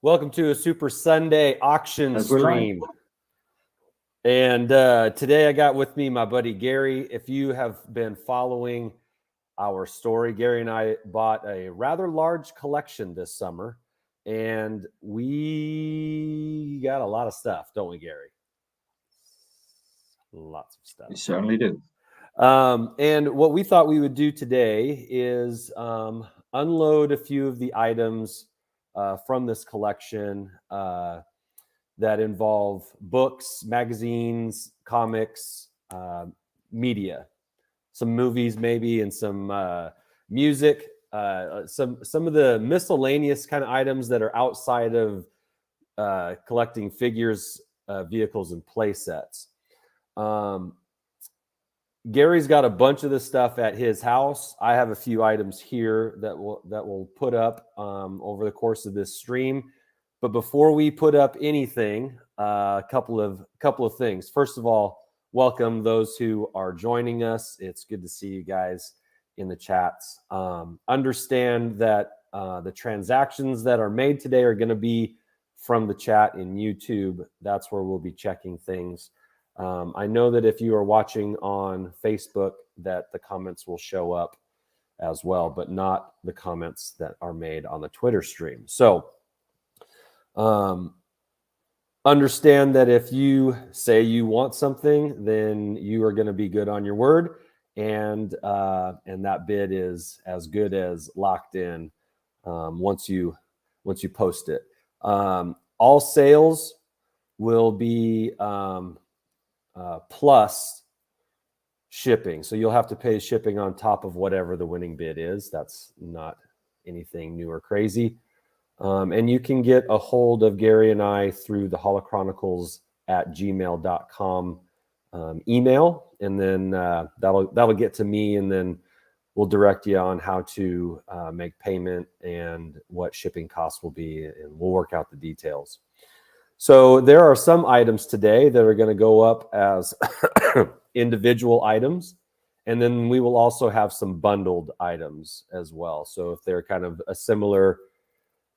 Welcome to a Super Sunday auction As we're stream. And today I got with me my buddy Gary. If you have been following our story, Gary and I bought a rather large collection this summer, and we got a lot of stuff, don't we, Gary? Lots of stuff. We certainly do. And what we thought we would do today is unload a few of the items from this collection that involve books, magazines, comics, media, some movies maybe, and some music, some of the miscellaneous kind of items that are outside of collecting figures, vehicles, and play sets. Gary's got a bunch of this stuff at his house. I have a few items here that we'll put up over the course of this stream. But before we put up anything, a couple of things. First of all, welcome those who are joining us. It's good to see you guys in the chats. Understand that the transactions that are made today are going to be from the chat in YouTube. That's where we'll be checking things. I know that if you are watching on Facebook, that the comments will show up as well, but not the comments that are made on the Twitter stream. So understand that if you say you want something, then you are going to be good on your word, and that bid is as good as locked in once you post it. All sales will be plus shipping, so you'll have to pay shipping on top of whatever the winning bid is. That's not anything new or crazy. And you can get a hold of Gary and I through the holochronicles@gmail.com email, and then that'll get to me, and then we'll direct you on how to make payment and what shipping costs will be, and we'll work out the details. So there are some items today that are going to go up as individual items, and then we will also have some bundled items as well. So if they're kind of a similar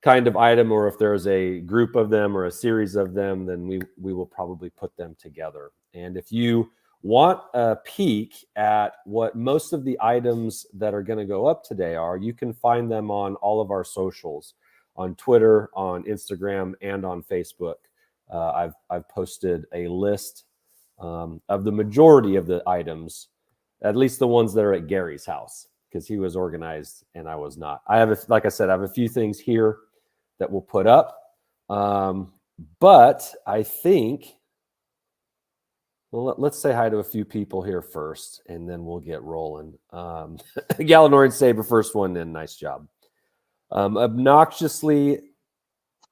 kind of item, or if there's a group of them or a series of them, then we will probably put them together. And if you want a peek at what most of the items that are going to go up today are, you can find them on all of our socials, on Twitter, on Instagram, and on Facebook. I've posted a list of the majority of the items, at least the ones that are at Gary's house, because he was organized and I was not. Like I said, I have a few things here that we'll put up, but I think, well, let's say hi to a few people here first, and then we'll get rolling. Galanorian Saber, first one in. Nice job.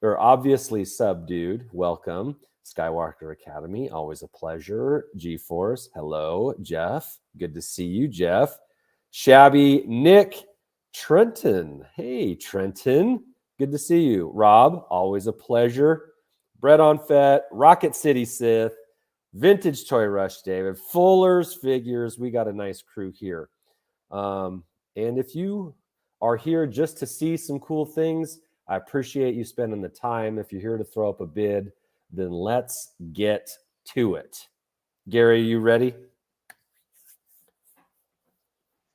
Obviously subdued, welcome. Skywalker Academy, always a pleasure. G-Force, hello. Jeff, good to see you, Jeff. Shabby Nick, Trenton, hey, Trenton, good to see you. Rob, always a pleasure. Brett on Fett, Rocket City Sith, Vintage Toy Rush David, Fuller's Figures. We got a nice crew here. And if you are here just to see some cool things, I appreciate you spending the time. If you're here to throw up a bid, then let's get to it. Gary, you ready?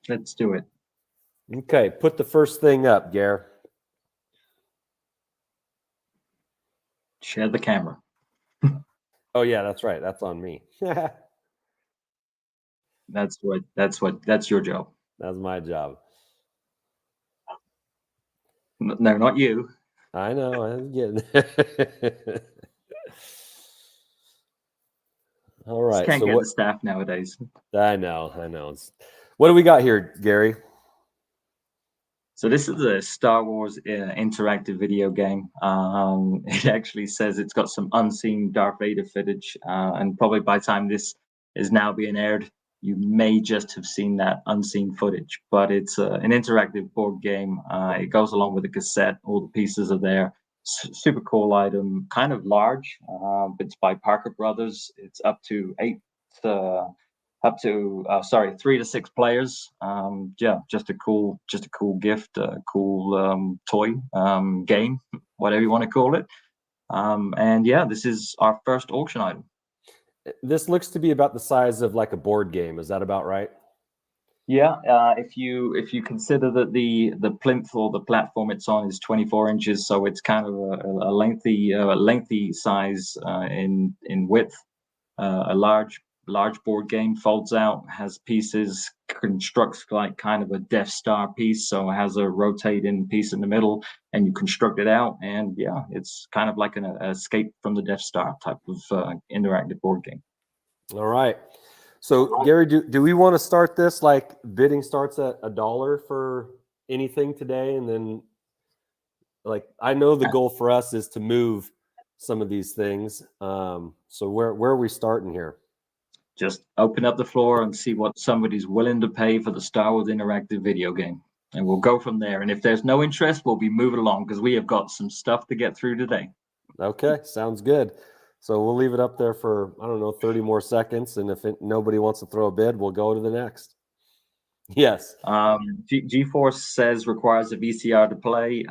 Let's do it. Okay, put the first thing up, Gary. Share the camera. Oh yeah, that's right. That's on me. That's your job. That's my job. No, not you. I know. I'm getting it. All right. Just can't get the staff nowadays. I know. What do we got here, Gary? So this is a Star Wars interactive video game. It actually says it's got some unseen Darth Vader footage, and probably by the time this is now being aired, you may just have seen that unseen footage. But it's an interactive board game. It goes along with a cassette. All the pieces are there. Super cool item, kind of large. It's by Parker Brothers. It's up to 8 up to 3 to 6 players. Yeah, just a cool gift, a cool toy, game, whatever you want to call it. And yeah, this is our first auction item. This looks to be about the size of like a board game. Is that about right? Yeah, if you consider that the plinth or the platform it's on is 24 inches, so it's kind of a lengthy size in width. A large board game, folds out, has pieces, constructs like kind of a Death Star piece, so it has a rotating piece in the middle, and you construct it out, and yeah, it's kind of like an escape from the Death Star type of interactive board game. All right. So Gary, do we want to start this like bidding starts at $1 for anything today, and then like I know the goal for us is to move some of these things. So where are we starting here? Just open up the floor and see what somebody's willing to pay for the Star Wars interactive video game, and we'll go from there. And if there's no interest, we'll be moving along because we have got some stuff to get through today. Okay, sounds good. So we'll leave it up there for, I don't know, 30 more seconds. And if nobody wants to throw a bid, we'll go to the next. Yes. GeForce says requires a VCR to play.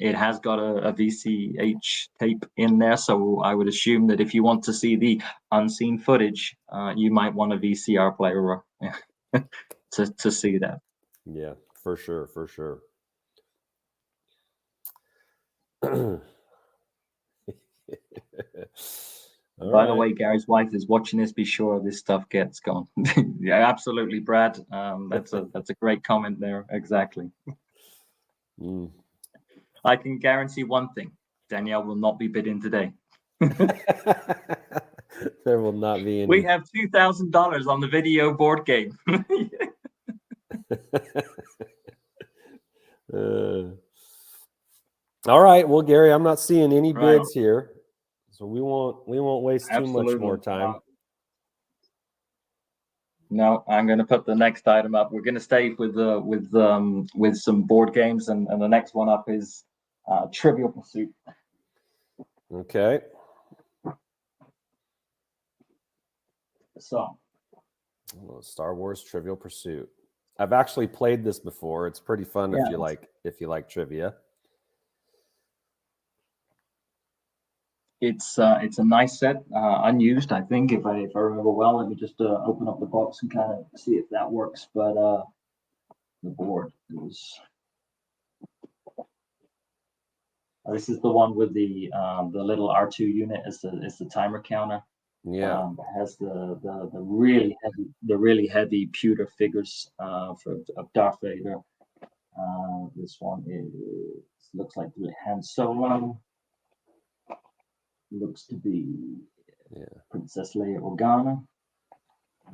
It has got a VCH tape in there. So I would assume that if you want to see the unseen footage, you might want a VCR player to see that. Yeah, for sure. For sure. By the way, Gary's wife is watching this. Be sure this stuff gets gone. Yeah, absolutely, Brad. That's a great comment there. Exactly. I can guarantee one thing: Danielle will not be bidding today. There will not be any. We have $2,000 on the video board game. All right. Well, Gary, I'm not seeing any bids here. So we won't waste too much more time. No, I'm going to put the next item up. We're going to stay with some board games, and the next one up is Trivial Pursuit. Okay. So, Star Wars Trivial Pursuit. I've actually played this before. It's pretty fun if you like trivia. It's a nice set, unused, I think, if I remember well. Let me just open up the box and kind of see if that works. But the board is. This is the one with the little R2 unit as the timer counter. Yeah. It has the really heavy pewter figures of Darth Vader. This one looks like the Han Solo. Looks to be Princess Leia Organa.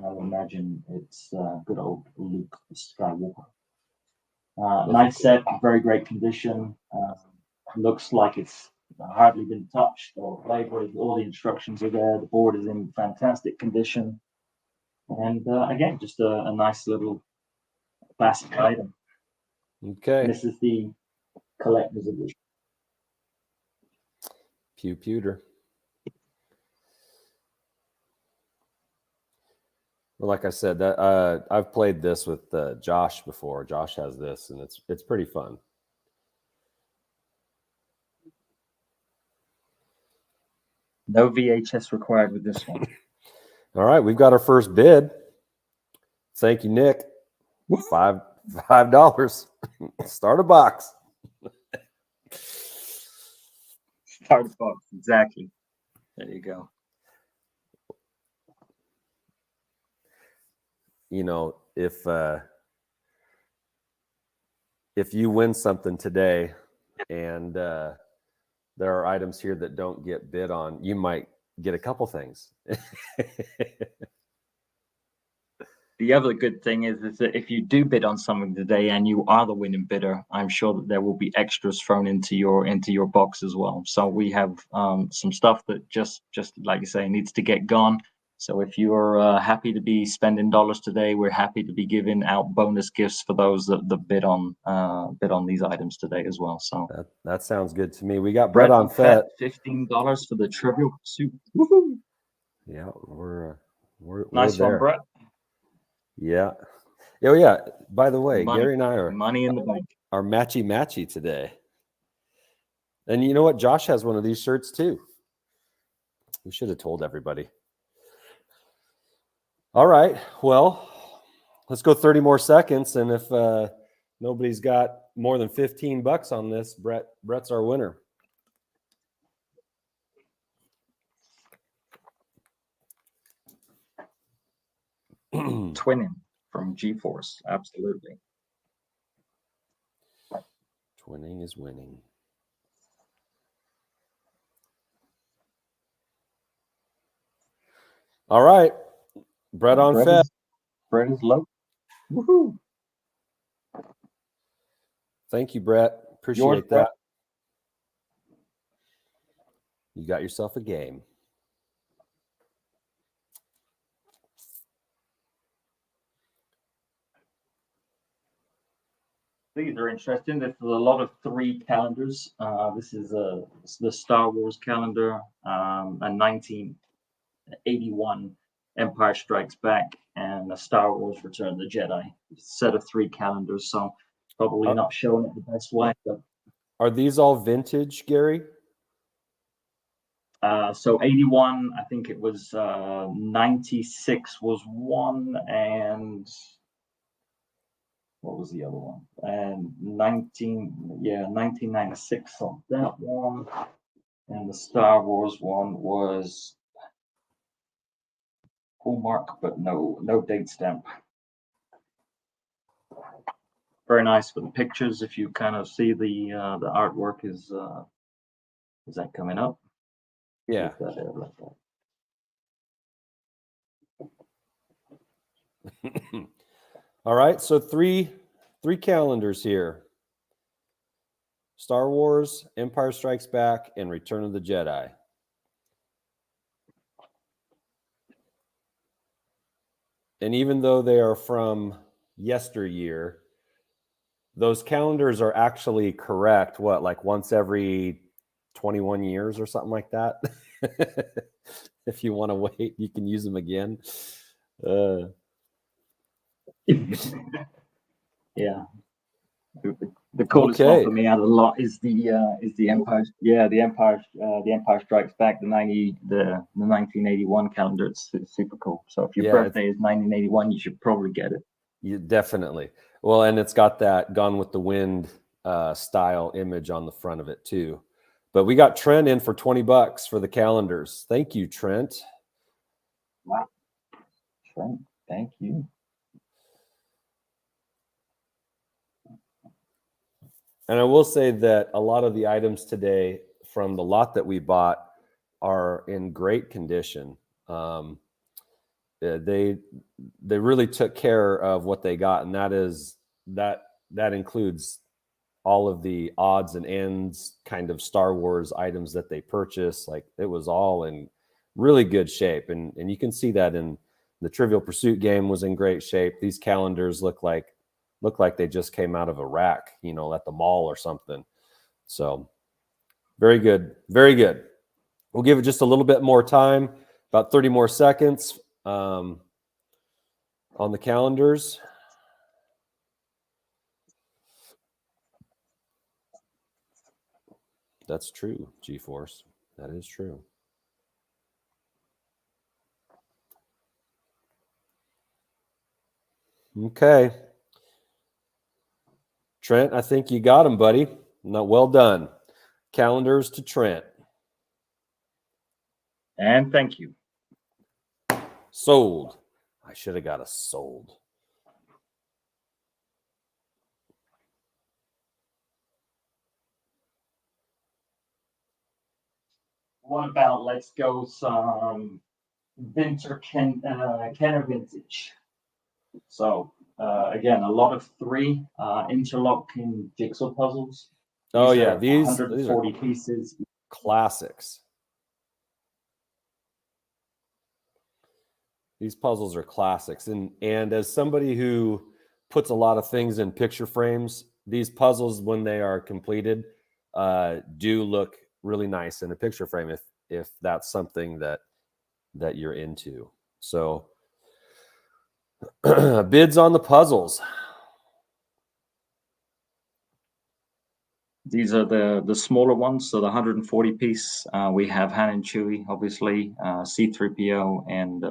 I would imagine it's good old Luke Skywalker. Nice set, very great condition. Looks like it's hardly been touched or flavored. All the instructions are there. The board is in fantastic condition. And again, just a nice little classic item. Okay. And this is the collector's edition. Pewter. Well, like I said, that I've played this with Josh before. Josh has this, and it's pretty fun. No VHS required with this one. All right, we've got our first bid. Thank you, Nick. $5. Start a box. Start a box, exactly. There you go. You know, if you win something today and there are items here that don't get bid on, you might get a couple things. The other good thing is that if you do bid on something today and you are the winning bidder, I'm sure that there will be extras thrown into your box as well. So we have some stuff that just like you say needs to get gone. So if you're happy to be spending dollars today, we're happy to be giving out bonus gifts for those that bid on these items today as well. So that sounds good to me. We got Bread on Fett. $15 for the Trivial Pursuit. Woohoo! Yeah, we're nice there. one, Brett. Yeah. Oh yeah. By the way, Money, Gary and I are money in the bank. matchy today. And you know what? Josh has one of these shirts too. We should have told everybody. All right. Well, let's go 30 more seconds. And if nobody's got more than $15 on this, Brett's our winner. Twinning from GeForce. Absolutely. Twinning is winning. All right. Brett on Fed. Brett is low. Woohoo. Thank you, Brett. Appreciate Yours, that. Brett. You got yourself a game. These are interesting. This is a lot of 3 calendars. This is the Star Wars calendar, a 1981 Empire Strikes Back, and a Star Wars Return of the Jedi. Set of 3 calendars, so probably not showing it the best way. But are these all vintage, Gary? So 81, I think it was 96 was one, and what was the other one? And 1996 on that one. And the Star Wars one was Hallmark, but no date stamp. Very nice for the pictures. If you kind of see the artwork is that coming up? Yeah. All right. So three calendars here. Star Wars, Empire Strikes Back, and Return of the Jedi. And even though they are from yesteryear, those calendars are actually correct. What, like once every 21 years or something like that? If you want to wait, you can use them again. Yeah. The coolest one for me out of a lot is the Empire. Yeah, the Empire Strikes Back, the 1981 calendar. It's super cool. So if your birthday is 1981, you should probably get it. You definitely. Well, and it's got that Gone with the Wind style image on the front of it too. But we got Trent in for $20 for the calendars. Thank you, Trent. Wow. Trent, thank you. And I will say that a lot of the items today from the lot that we bought are in great condition. They really took care of what they got, and that includes all of the odds and ends kind of Star Wars items that they purchased. Like, it was all in really good shape, and you can see that in the Trivial Pursuit game was in great shape. These calendars look like they just came out of a rack, at the mall or something. So very good. Very good. We'll give it just a little bit more time, about 30 more seconds on the calendars. That's true, GeForce. That is true. Okay. Trent, I think you got him, buddy. Not well done. Calendars to Trent. And thank you. Sold. I should have got a sold. What about let's go some Kenner Vintage. So again, a lot of 3 interlocking jigsaw puzzles. These 140 pieces. Classics. These puzzles are classics. And as somebody who puts a lot of things in picture frames, these puzzles, when they are completed, do look really nice in a picture frame if that's something that you're into. So Bids on the puzzles. These are the smaller ones, so the 140 piece. We have Han and Chewie, obviously, C-3PO and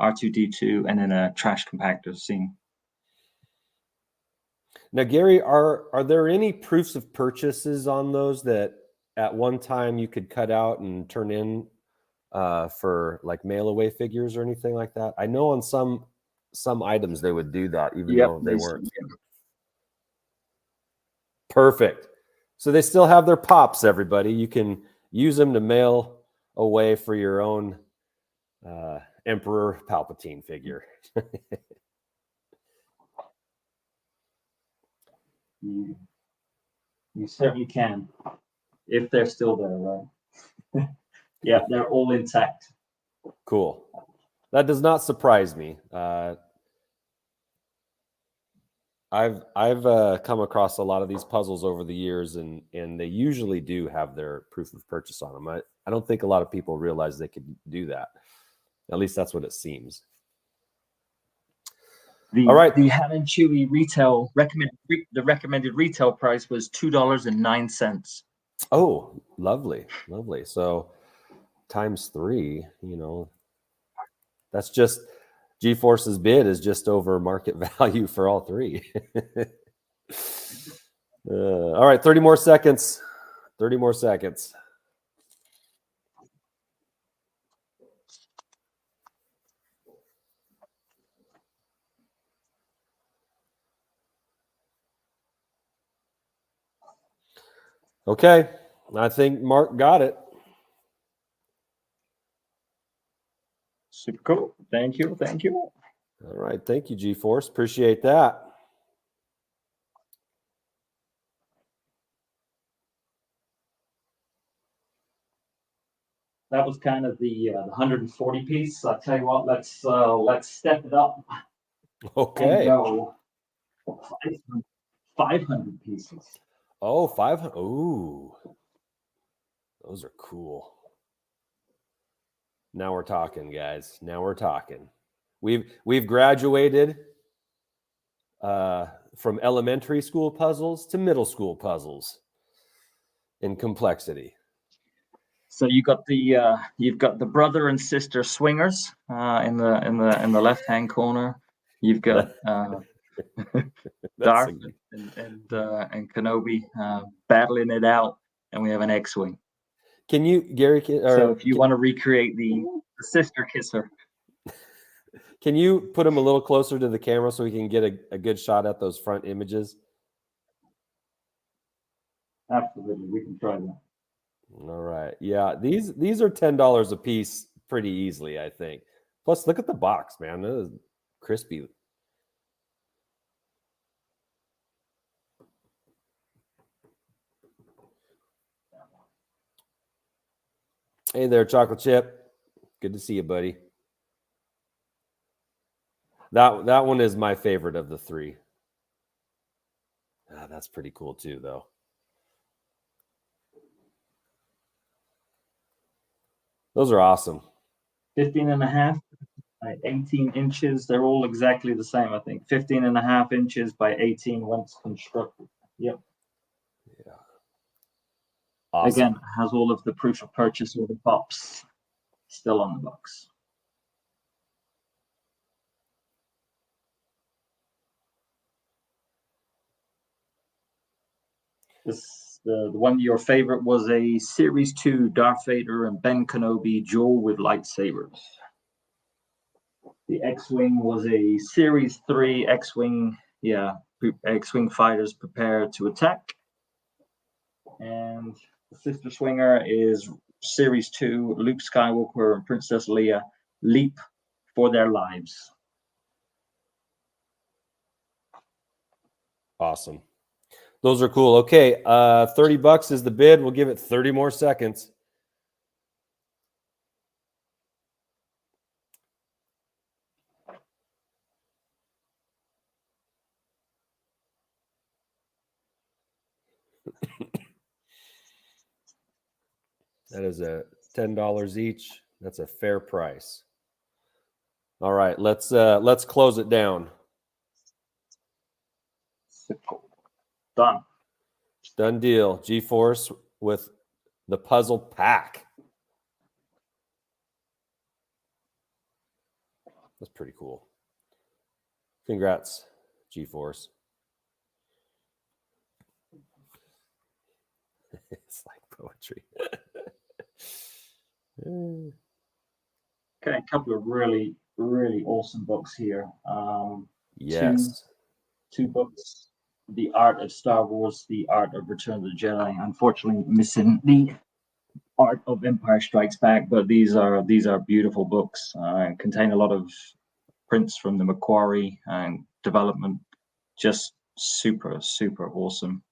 R2-D2, and then a trash compactor scene. Now, Gary, are there any proofs of purchases on those that at one time you could cut out and turn in for like mail away figures or anything like that? I know on some items they would do that, even though they weren't. Perfect. So they still have their pops, everybody. You can use them to mail away for your own Emperor Palpatine figure. You certainly can, if they're still there, right? Yeah, they're all intact. Cool. That does not surprise me. I've come across a lot of these puzzles over the years, and they usually do have their proof of purchase on them. I don't think a lot of people realize they could do that. At least that's what it seems. All right. The Han and Chewie retail recommended retail price was $2.09. Oh, lovely, lovely. So times 3, that's just GeForce's bid is just over market value for all 3. All right, 30 more seconds. 30 more seconds. Okay, I think Mark got it. Super cool. Thank you. Thank you. All right, thank you, GeForce. Appreciate that. That was kind of the 140 piece. I'll tell you what, let's step it up. Okay. And go 500 pieces. Oh, 500. Ooh, those are cool. Now we're talking, guys. Now we're talking. We've graduated from elementary school puzzles to middle school puzzles in complexity. So you've got the brother and sister swingers in the left hand corner. You've got Darth and Kenobi battling it out, and we have an X-wing. Can you, Gary? So if you want to recreate the sister kisser, can you put them a little closer to the camera so we can get a good shot at those front images? Absolutely, we can try that. All right. Yeah, these are $10 a piece pretty easily, I think. Plus, look at the box, man. That is crispy. Hey there, Chocolate Chip. Good to see you, buddy. That one is my favorite of the 3. That's pretty cool too, though. Those are awesome. 15.5 by 18 inches. They're all exactly the same, I think. 15.5 inches by 18 once constructed. Yep. Yeah. Awesome. Again, has all of the proof of purchase or the pops still on the box. The one your favorite was a Series 2 Darth Vader and Ben Kenobi duel with lightsabers. The X-Wing was a Series 3 X-Wing, X-Wing fighters prepare to attack. And the sister swinger is Series 2, Luke Skywalker and Princess Leia leap for their lives. Awesome. Those are cool. Okay, $30 is the bid. We'll give it 30 more seconds. That is $10 each. That's a fair price. All right, let's close it down. Done. Done deal. G-Force with the puzzle pack. That's pretty cool. Congrats, G-Force. It's like poetry. Okay, a couple of really, really awesome books here. Yes. Two books. The Art of Star Wars, The Art of Return of the Jedi. Unfortunately, missing the Art of Empire Strikes Back, but these are beautiful books. Contain a lot of prints from the Macquarie and development. Just super, super awesome.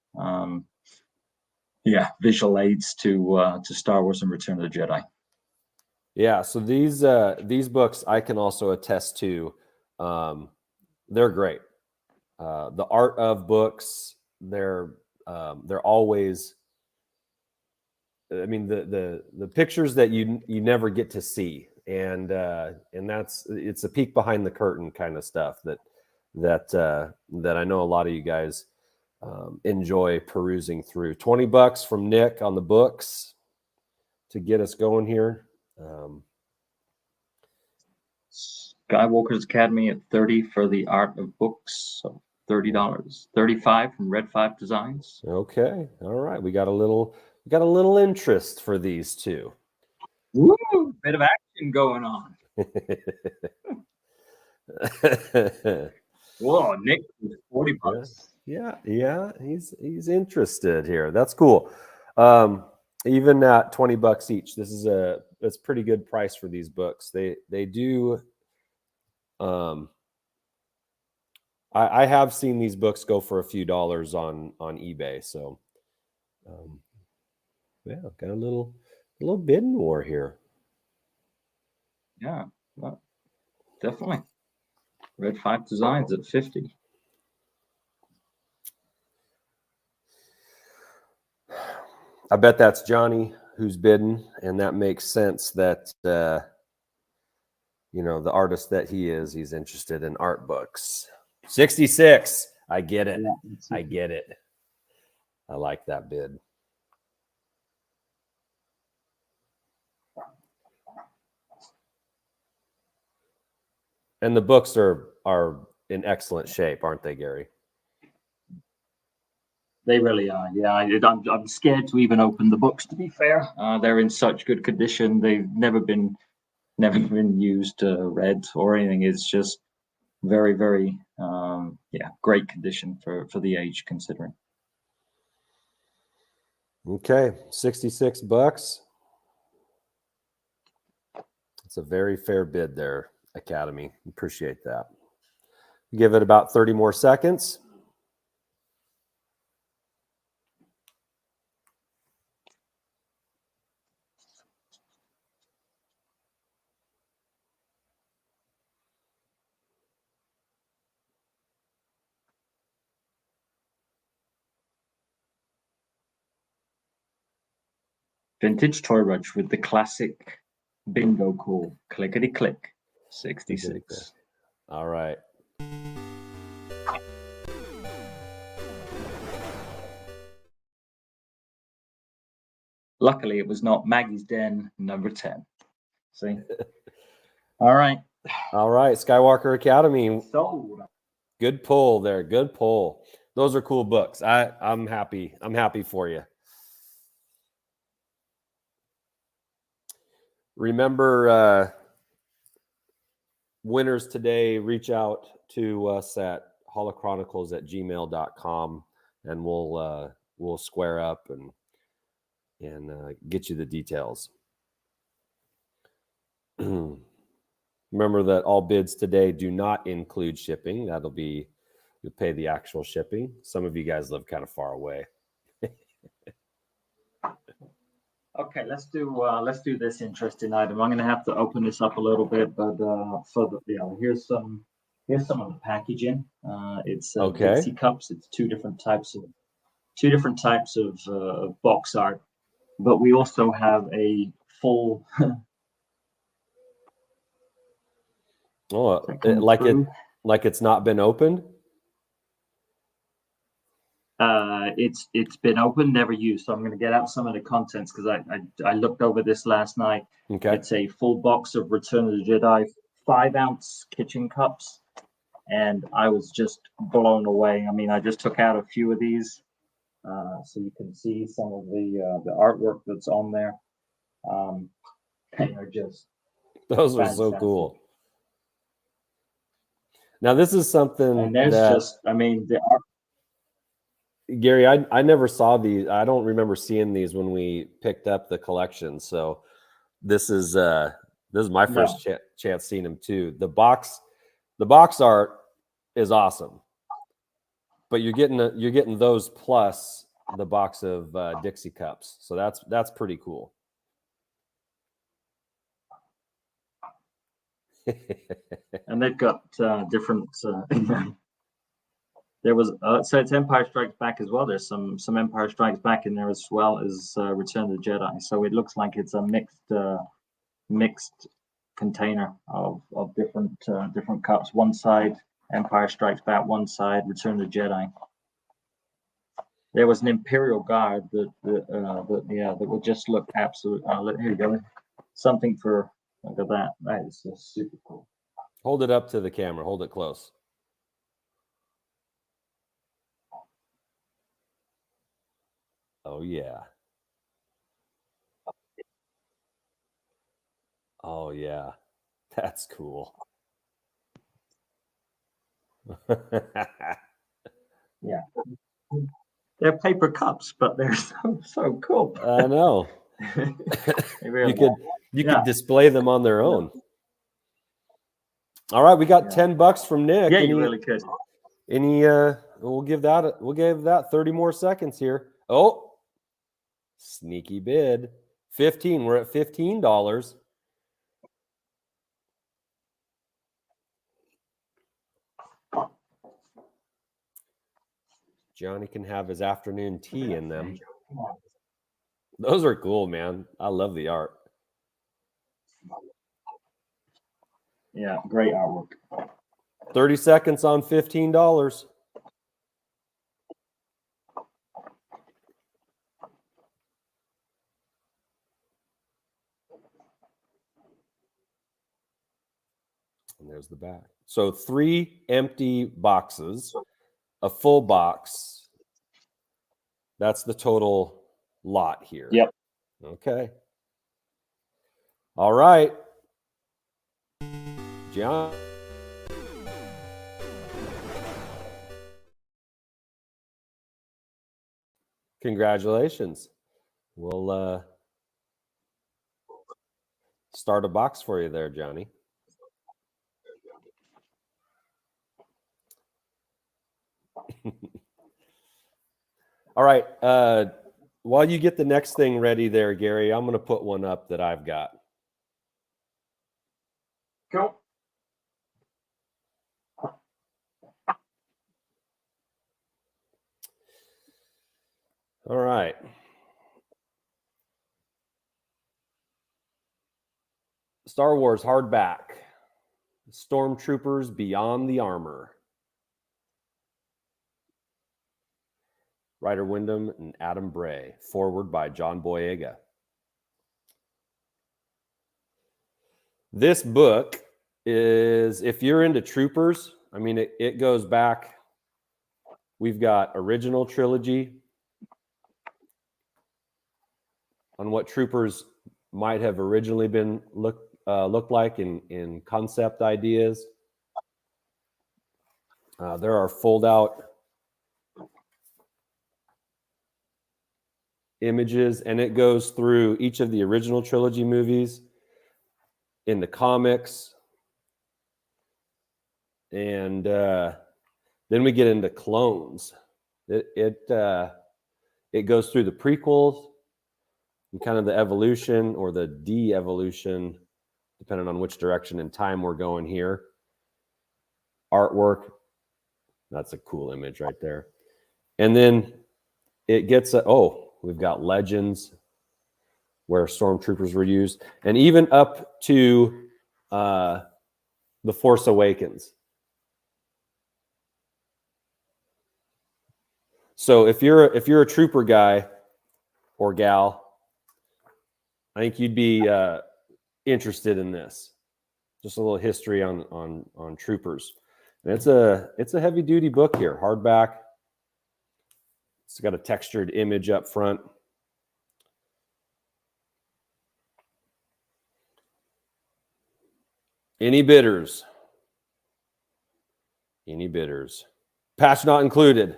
Yeah, visual aids to Star Wars and Return of the Jedi. Yeah, so these books I can also attest to. They're great. The art of books, they're always. I mean, the pictures that you never get to see, and it's a peek behind the curtain kind of stuff that I know a lot of you guys enjoy perusing through. $20 from Nick on the books to get us going here. Skywalker's Academy at $30 for the Art of Books. So $30. $35 from Red 5 Designs. Okay, all right. We got a little interest for these two. Woo! Bit of action going on. Whoa, Nick, $40. Yeah, he's interested here. That's cool. Even at $20 each, that's pretty good price for these books. They do. I have seen these books go for a few dollars on eBay. So, yeah, got a little bidding war here. Yeah, well, definitely. Red 5 Designs at $50. I bet that's Johnny who's bidding, and that makes sense that the artist that he is, he's interested in art books. 66. I get it. Yeah, I get it. I like that bid. And the books are in excellent shape, aren't they, Gary? They really are. Yeah, I'm scared to even open the books. To be fair, they're in such good condition. They've never been used, read or anything. It's just very, very, great condition for the age considering. Okay, $66. It's a very fair bid there, Academy. Appreciate that. Give it about 30 more seconds. Vintage Toy Rudge with the classic bingo call. Clickety click. 66. All right. Luckily, it was not Maggie's Den number 10. See? All right. All right. Skywalker Academy. Sold. Good pull there. Good pull. Those are cool books. I'm happy. I'm happy for you. Remember, winners today, reach out to us at holochronicles@gmail.com, and we'll square up and get you the details. Remember that all bids today do not include shipping. That'll be, you'll pay the actual shipping. Some of you guys live kind of far away. Okay, let's do this interesting item. I'm gonna have to open this up a little bit, but here's some of the packaging. It's Okay. Dixie cups. It's two different types of box art, but we also have a full Oh, that come like through? like it's not been opened. It's been opened, never used. So I'm going to get out some of the contents because I looked over this last night. Okay. It's a full box of Return of the Jedi 5-ounce kitchen cups, and I was just blown away. I mean, I just took out a few of these, so you can see some of the artwork that's on there. They are just Those are so fantastic. cool. Now this is something And there's that just, I mean, the art. Gary, I never saw these. I don't remember seeing these when we picked up the collection. So this is my first chance seeing them too. The box art is awesome, but you're getting those plus the box of Dixie cups. So that's pretty cool. And they've got different. There was so it's Empire Strikes Back as well. There's some Empire Strikes Back in there as well as Return of the Jedi. So it looks like it's a mixed container of different cups. One side Empire Strikes Back, one side Return of the Jedi. There was an Imperial Guard that would just look absolute. Here you go. Something for, look at that. That is just super cool. Hold it up to the camera. Hold it close. Oh yeah. Oh yeah. That's cool. Yeah. They're paper cups, but they're so cool. I know. Really you could display them on their own. All right, we got $10 from Nick. Yeah, you really could. We'll give that 30 more seconds here. Oh, sneaky bid. 15. We're at $15. Johnny can have his afternoon tea in them. Those are cool, man. I love the art. Yeah, great artwork. 30 seconds on $15. And there's the back. So 3 empty boxes, a full box. That's the total lot here. Yep. Okay. All right. John. Congratulations. We'll start a box for you there, Johnny. All right. While you get the next thing ready there, Gary, I'm going to put one up that I've got. Cool. All right. Star Wars hardback. Stormtroopers Beyond the Armor. Ryder Wyndham and Adam Bray. Forward by John Boyega. This book is, if you're into Troopers, I mean, it goes back. We've got original trilogy on what Troopers might have originally been looked like in concept ideas. There are fold-out images, and it goes through each of the original trilogy movies, in the comics, and then we get into clones. It goes through the prequels and kind of the evolution or the de-evolution, depending on which direction in time we're going here. Artwork, that's a cool image right there. And then it gets we've got Legends, where stormtroopers were used, and even up to The Force Awakens. So if you're a trooper guy or gal, I think you'd be interested in this. Just a little history on troopers. And it's a heavy duty book here, hardback. It's got a textured image up front. Any bidders? Any bidders? Patch not included.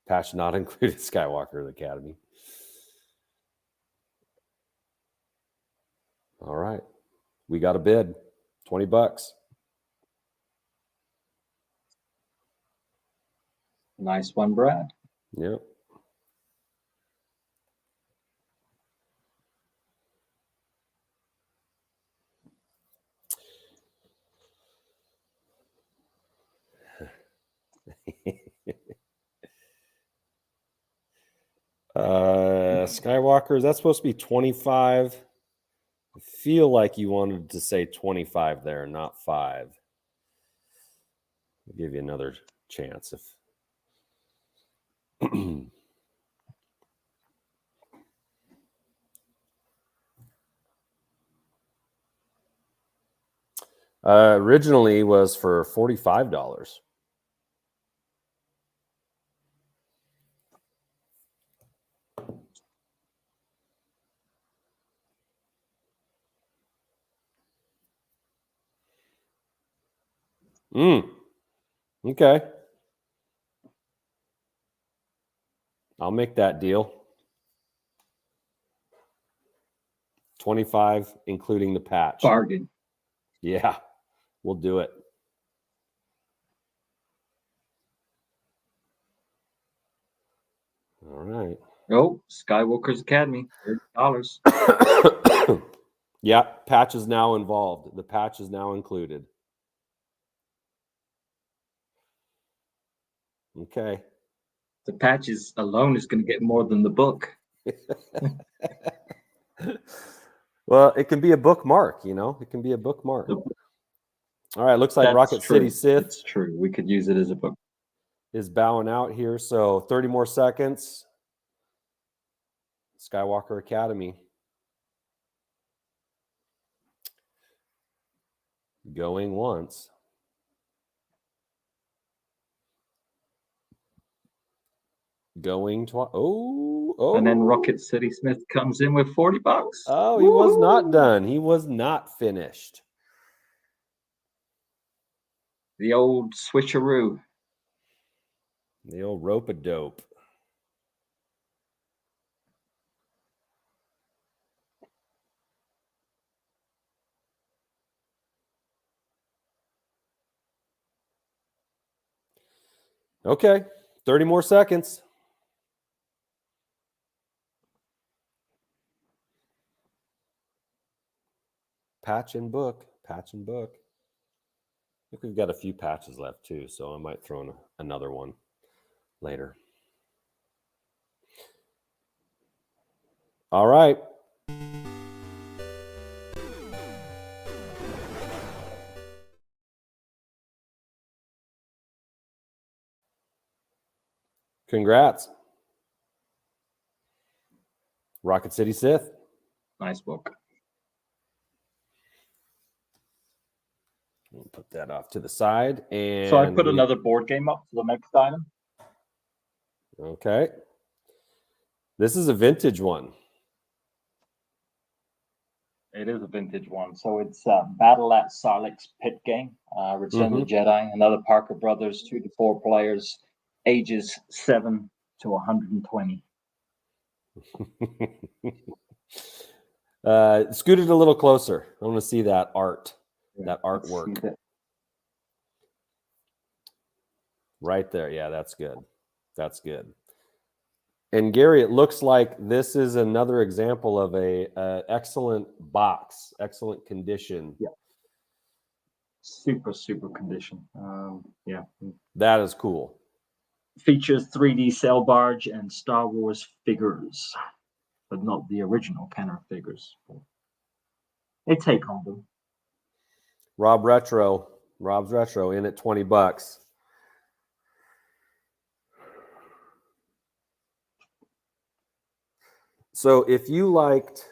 Patch not included. Skywalker Academy. All right. We got a bid. $20. Nice one, Brad. Yep. Skywalker, is that supposed to be 25? I feel like you wanted to say 25 there, not 5. I'll give you another chance if originally was for $45. Okay. I'll make that deal. 25, including the patch. Bargain. Yeah, we'll do it. All right. Oh, Skywalker's Academy, $30. Yeah, patch is now involved. The patch is now included. Okay. The patches alone is going to get more than the book. Well, it can be a bookmark, you know. It can be a bookmark. All right, looks like That's Rocket true. City Sith It's true. We could use it as a book. is bowing out here. So 30 more seconds. Skywalker Academy. Going once. Going twice. Oh. And then Rocket City Smith comes in with $40. Oh, he was not done. He was not finished. The old switcheroo. The old rope-a-dope. Okay, 30 more seconds. Patch and book. Patch and book. I think we've got a few patches left too, so I might throw in another one later. All right. Congrats. Rocket City Sith. Nice book. We'll put that off to the side. And So I put another board game up for the next item. Okay. This is a vintage one. It is a vintage one. So it's Battle at Sarlacc's Pit game, Return of the Jedi, another Parker Brothers, 2 to 4 players, ages 7 to 120. Scoot it a little closer. I want to see that art, that artwork. Right there. Yeah, that's good. That's good. And Gary, it looks like this is another example of a excellent box, excellent condition. Yeah. Super condition. Yeah. That is cool. Features 3D sail barge and Star Wars figures, but not the original Kenner figures. They take on them. Rob Retro, Rob's Retro in at $20. So if you liked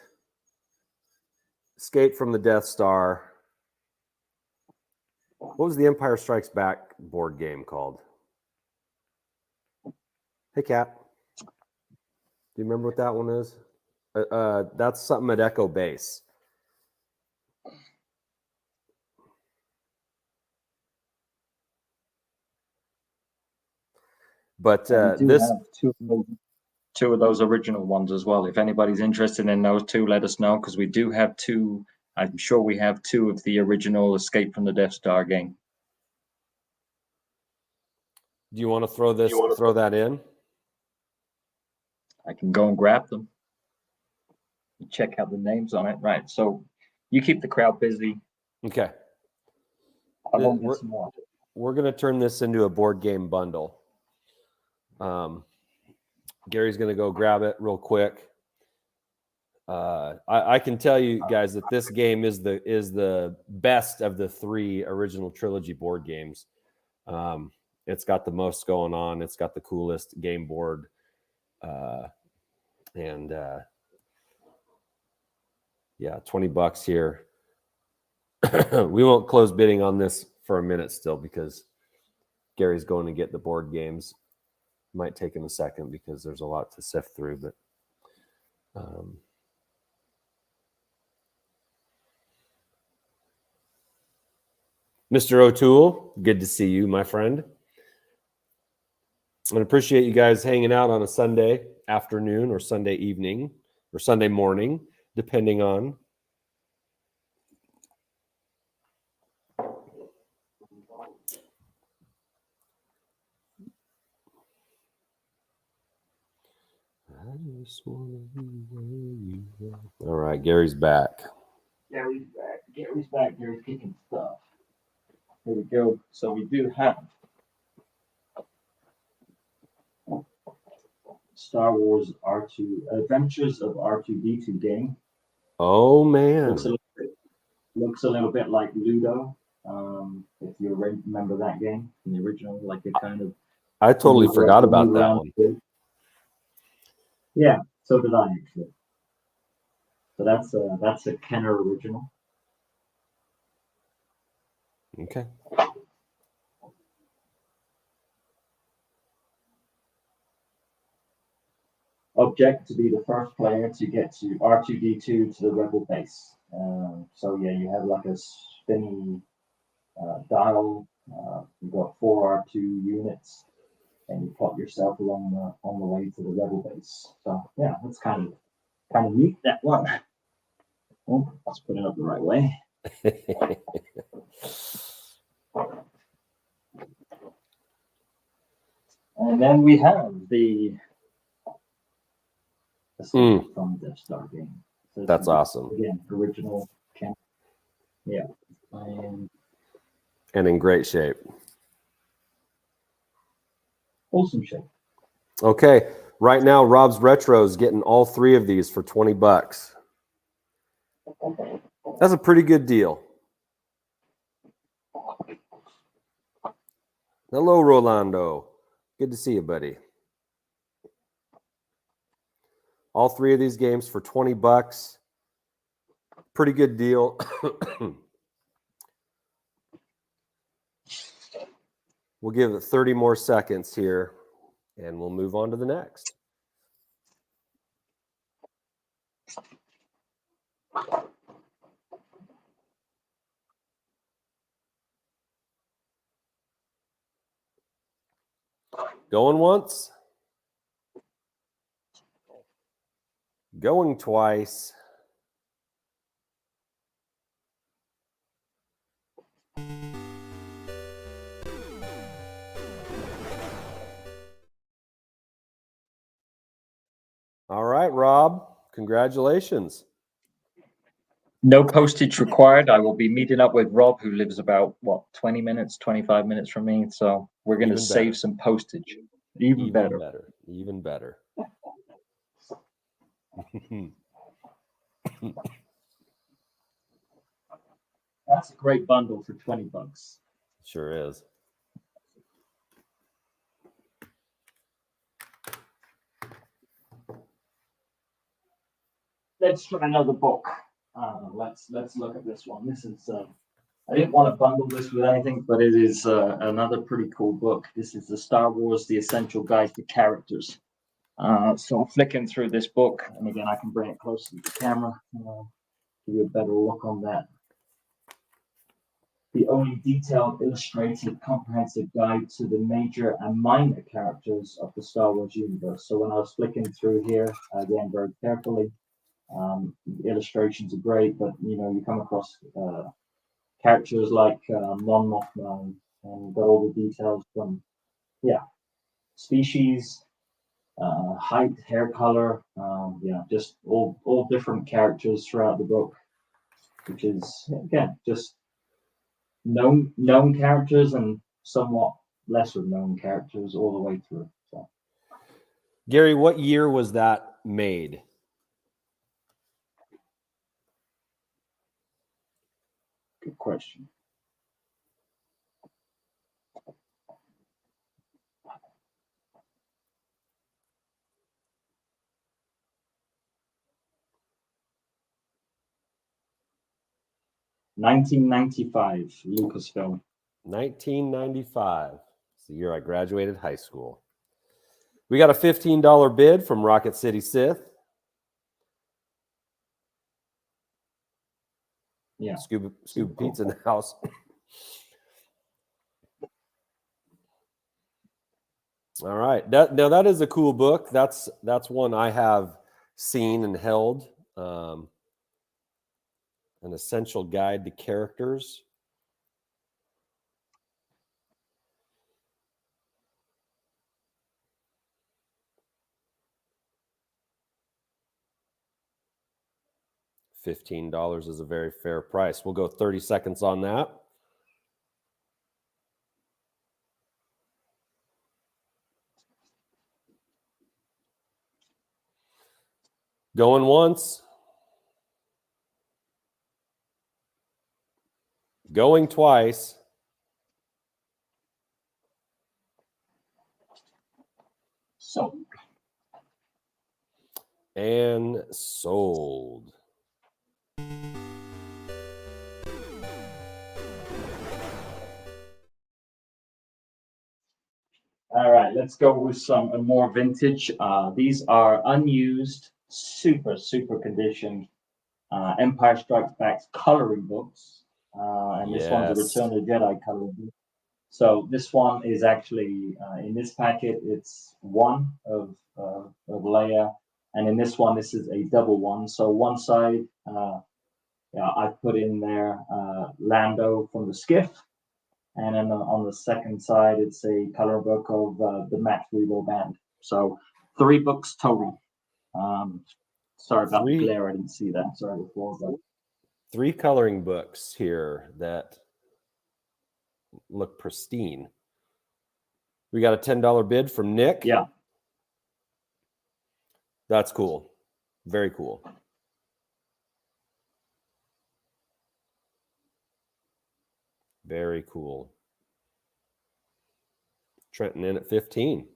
Escape from the Death Star, what was the Empire Strikes Back board game called? Hey, Cat. Do you remember what that one is? That's something at Echo Base. But We do this have two of those original ones as well. If anybody's interested in those two, let us know, because we do have two. I'm sure we have two of the original Escape from the Death Star game. Do you want to throw that in? I can go and grab them. Check out the names on it. Right. So you keep the crowd busy. Okay. I won't get some more. We're going to turn this into a board game bundle. Gary's going to go grab it real quick. I can tell you guys that this game is the best of the 3 original trilogy board games. It's got the most going on. It's got the coolest game board. And yeah, $20 here. We won't close bidding on this for a minute still because Gary's going to get the board games. Might take him a second because there's a lot to sift through, but Mr. O'Toole, good to see you, my friend. I appreciate you guys hanging out on a Sunday afternoon or Sunday evening or Sunday morning, depending on. All right, Gary's back. Gary's back. Gary's kicking stuff. Here we go. So we do have Star Wars R2 Adventures of R2-D2 game. Oh man, looks a little bit like Ludo. If you remember that game in the original, like it kind of. I totally forgot about that one. Yeah, so did I actually. So that's a Kenner original. Okay. Object to be the first player to get to R2-D2 to the Rebel base. So yeah, you have like a spinny dial. You've got 4 R2 units, and you plot yourself along on the way to the Rebel base. So yeah, that's kind of neat, that one. Oh, let's put it up the right way. And then we have the from Death Star game. So that's awesome. Again, original camp. Yeah. And in great shape. Awesome shape. Okay. Right now, Rob's Retro is getting all 3 of these for $20. That's a pretty good deal. Hello, Rolando. Good to see you, buddy. All 3 of these games for $20. Pretty good deal. We'll give it 30 more seconds here, and we'll move on to the next. Going once. Going twice. All right, Rob, congratulations. No postage required. I will be meeting up with Rob, who lives about, 20 minutes, 25 minutes from me. So we're going to save some postage. Even better. Even better. That's a great bundle for $20. Sure is. Let's try another book. Let's look at this one. This is I didn't want to bundle this with anything, but it is another pretty cool book. This is the Star Wars: The Essential Guide to Characters. So I'm flicking through this book, and again, I can bring it closer to the camera, give you a better look on that. The only detailed, illustrated, comprehensive guide to the major and minor characters of the Star Wars universe. So when I was flicking through here, again, very carefully, the illustrations are great, but you come across characters like Mon Mothma, and got all the details from, species, height, hair color, just all different characters throughout the book, which is again just known characters and somewhat lesser known characters all the way through. So, Gary, what year was that made? good question. $1995, Lucasfilm. 1995. It's the year I graduated high school. We got a $15 bid from Rocket City Sith. Yeah. Scuba Pete's in the house. All right. Now that is a cool book. That's one I have seen and held. An essential guide to characters. $15 is a very fair price. We'll go 30 seconds on that. Going once. Going twice. So. And sold. All right, let's go with some more vintage. These are unused, super conditioned Empire Strikes Back coloring books. And this one's a Return of the Jedi coloring book. So this one is actually, in this packet, it's one of Leia. And in this one, this is a double one. So one side, I put in there Lando from the Skiff. And then on the second side, it's a color book of the Max Rebo Band. So 3 books total. Sorry about the glare, I didn't see that. Sorry before. But 3 coloring books here that look pristine. We got a $10 bid from Nick. Yeah. That's cool. Very cool. Very cool. Trenton in at 15.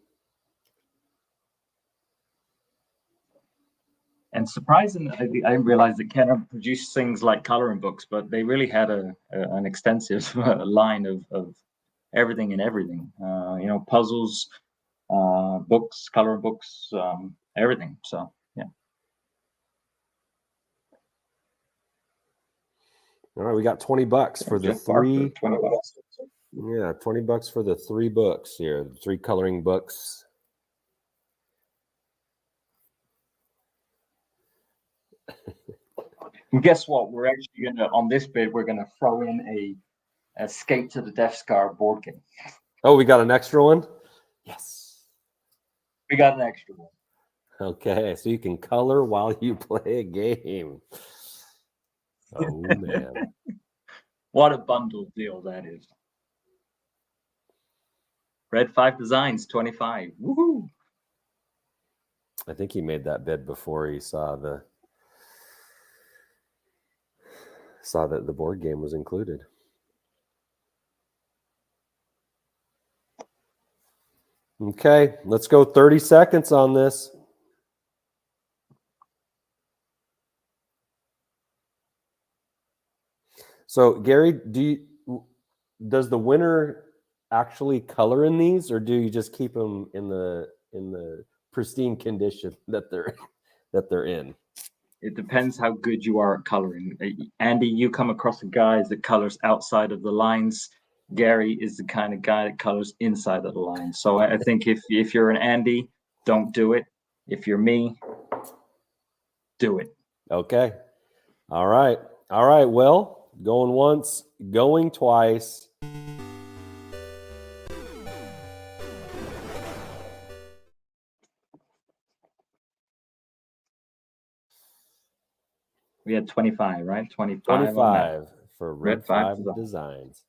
And surprisingly, I didn't realize that Kenner produced things like coloring books, but they really had an extensive line of everything and everything. Puzzles, books, coloring books, everything. So yeah. All right, we got $20 for the 3. $20. Yeah, $20 for the 3 books here, the 3 coloring books. And guess what? We're actually on this bid, we're gonna throw in a Escape to the Death Star board game. Oh, we got an extra one? Yes. We got an extra one. Okay, so you can color while you play a game. Oh, man. What a bundle deal that is. Red 5 Designs, 25. Woohoo! I think he made that bid before he saw that the board game was included. Okay, let's go 30 seconds on this. So, Gary, does the winner actually color in these, or do you just keep them in the pristine condition that they're in? It depends how good you are at coloring. Andy, you come across the guys that colors outside of the lines. Gary is the kind of guy that colors inside of the lines. So I think if you're an Andy, don't do it. If you're me, do it. Okay. All right. All right. Well, going once, going twice. We had 25, right? 25 on that. 25 for Red Red 5 5 Designs.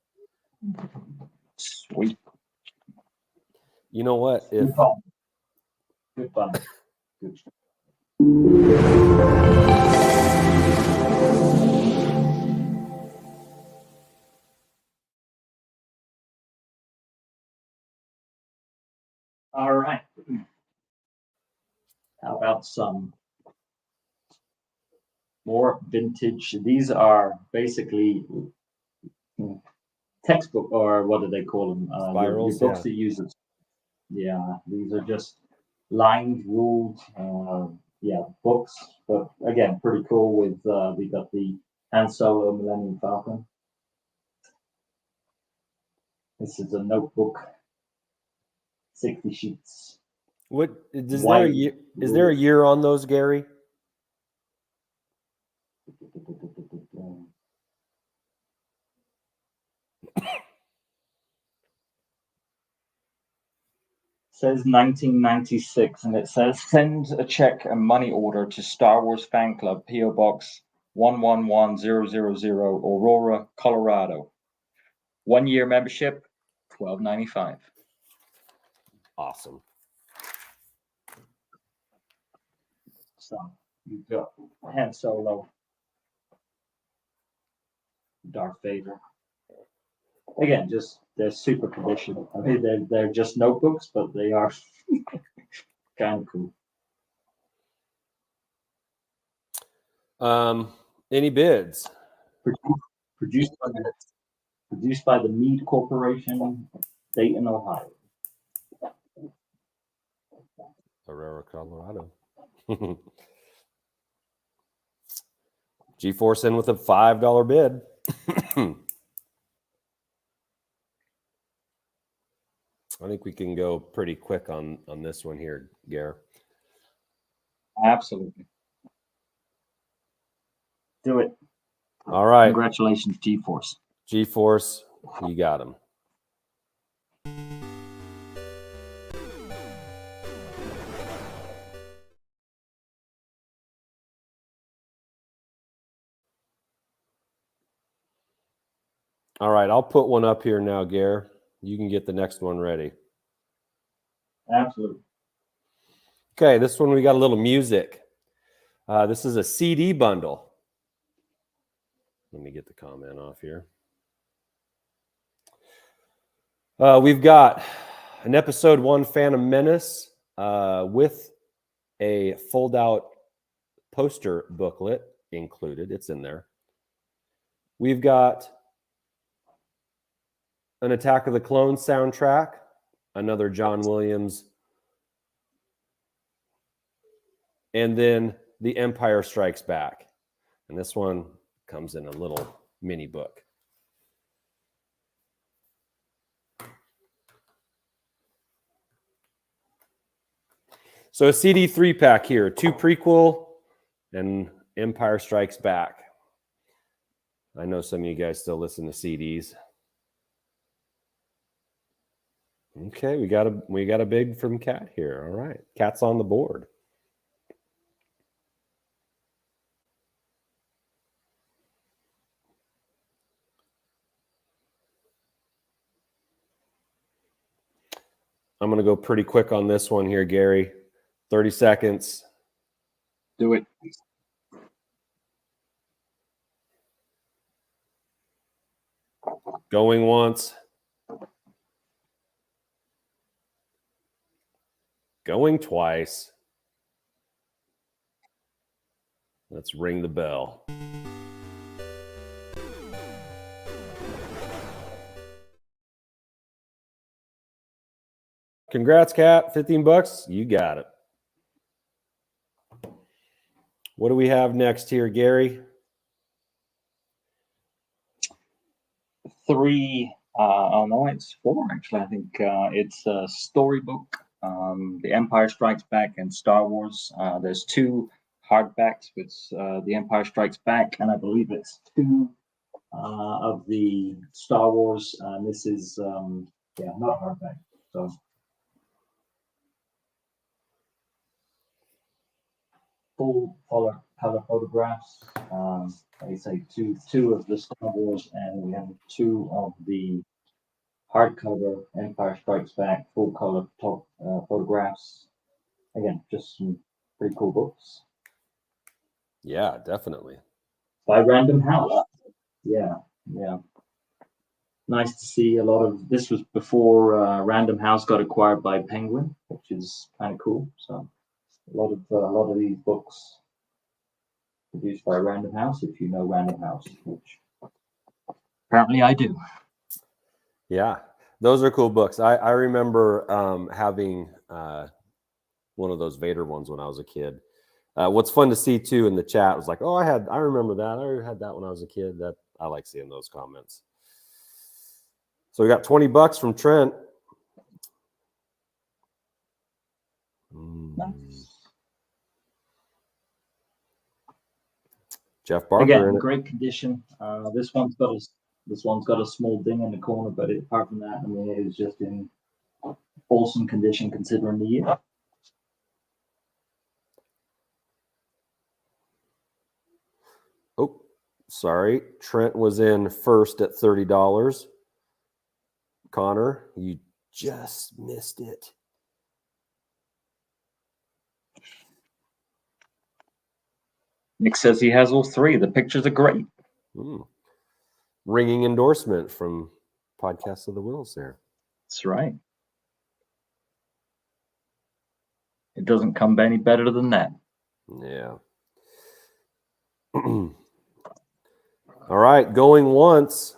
Sweet. You know what? If Good fun. Good fun. Good. All right. How about some more vintage? These are basically textbook, or what do they call them? Your spirals, books yeah. that use it. Yeah, these are just lined, ruled, books. But again, pretty cool. With we got the Han Solo Millennium Falcon. This is a notebook, 60 sheets. What is there a White. year? Is there a year on those, Gary? Says 1996, and it says send a check and money order to Star Wars Fan Club, PO Box 111000, Aurora, Colorado. 1 year membership, $12.95. Awesome. So you've got Han Solo, Darth Vader. Again, just they're super traditional. I mean, they're just notebooks, but they are kind of cool. Any bids? Produced by the Mead Corporation, Dayton, Ohio. Aurora, Colorado. G-Force in with a $5 bid. I think we can go pretty quick on this one here, Gare. Absolutely. Do it. All right. Congratulations, G-Force. G-Force, you got him. All right, I'll put one up here now, Gare. You can get the next one ready. Absolutely. Okay, this one we got a little music. This is a CD bundle. Let me get the comment off here. We've got an episode 1 Phantom Menace with a fold-out poster booklet included. It's in there. We've got an Attack of the Clones soundtrack, another John Williams, and then The Empire Strikes Back. And this one comes in a little mini book. So a CD 3-pack here, 2 prequel and Empire Strikes Back. I know some of you guys still listen to CDs. Okay, we got a bid from Cat here. All right, Cat's on the board. I'm going to go pretty quick on this one here, Gary. 30 seconds. Do it. Going once. Going twice. Let's ring the bell. Congrats, Kat. 15 bucks. You got it. What do we have next here, Gary? 3. Oh no, it's 4 actually. I think it's a storybook, The Empire Strikes Back and Star Wars. There's 2 hardbacks with The Empire Strikes Back, and I believe it's 2 of the Star Wars. And this is not hardback. So full color photographs. Like I say, two of the Star Wars, and we have 2 of the hardcover Empire Strikes Back full color photographs. Again, just some pretty cool books. Yeah, definitely. By Random House. Yeah. Nice to see a lot of this was before Random House got acquired by Penguin, which is kind of cool. So a lot of these books produced by Random House, if you know Random House, which apparently I do. Yeah, those are cool books. I remember having one of those Vader ones when I was a kid. What's fun to see too in the chat was like, oh, I remember that. I had that when I was a kid. That I like seeing those comments. So we got 20 bucks from Trent. Nice. Jeff Barker. Again, great condition. This one's got a small ding in the corner, but apart from that, I mean, it is just in awesome condition considering the year. Oh, sorry. Trent was in first at $30. Connor, you just missed it. Nick says he has all 3. The pictures are great. Ringing endorsement from Podcast of the Wills there. That's right. It doesn't come any better than that. Yeah. All right, going once.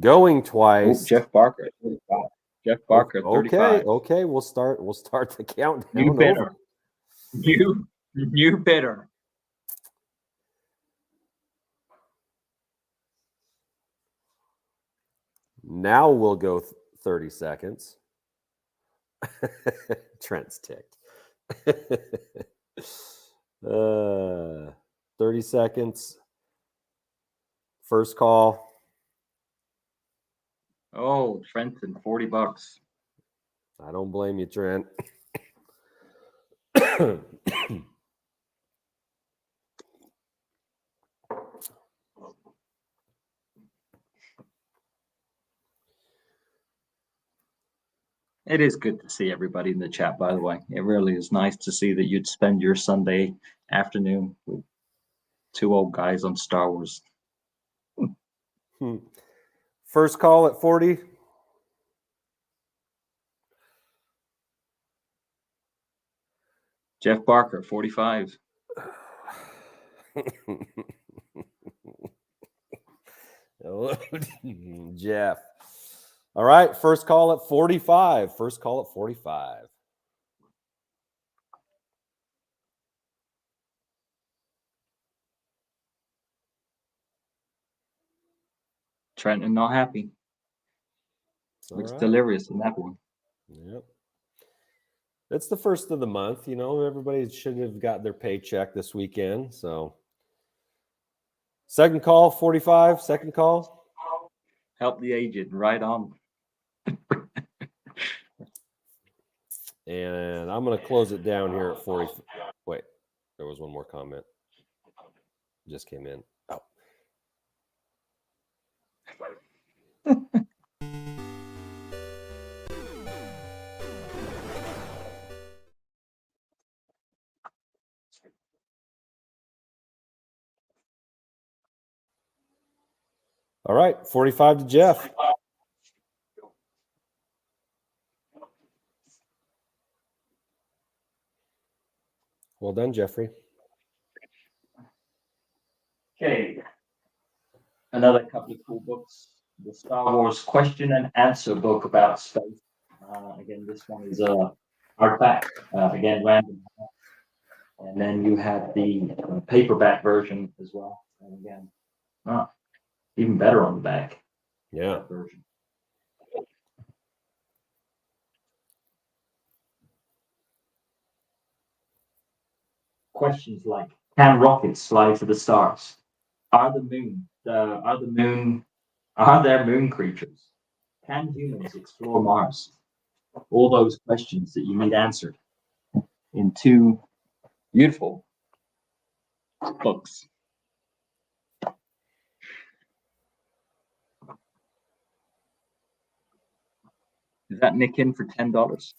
Going twice. Oh, Jeff Barker, 35. Jeff Barker, 35. Okay, we'll start the countdown. You bidder. You bidder. Now we'll go 30 seconds. Trent's ticked. 30 seconds. First call. Oh, Trenton, 40 bucks. I don't blame you, Trent. It is good to see everybody in the chat, by the way. It really is nice to see that you'd spend your Sunday afternoon with 2 old guys on Star Wars. First call at 40. Jeff Barker, 45. Jeff. All right, first call at 45. First call at 45. Trenton not happy. Looks delirious in that one. Yep. It's the first of the month, you know. Everybody should have got their paycheck this weekend. So second call, 45. Second call. Help the aged, right on. And I'm going to close it down here at 40. Wait, there was one more comment. Just came in. Oh. All right, 45 to Jeff. Well done, Jeffrey. Okay. Another couple of cool books. The Star Wars question and answer book about space. Again, this one is a hardback. Again, random. And then you have the paperback version as well. And again, even better on the back. Yeah. That version. Questions like: can rockets fly to the stars? Are there moon creatures? Can humans explore Mars? All those questions that you need answered in two beautiful books. Is that Nick in for $10?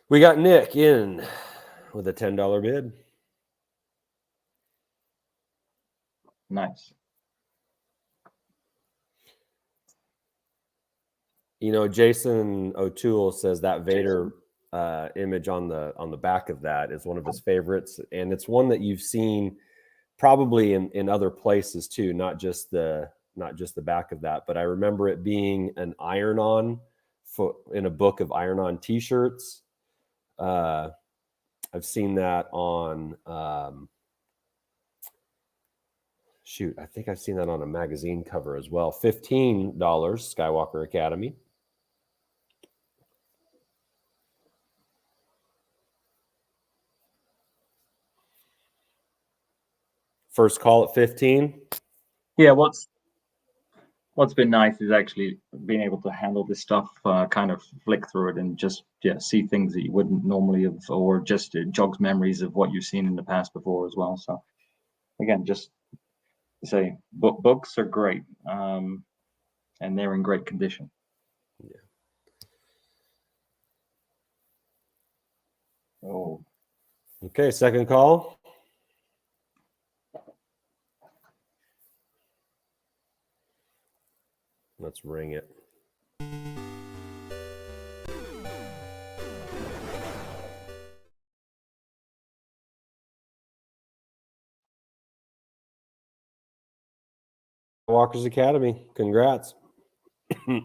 We got Nick in with a $10 bid. Nice. You know, Jason O'Toole says that Vader image on the back of that is one of his favorites, and it's one that you've seen probably in other places too, not just the back of that. But I remember it being an iron-on in a book of iron-on T-shirts. I've seen that on I think I've seen that on a magazine cover as well. $15 Skywalker Academy. First call at 15. Yeah, what's been nice is actually being able to handle this stuff, kind of flick through it and just see things that you wouldn't normally have, or just it jogs memories of what you've seen in the past before as well. So again, just say books are great, and they're in great condition. Yeah. Oh. Okay, second call. Let's ring it. Walker's Academy. Congrats. Nice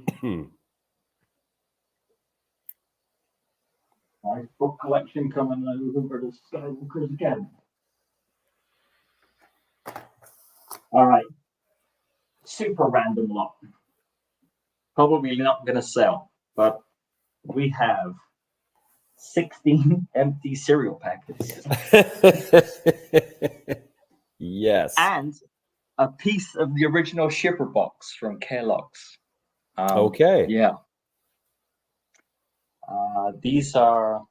book collection coming over to Skywalker's Academy. All right. Super random lot. Probably not going to sell, but we have 16 empty cereal packets. Yes. And a piece of the original shipper box from Kellogg's. Okay. Yeah. These are,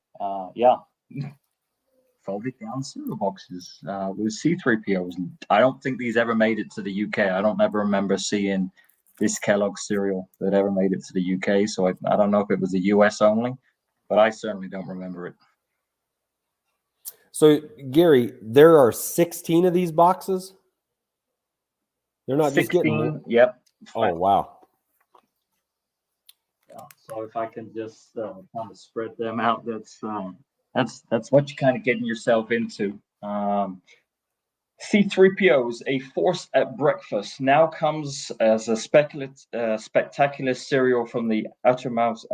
folded down cereal boxes with C-3POs. I don't think these ever made it to the UK. I don't ever remember seeing this Kellogg's cereal that ever made it to the UK. So I don't know if it was the US only, but I certainly don't remember it. So, Gary, there are 16 of these boxes? They're not 16, just getting more? Yep. Oh, wow. Yeah, so if I can just kind of spread them out, that's what you're kind of getting yourself into. C-3PO's A Force at Breakfast now comes as a spectacular cereal from the outermost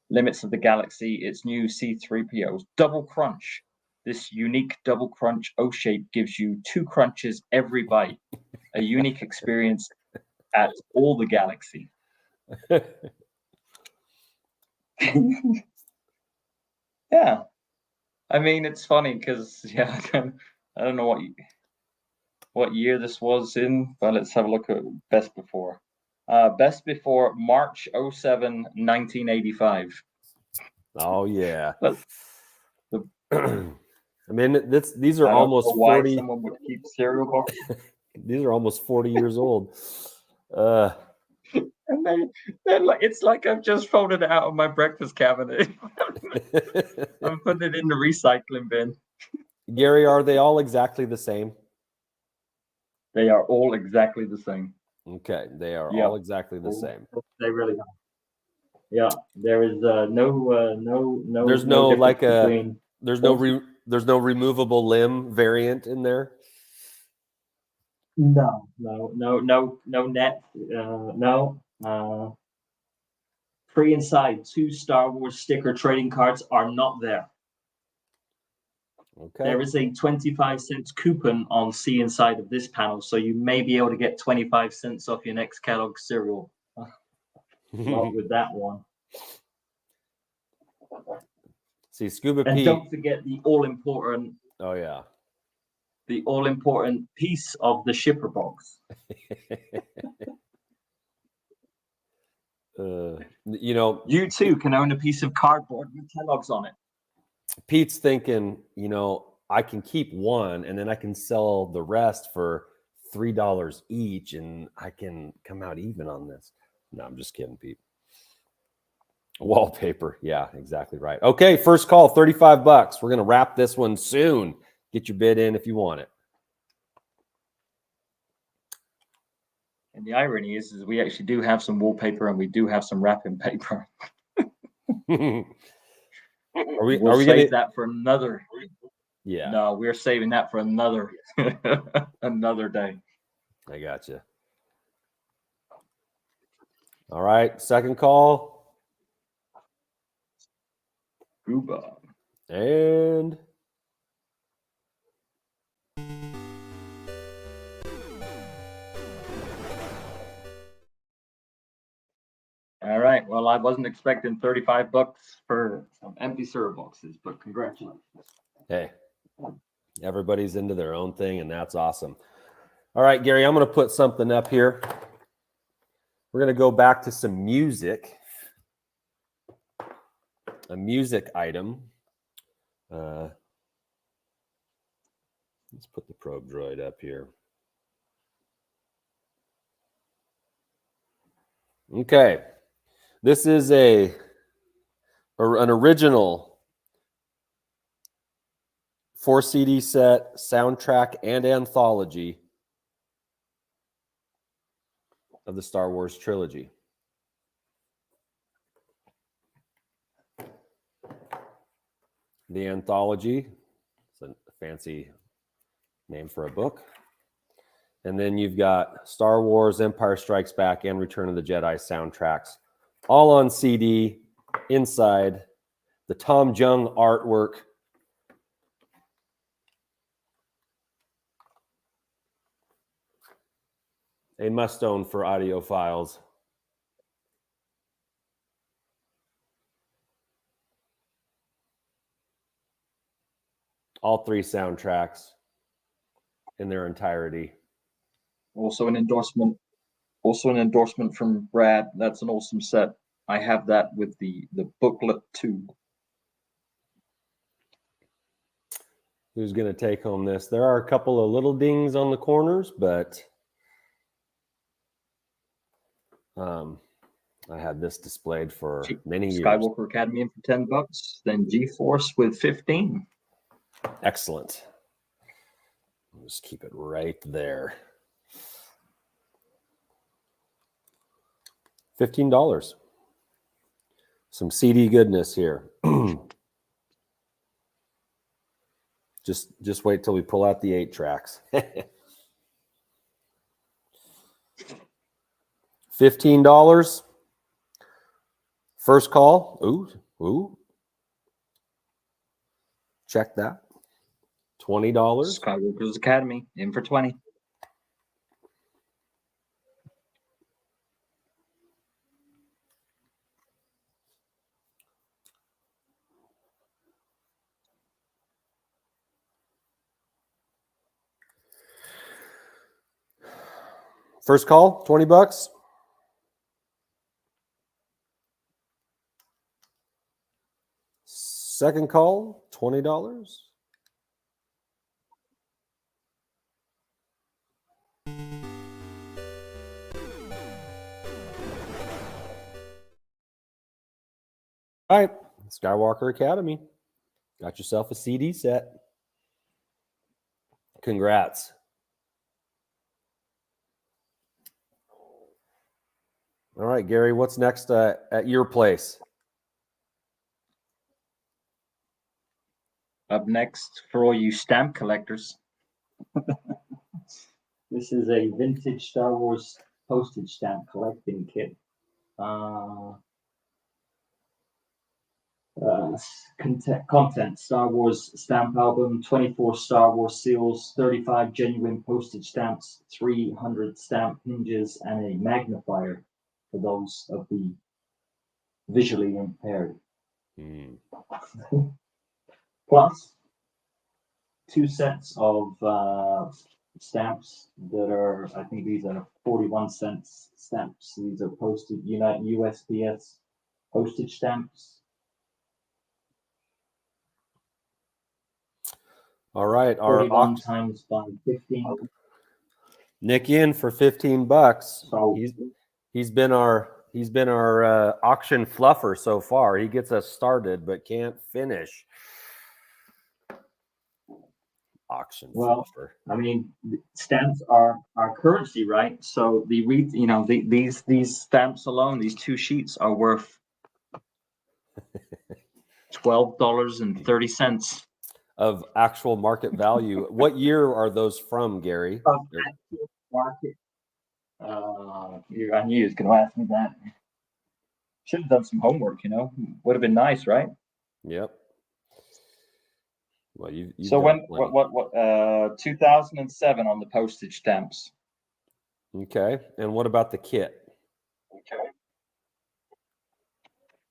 limits of the galaxy. Its new C-3PO's Double Crunch. This unique Double Crunch O-shape gives you 2 crunches every bite. A unique experience at all the galaxy. Yeah. I mean, it's funny because I don't know what year this was in, but let's have a look at best before. Best before March 07, 1985. Oh yeah. But I mean, these are almost 40. Why someone would keep cereal boxes. These are almost 40 years old. And they're like, it's like I've just folded it out of my breakfast cabinet. I'm putting it in the recycling bin. Gary, are they all exactly the same? They are all exactly the same. Okay, they are Yeah. all exactly the same. They really are. Yeah, there is no There's no no difference like a between. there's no removable limb variant in there. No net. No. Free inside 2 Star Wars sticker trading cards are not there. Okay. There is a 25-cent coupon on C inside of this panel, so you may be able to get 25 cents off your next Kellogg cereal. Not with that one. See, Scuba And Pete. don't forget the all-important Oh yeah. piece of the shipper box. You know, You too can own a piece of cardboard with Kellogg's on it. Pete's thinking, you know, I can keep one and then I can sell the rest for $3 each and I can come out even on this. No, I'm just kidding, Pete. Wallpaper. Yeah, exactly right. Okay, first call, $35. We're going to wrap this one soon. Get your bid in if you want it. And the irony is we actually do have some wallpaper and we do have some wrapping paper. Are we We'll save gonna that for another. Yeah. No, we're saving that for another another day. I got you. All right, second call. Gooba. And All right. Well, I wasn't expecting $35 for some empty cereal boxes, but congratulations. hey, everybody's into their own thing, and that's awesome. All right, Gary, I'm going to put something up here. We're going to go back to some music, a music item. Let's put the probe droid up here. Okay, this is an original 4 CD set, soundtrack, and anthology of the Star Wars trilogy. The anthology, it's a fancy name for a book. And then you've got Star Wars, Empire Strikes Back, and Return of the Jedi soundtracks, all on CD inside. The Tom Jung artwork. A must-own for audiophiles. All 3 soundtracks in their entirety. Also an endorsement from Brad. That's an awesome set. I have that with the booklet too. Who's going to take home this? There are a couple of little dings on the corners, but I had this displayed for many years. Skywalker Academy in for $10, then GeForce with 15. Excellent. I'll just keep it right there. $15. Some CD goodness here. Just wait till we pull out the 8 tracks. $15. First call. Ooh. Check that. $20. Skywalker's Academy in for 20. First call, $20. Second call, $20. All right, Skywalker Academy. Got yourself a CD set. Congrats. All right, Gary, what's next at your place? Up next, for all you stamp collectors, this is a vintage Star Wars postage stamp collecting kit. Content: Star Wars stamp album, 24 Star Wars seals, 35 genuine postage stamps, 300 stamp hinges, and a magnifier for those of the visually impaired. Plus 2 sets of stamps that are, I think these are 41-cent stamps. These are posted USPS postage stamps. All right, 41 times by 15. Nick in for $15. So he's been our auction fluffer so far. He gets us started but can't finish. Auction fluffer. I mean, stamps are currency, right? So these stamps alone, these 2 sheets are worth $12.30 of actual market value. What year are those from, Gary? Of actual market. I knew he was going to ask me that. Should have done some homework, Would have been nice, right? Yep. Well, you. So what? 2007 on the postage stamps. Okay, and what about the kit? Okay.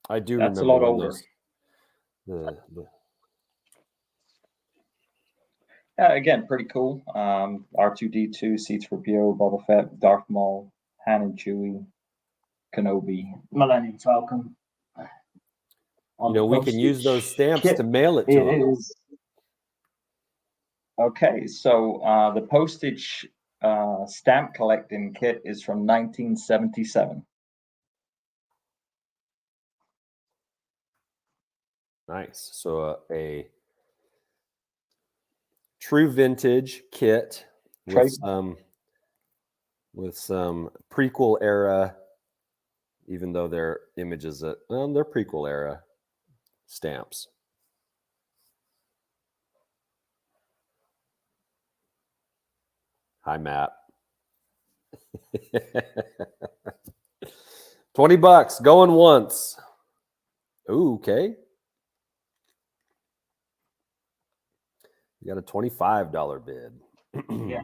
I do That's remember a lot older. Again, pretty cool. R2D2, C3PO, Boba Fett, Darth Maul, Han and Chewie, Kenobi, Millennium Falcon. We can use those stamps to mail it to them. Okay, so the postage stamp collecting kit is from 1977. Nice. So a true vintage kit with some prequel era, even though they're images that they're prequel era stamps. Hi, Matt. $20 going once. Ooh, okay. You got a $25 bid. Yeah.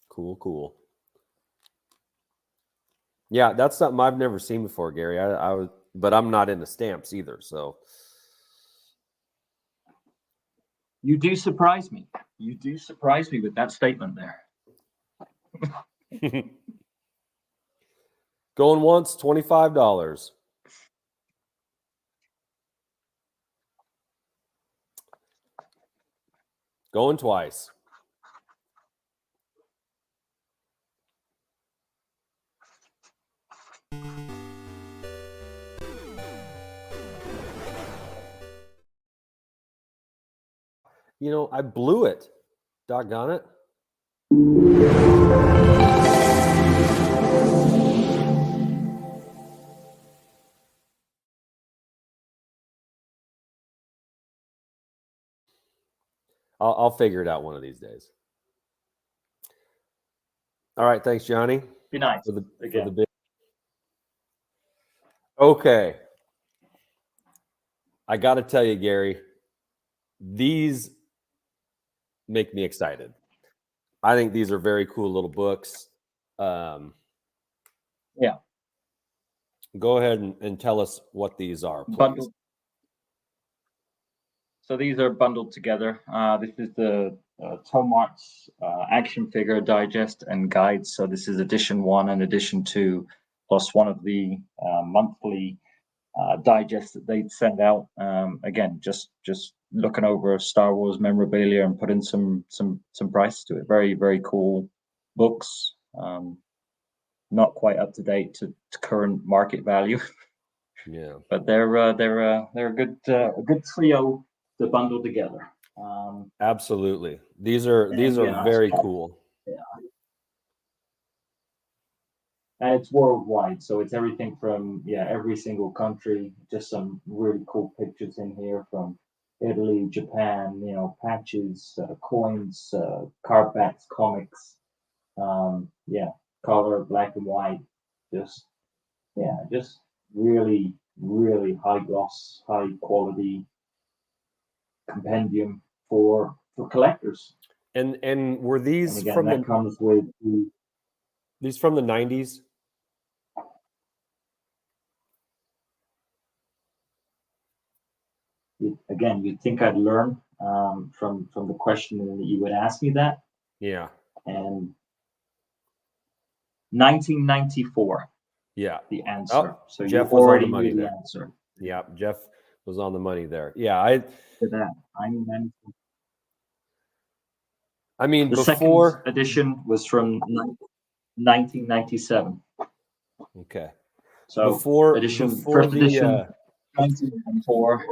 Cool. Yeah, that's something I've never seen before, Gary. But I'm not into stamps either, so. You do surprise me. You do surprise me with that statement there. Going once, $25. Going twice. I blew it. Doggone it. I'll figure it out one of these days. All right, thanks, Johnny. Be nice. For the bid. Okay. I got to tell you, Gary, these make me excited. I think these are very cool little books. Yeah. Go ahead and tell us what these are, please. So these are bundled together. This is the Tomart's action figure digest and guides. So this is edition 1 and edition 2, plus one of the monthly digests that they'd send out. Again, just looking over Star Wars memorabilia and putting some price to it. Very, very cool books. Not quite up to date to current market value. Yeah, but they're a good trio to bundle together. Absolutely, these are very cool. Yeah. and it's worldwide, so it's everything from every single country. Just some really cool pictures in here from Italy, Japan. Patches, coins, card backs, comics. Color, black and white. Just just really, really high gloss, high quality compendium for collectors. And were these And again, from that comes with these from the 90s? again, you'd think I'd learn from the question that you would ask me that. Yeah. And 1994, Yeah. the answer. Oh, So Jeff you was on already the money knew the there. answer Yeah, Jeff was on the money there. Yeah, to that. 1994. I mean, The before second edition was from 1997. okay. So Before first edition, the 1994.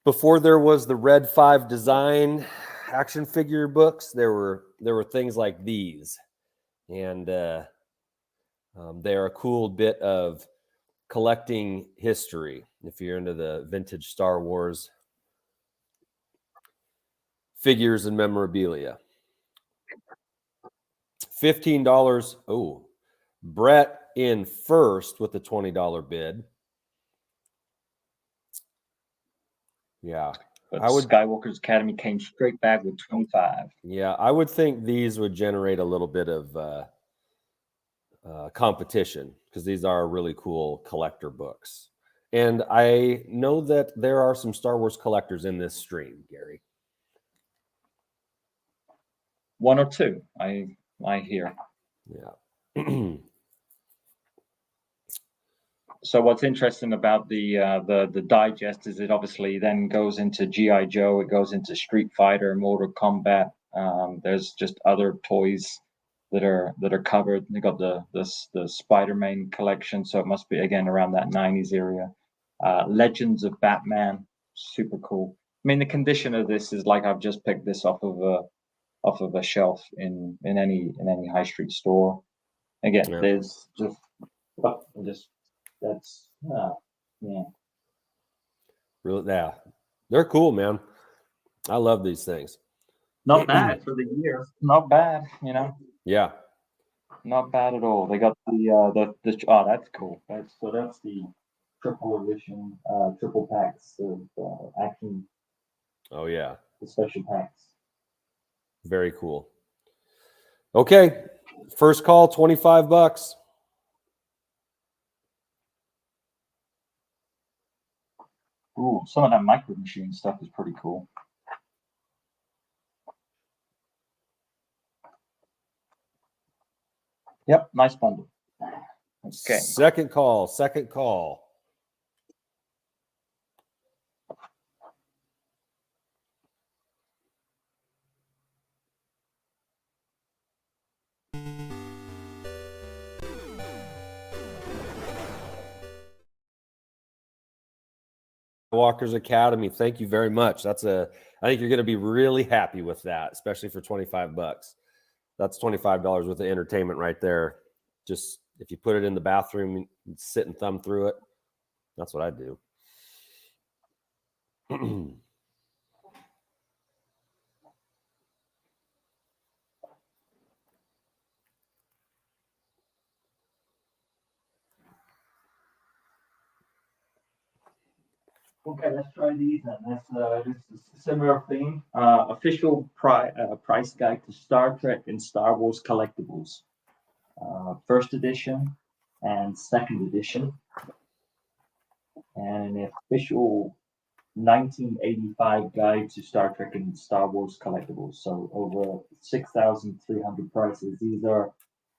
before there was the Red 5 design action figure books, there were things like these, and they're a cool bit of collecting history if you're into the vintage Star Wars figures and memorabilia. $15. Oh, Brett in first with the $20 bid. Yeah. But I would Skywalker's Academy came straight back with 25. Yeah, I would think these would generate a little bit of competition because these are really cool collector books. And I know that there are some Star Wars collectors in this stream, Gary. One or two, I hear. Yeah. So what's interesting about the digest is it obviously then goes into G.I. Joe, it goes into Street Fighter, Mortal Kombat. There's just other toys that are covered. They got the Spider-Man collection, so it must be again around that 90s area. Legends of Batman, super cool. I mean, the condition of this is like I've just picked this off of a shelf in any high street store. Again, Yeah. there's just that's yeah. Really, yeah. They're cool, man. I love these things. Not bad for the year. Not bad, Yeah. Not bad at all. They got the oh, that's cool. That's the triple edition, triple packs of action. Oh yeah. The special packs. Very cool. Okay. First call, $25. Ooh, some of that Micro Machine stuff is pretty cool. Yep, nice bundle. Okay. Second call. Walker's Academy. Thank you very much. I think you're going to be really happy with that, especially for $25. That's $25 worth of entertainment right there. Just if you put it in the bathroom and sit and thumb through it, that's what I do. Okay, let's try these then. This is a similar theme. Official price guide to Star Trek and Star Wars collectibles. First edition and second edition. And an official 1985 guide to Star Trek and Star Wars collectibles. So over 6,300 prices. These are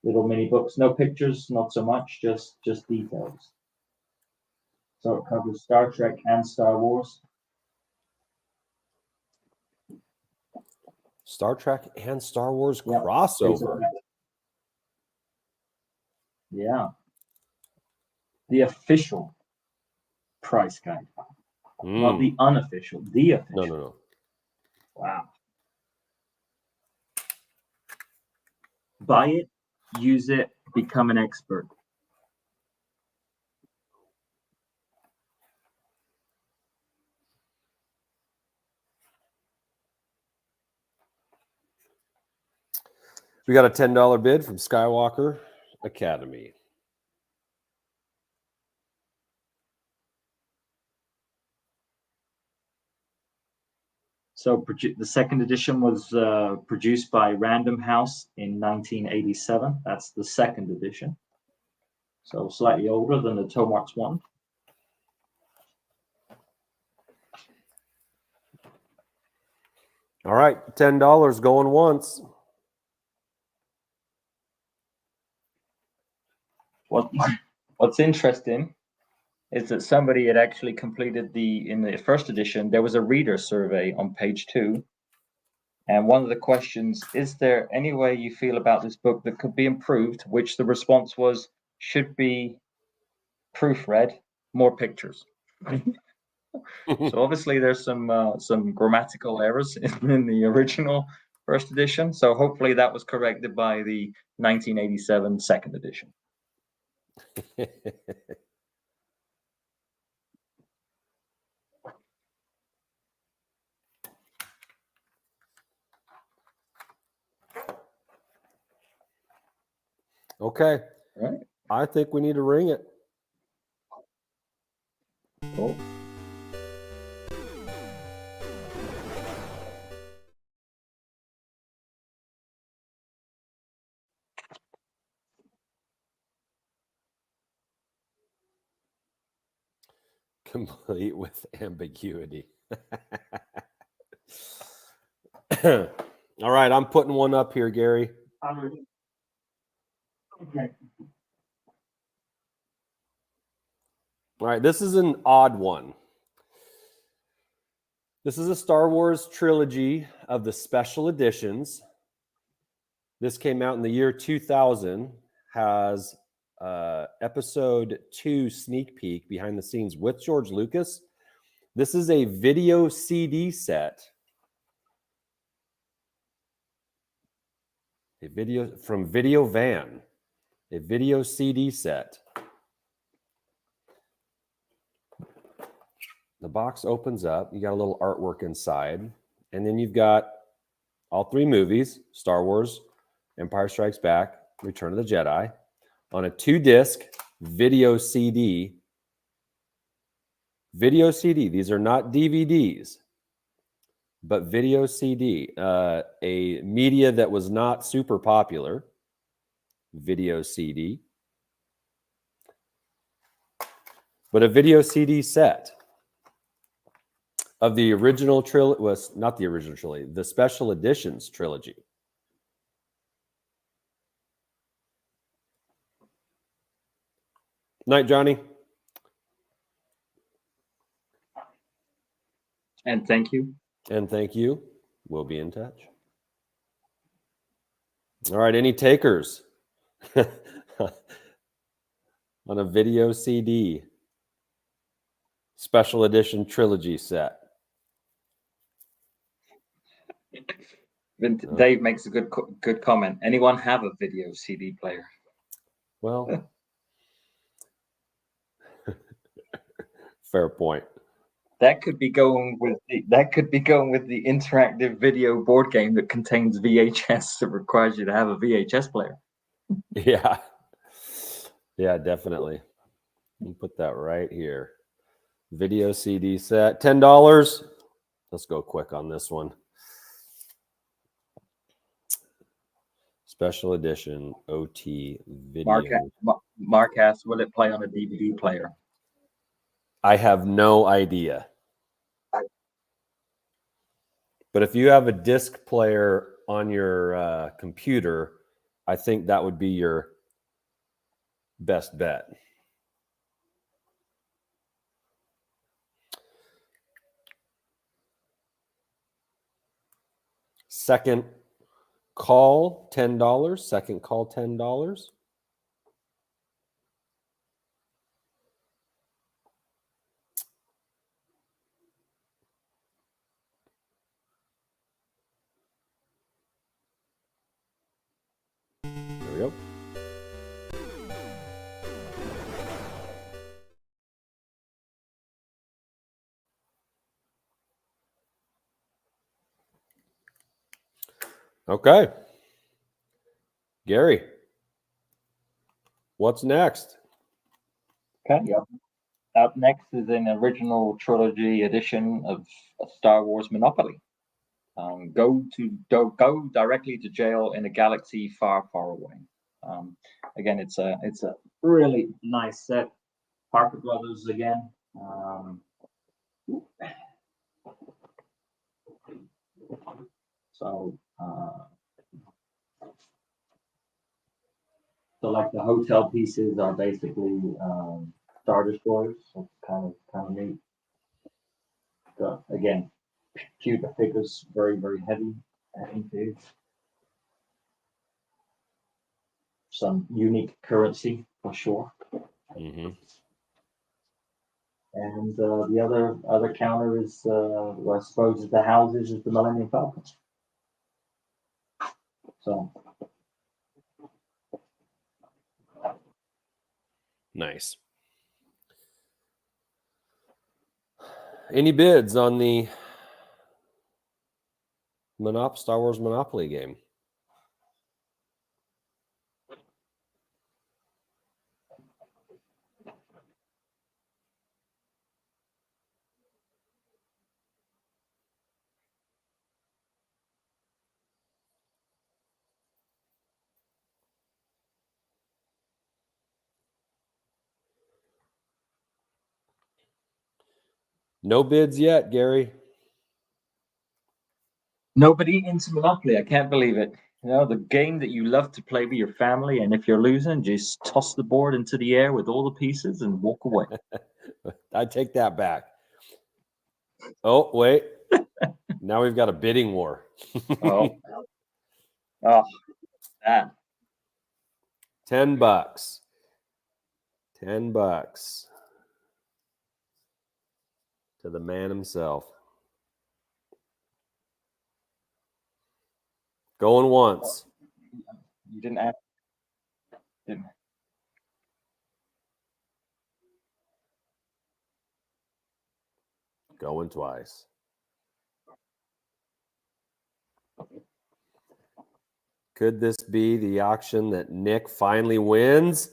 little mini books. No pictures, not so much, just details. So it covers Star Trek and Star Wars. Star Trek and Star Wars crossover. Yeah. The official price guide. Not the unofficial, the official. No. Wow. Buy it use it, become an expert. We got a $10 bid from Skywalker Academy. So the second edition was produced by Random House in 1987. That's the second edition. So slightly older than the Tomarx one. All right, $10 going once. What's interesting is that somebody had actually completed in the first edition, there was a reader survey on page 2. And one of the questions, is there any way you feel about this book that could be improved? Which the response was, should be proofread, more pictures. So obviously there's some grammatical errors in the original first edition. So hopefully that was corrected by the 1987 second edition. Okay. All right. I think we need to ring it. Cool. Complete with ambiguity. All right, I'm putting one up here, Gary. Okay. All right, this is an odd one. This is a Star Wars trilogy of the special editions. This came out in the year 2000, has episode 2 sneak peek behind the scenes with George Lucas. This is a video CD set. A video from Video Van, a video CD set. The box opens up. You got a little artwork inside. And then you've got all 3 movies, Star Wars, Empire Strikes Back, Return of the Jedi, on a 2-disc video CD. Video CD. These are not DVDs, but video CD. A media that was not super popular. Video CD. But a video CD set of the original trilogy, was not the original trilogy, the special editions trilogy. Night, Johnny. And thank you. And thank you. We'll be in touch. All right, any takers on a video CD special edition trilogy set? Dave makes a good comment. Anyone have a video CD player? Well, fair point. That could be going with the interactive video board game that contains VHS that requires you to have a VHS player. Yeah. Yeah, definitely. We'll put that right here. Video CD set, $10. Let's go quick on this one. Special edition OT video. Mark asks, will it play on a DVD player? I have no idea. But if you have a disc player on your computer, I think that would be your best bet. Second call, $10. Second call, $10. There we go. Okay. Gary, what's next? Okay, yep. Up next is an original trilogy edition of Star Wars Monopoly. Go directly to jail in a galaxy far, far away. Again, it's a really nice set. Parker Brothers again. So, like the hotel pieces are basically Star Destroyers. So kind of neat. But again, cute figures, very very heavy. Into some unique currency for sure. Mm-hmm. And the other counter is, well, I suppose, is the houses is the Millennium Falcon. So Nice. Any bids on the Star Wars Monopoly game? No bids yet, Gary. nobody into Monopoly. I can't believe it. You know, the game that you love to play with your family, and if you're losing, just toss the board into the air with all the pieces and walk away. I take that back. Oh, wait. Now we've got a bidding war. Oh, that. $10. $10 to the man himself. Going once. You didn't ask. Didn't. Going twice. Could this be the auction that Nick finally wins?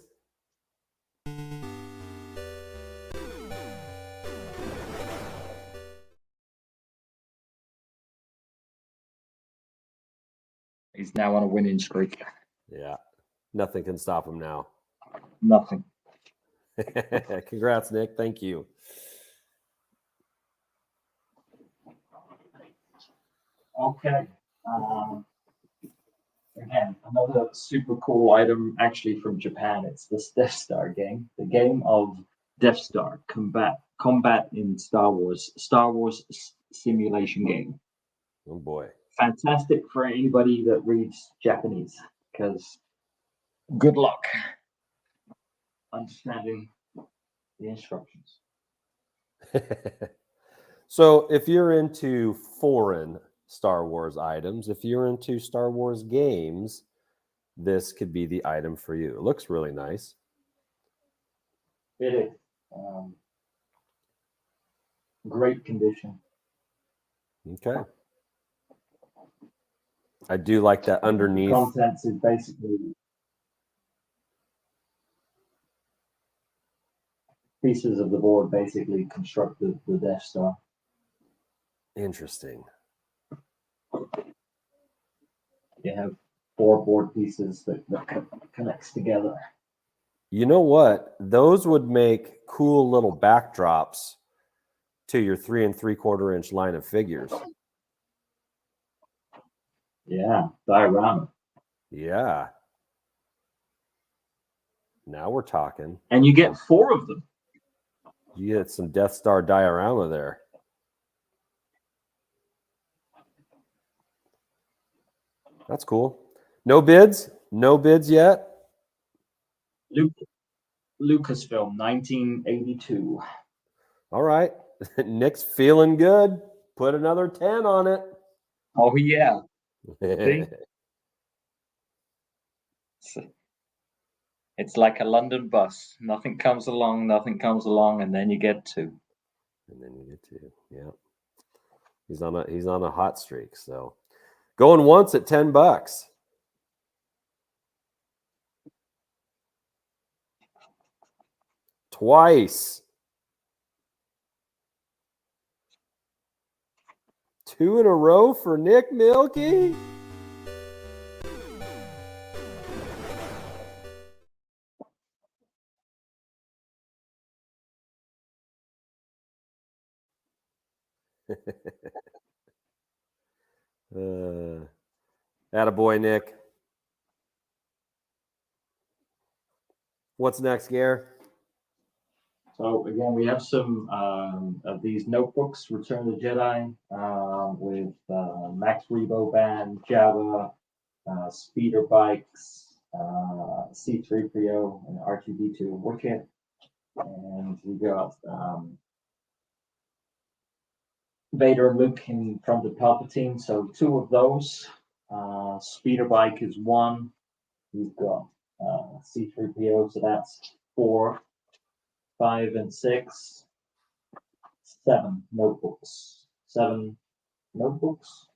He's now on a winning streak. Yeah. Nothing can stop him now. Nothing. Congrats, Nick. Thank you. Okay. Again, another super cool item actually from Japan. It's this Death Star game. The game of Death Star combat in Star Wars simulation game. Oh boy. Fantastic for anybody that reads Japanese, because good luck understanding the instructions. So if you're into foreign Star Wars items, if you're into Star Wars games, this could be the item for you. It looks really nice. It is. Great condition. Okay. I do like that underneath. The contents is basically pieces of the board basically construct the Death Star. Interesting. You have 4 board pieces that connects together. You know what? Those would make cool little backdrops to your 3 3/4 inch line of figures. Yeah, diorama. Yeah. Now we're talking. And you get 4 of them. You get some Death Star diorama there. That's cool. No bids? No bids yet? Lucasfilm, 1982. All right. Nick's feeling good. Put another 10 on it. Oh, yeah. See? It's like a London bus. Nothing comes along, and then you get 2. And then you get 2. Yeah. He's on a hot streak. So Going once at $10. Twice. 2 in a row for Nick Milky. Attaboy, Nick. What's next, Gare? So again, we have some of these notebooks, Return of the Jedi, with Max Rebo Band, Jabba, speeder bikes, C-3PO, and R2-D2 Wicket, and we got Vader and Luke in front of Palpatine. So 2 of those. Speeder bike is 1. We've got C-3PO, so that's 4. 5 and 6. 7 notebooks. 7 notebooks.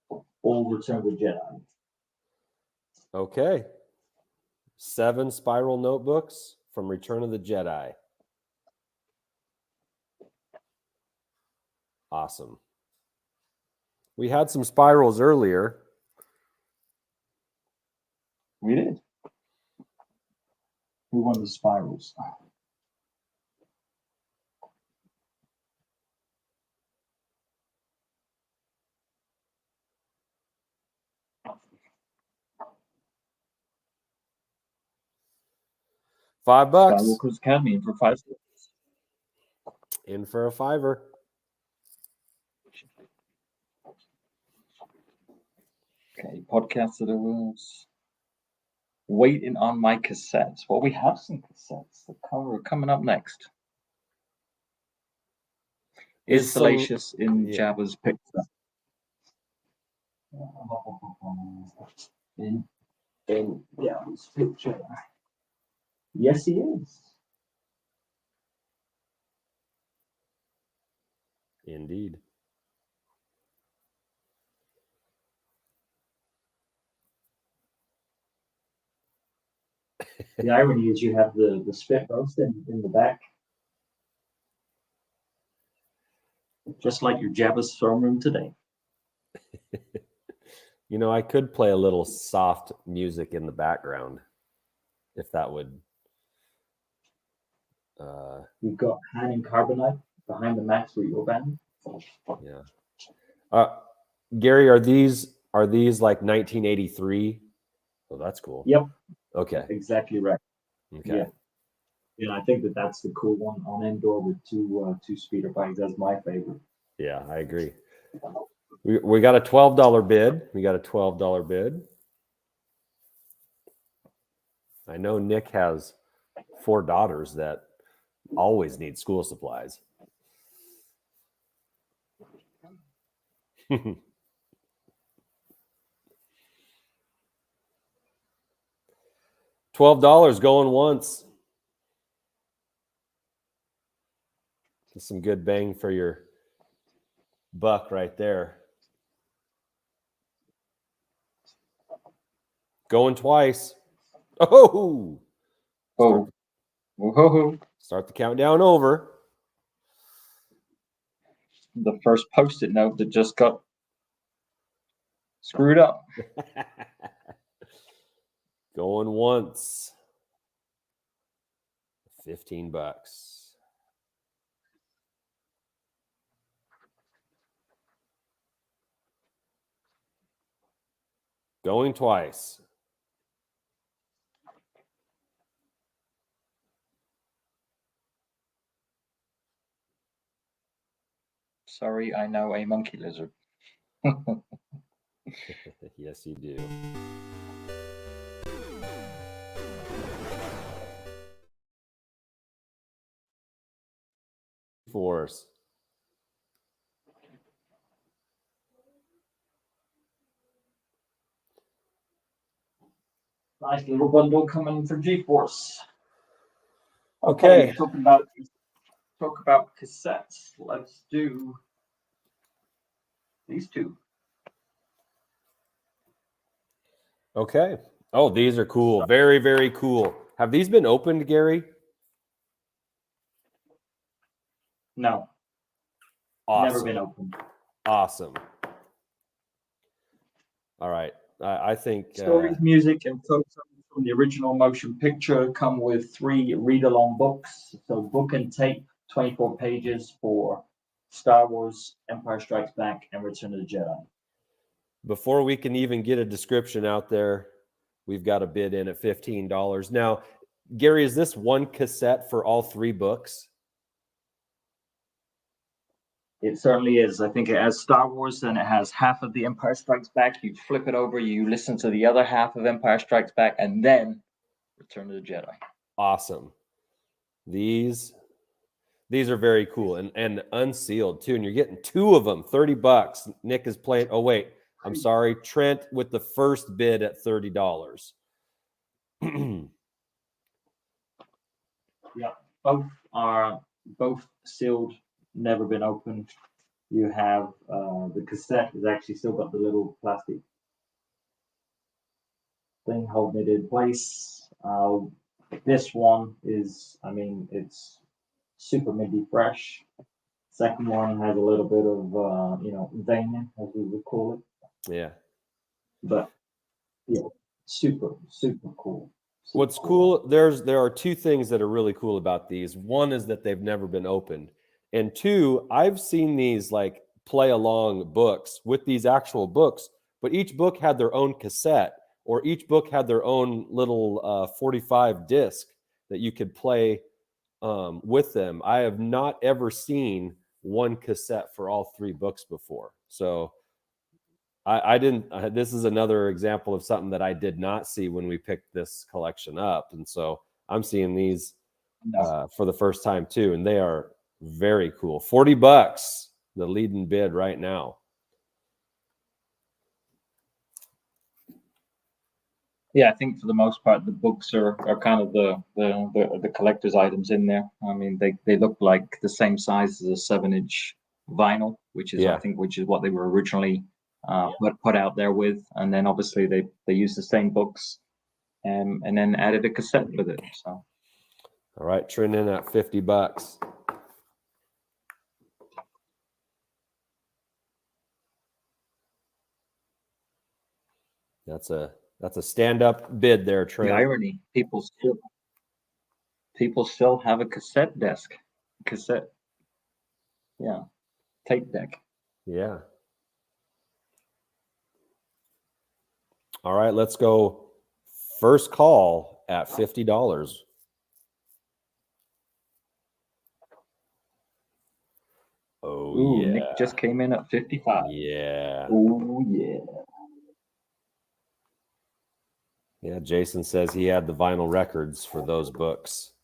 All Return of the Jedi. Okay. 7 spiral notebooks from Return of the Jedi. Awesome. We had some spirals earlier. We did. We won the spirals. $5. Skywalker's Academy for 5 stars. In for a $5. Okay, podcast of the worlds. Waiting on my cassettes. Well, we have some cassettes that are coming up next. Is Salacious in Jabba's picture? In Jabba's picture. Yes, he is. Indeed. The irony is you have the spit roast in the back. Just like your Jabba's throne room today. You know, I could play a little soft music in the background if that would. We've got Han and Carbonite behind the Max Rebo Band. Yeah. Gary, are these like 1983? Oh, that's cool. Yep. Okay. Exactly right. Okay. Yeah. Yeah, I think that's the cool one on Endor with two speeder bikes. That's my favorite. Yeah, I agree. We got a $12 bid. We got a $12 bid. I know Nick has 4 daughters that always need school supplies. $12 going once. That's some good bang for your buck right there. Going twice. Oh. Start the countdown over. The first post-it note that just got screwed up. Going once. $15. Going twice. Sorry, I know a monkey lizard. Yes, you do. Force. Nice little bundle coming for G-Force. Okay. Talk about cassettes. Let's do these 2. Okay. Oh, these are cool. Very, very cool. Have these been opened, Gary? No, Awesome. never been opened. Awesome. All right. I think Stories, music, and photos from the original motion picture come with 3 read-along books. So book and tape, 24 pages for Star Wars, Empire Strikes Back, and Return of the Jedi. before we can even get a description out there, we've got a bid in at $15. Now, Gary, is this one cassette for all 3 books? It certainly is. I think it has Star Wars and it has half of the Empire Strikes Back. You flip it over, you listen to the other half of Empire Strikes Back, and then Return of the Jedi. Awesome. These are very cool and unsealed too. And you're getting 2 of them, $30. Nick is playing. Oh, wait. I'm sorry. Trent with the first bid at $30. Yeah, both sealed, never been opened. You have the cassette has actually still got the little plastic thing holding it in place. This one is, I mean, it's super minty fresh. Second one has a little bit of veining, as we would call it. Yeah. But yeah, super cool. What's cool, there are 2 things that are really cool about these. One is that they've never been opened. And 2, I've seen these like play along books with these actual books, but each book had their own cassette or each book had their own little 45 disc that you could play with them. I have not ever seen one cassette for all 3 books before. So I didn't. This is another example of something that I did not see when we picked this collection up, and so I'm seeing these for the first time too, and they are very cool. $40, the leading bid right now. Yeah, I think for the most part the books are kind of the collector's items in there. I mean, they look like the same size as a 7-inch vinyl, which is Yeah. I think which is what they were originally put out there with, and then obviously they used the same books and then added a cassette with it. So All right, trend in at $50. That's a stand-up bid there, Trent. the irony, people still have a cassette deck. Yeah, tape deck. Yeah. All right, let's go first call at $50. Oh, Ooh, yeah. Nick just came in at 55. Yeah. Ooh, yeah. Yeah, Jason says he had the vinyl records for those books.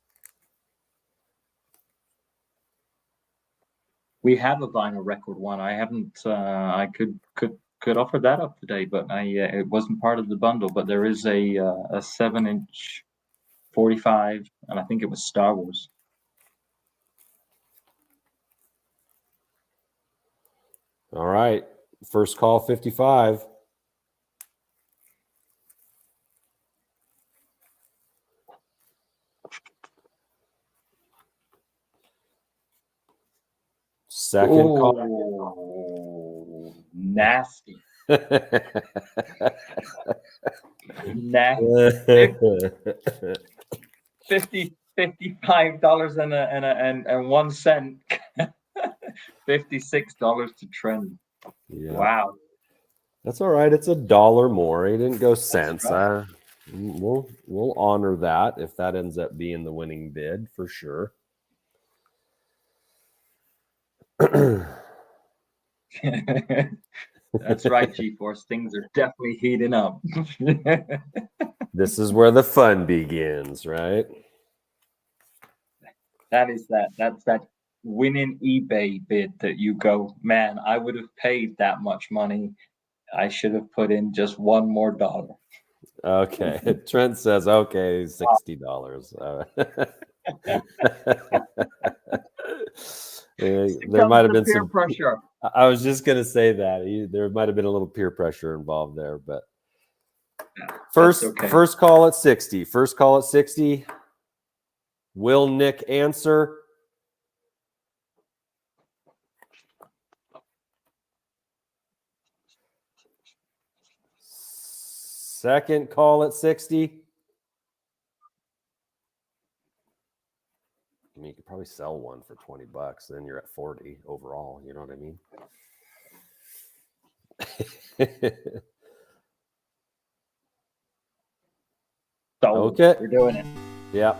We have a vinyl record one. I haven't. I could offer that up today, but it wasn't part of the bundle. But there is a 7-inch 45, and I think it was Star Wars. All right, first call 55. Second call. Nasty. Nasty. $55 and 1 cent. $56 to trend. Yeah. Wow. That's all right. It's $1 more. He didn't go cents. Right. We'll honor that if that ends up being the winning bid for sure. That's right, G-Force. Things are definitely heating up. This is where the fun begins, right? That's that winning eBay bid that you go, man, I would have paid that much money. I should have put in just $1 more. Okay. Trent says, okay, $60. There might have been peer some pressure. I was just going to say that there might have been a little peer pressure involved there, but First, okay. first call at 60. First call at 60. Will Nick answer? Second call at 60. I mean, you could probably sell one for $20. Then you're at 40 overall. You know what I mean? Okay. We're doing it. Yeah.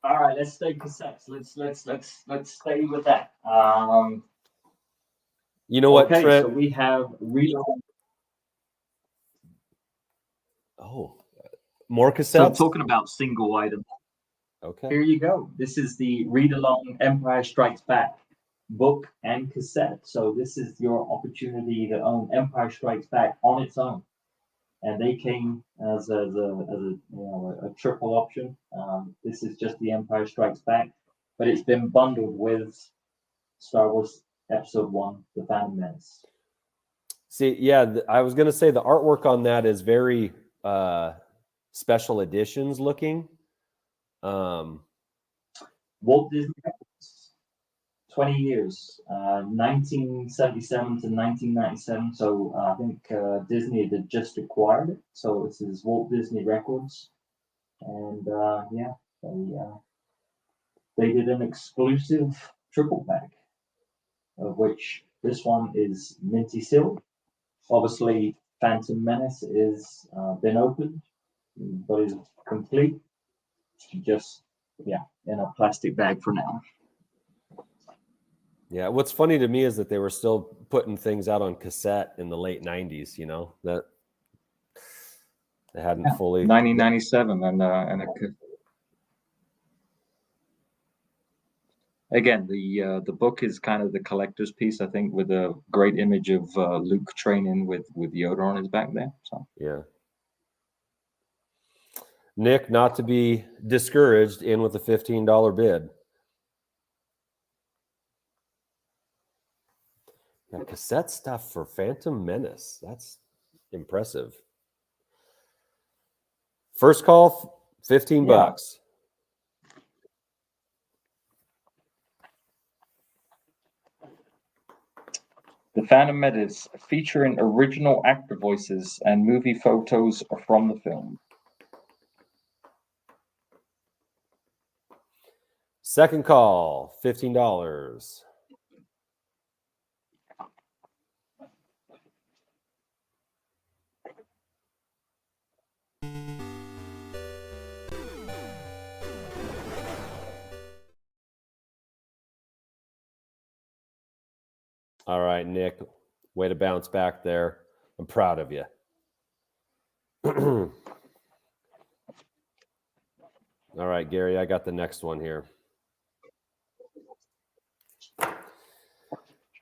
All right, let's stay cassettes. Let's stay with that. You know what, Okay, Trent? so we have Oh, more cassettes. So talking about single items. Okay. Here you go. This is the read along Empire Strikes Back book and cassette. So this is your opportunity to own Empire Strikes Back on its own. And they came as a triple option. This is just the Empire Strikes Back, but it's been bundled with Star Wars Episode 1, The Phantom Menace. See, yeah, I was going to say the artwork on that is very special editions looking. Walt Disney Records, 20 years, 1977 to 1997. So I think Disney had just acquired it. So this is Walt Disney Records. And yeah, they did an exclusive triple pack, of which this one is minty silk. Obviously, Phantom Menace is been opened, but is complete. Just in a plastic bag for now. Yeah, what's funny to me is that they were still putting things out on cassette in the late 90s, you know, that they hadn't fully 1997 again, the book is kind of the collector's piece, I think, with a great image of Luke training with Yoda on his back there. So yeah. Nick, not to be discouraged, in with a $15 bid. Yeah, cassette stuff for Phantom Menace. That's impressive. First call, $15. The Phantom Menace, featuring original actor voices and movie photos from the film. Second call, $15. All right, Nick, way to bounce back there. I'm proud of you. All right, Gary, I got the next one here.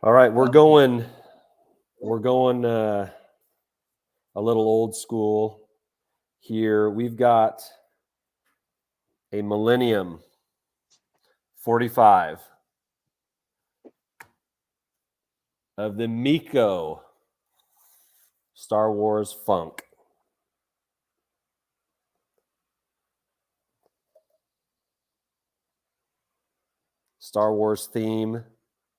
All right, we're going a little old school here. We've got a Millennium 45 of the Miko Star Wars Funk. Star Wars theme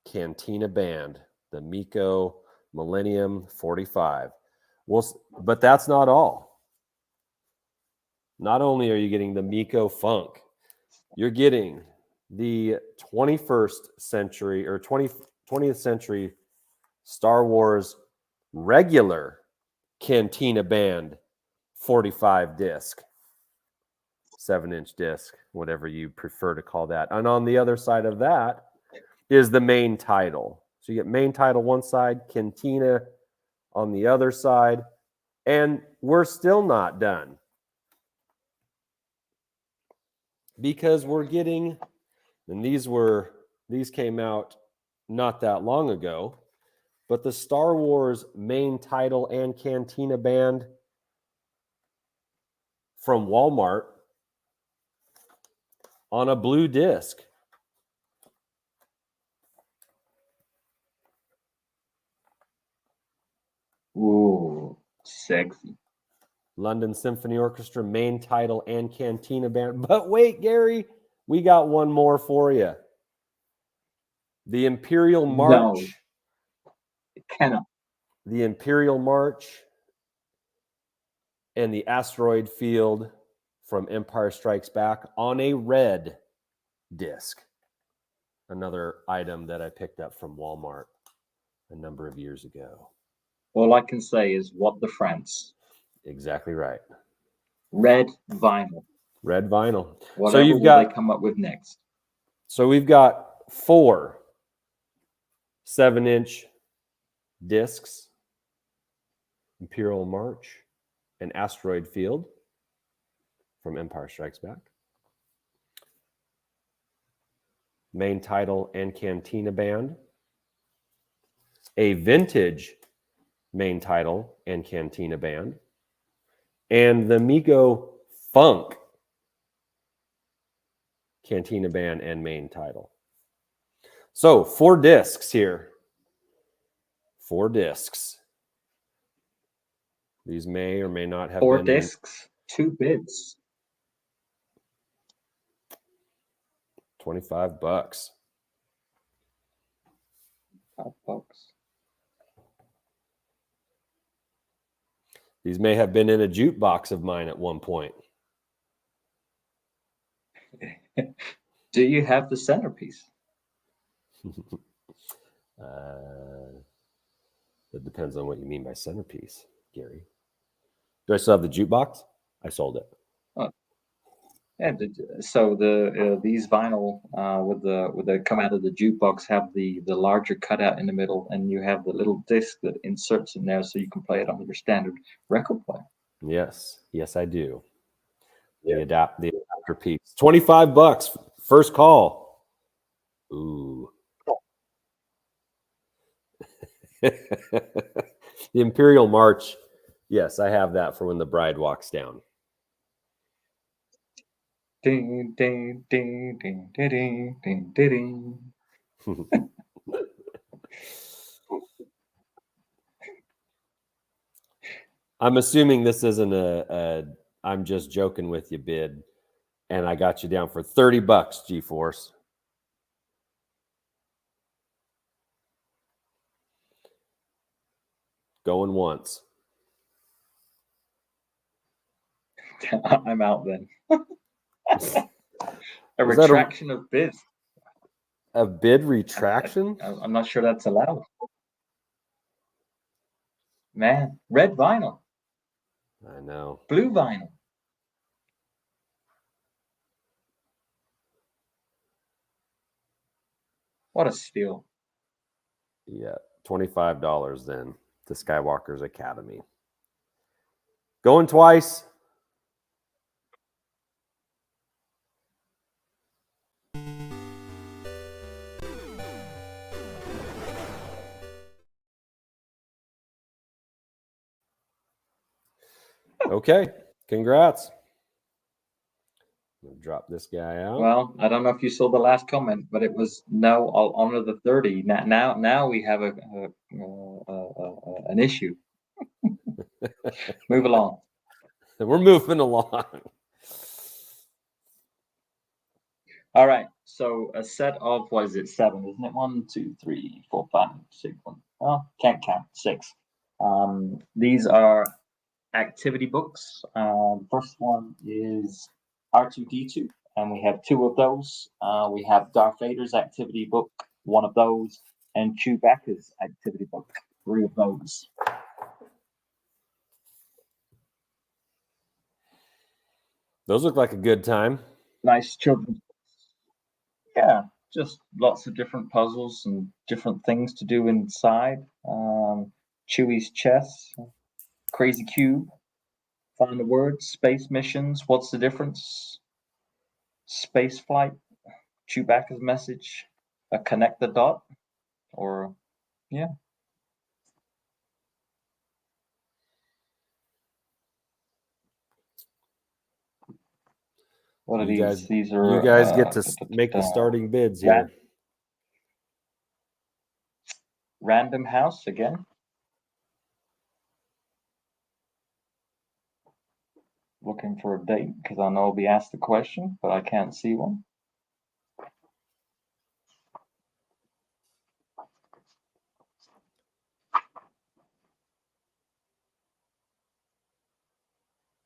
Cantina Band, the Miko Millennium 45. But that's not all. Not only are you getting the Miko Funk, you're getting the 21st century or 20th century Star Wars regular Cantina Band 45 disc, 7-inch disc, whatever you prefer to call that. And on the other side of that is the main title. So you get main title one side, Cantina on the other side, and we're still not done. Because we're getting, and these came out not that long ago, but the Star Wars main title and Cantina Band from Walmart on a blue disc. Sexy. London Symphony Orchestra, main title, and Cantina Band. But wait, Gary, we got one more for you. The Imperial March. No, it cannot. The Imperial March and the Asteroid Field from Empire Strikes Back on a red disc. Another item that I picked up from Walmart a number of years ago. All I can say is what the France. Exactly right. Red vinyl. Red vinyl. Whatever you've will got- they come up with next? So we've got 4 7-inch discs, Imperial March and Asteroid Field from Empire Strikes Back. Main title and Cantina Band. A vintage main title and Cantina Band. And the Mego Funk Cantina Band and main title. So 4 discs here. 4 discs. These may or may not have 4 been discs, 2 bids. $25. $5. These may have been in a jukebox of mine at one point. Do you have the centerpiece? It depends on what you mean by centerpiece, Gary. Do I still have the jukebox? I sold it. Yeah. So these vinyl with the come out of the jukebox have the larger cutout in the middle, and you have the little disc that inserts in there, so you can play it on your standard record player. Yes, I do. The adapter piece. $25. First call. Ooh. The Imperial March. Yes, I have that for when the bride walks down. Ding ding ding ding ding ding ding ding. I'm assuming this isn't a I'm just joking with you bid, and I got you down for $30, G-Force. Going once. I'm out then. A Was that retraction of bids. A bid retraction? I'm not sure that's allowed. Man, red vinyl, I know. blue vinyl. What a steal. Yeah, $25 then to Skywalker's Academy. Going twice. Okay, congrats. I'm gonna drop this guy out. Well, I don't know if you saw the last comment, but it was no. I'll honor the 30. Now we have an issue. Move along. We're moving along. All right. So a set of what is it? 7, isn't it? 1, 2, 3, 4, 5, 6. 1. Oh, can't count. 6. These are activity books. First one is R2D2, and we have 2 of those. We have Darth Vader's activity book, 1 of those, and Chewbacca's activity book, 3 of those. Those look like a good time. Nice children's books. Yeah, just lots of different puzzles and different things to do inside. Chewie's chess, Crazy Cube, Find the Words, Space Missions, What's the Difference? Space Flight, Chewbacca's Message, a Connect the Dot, or yeah. What are You these? guys, These are you guys get to make the starting bids here. Random House again. looking for a date because I know I'll be asked the question, but I can't see one.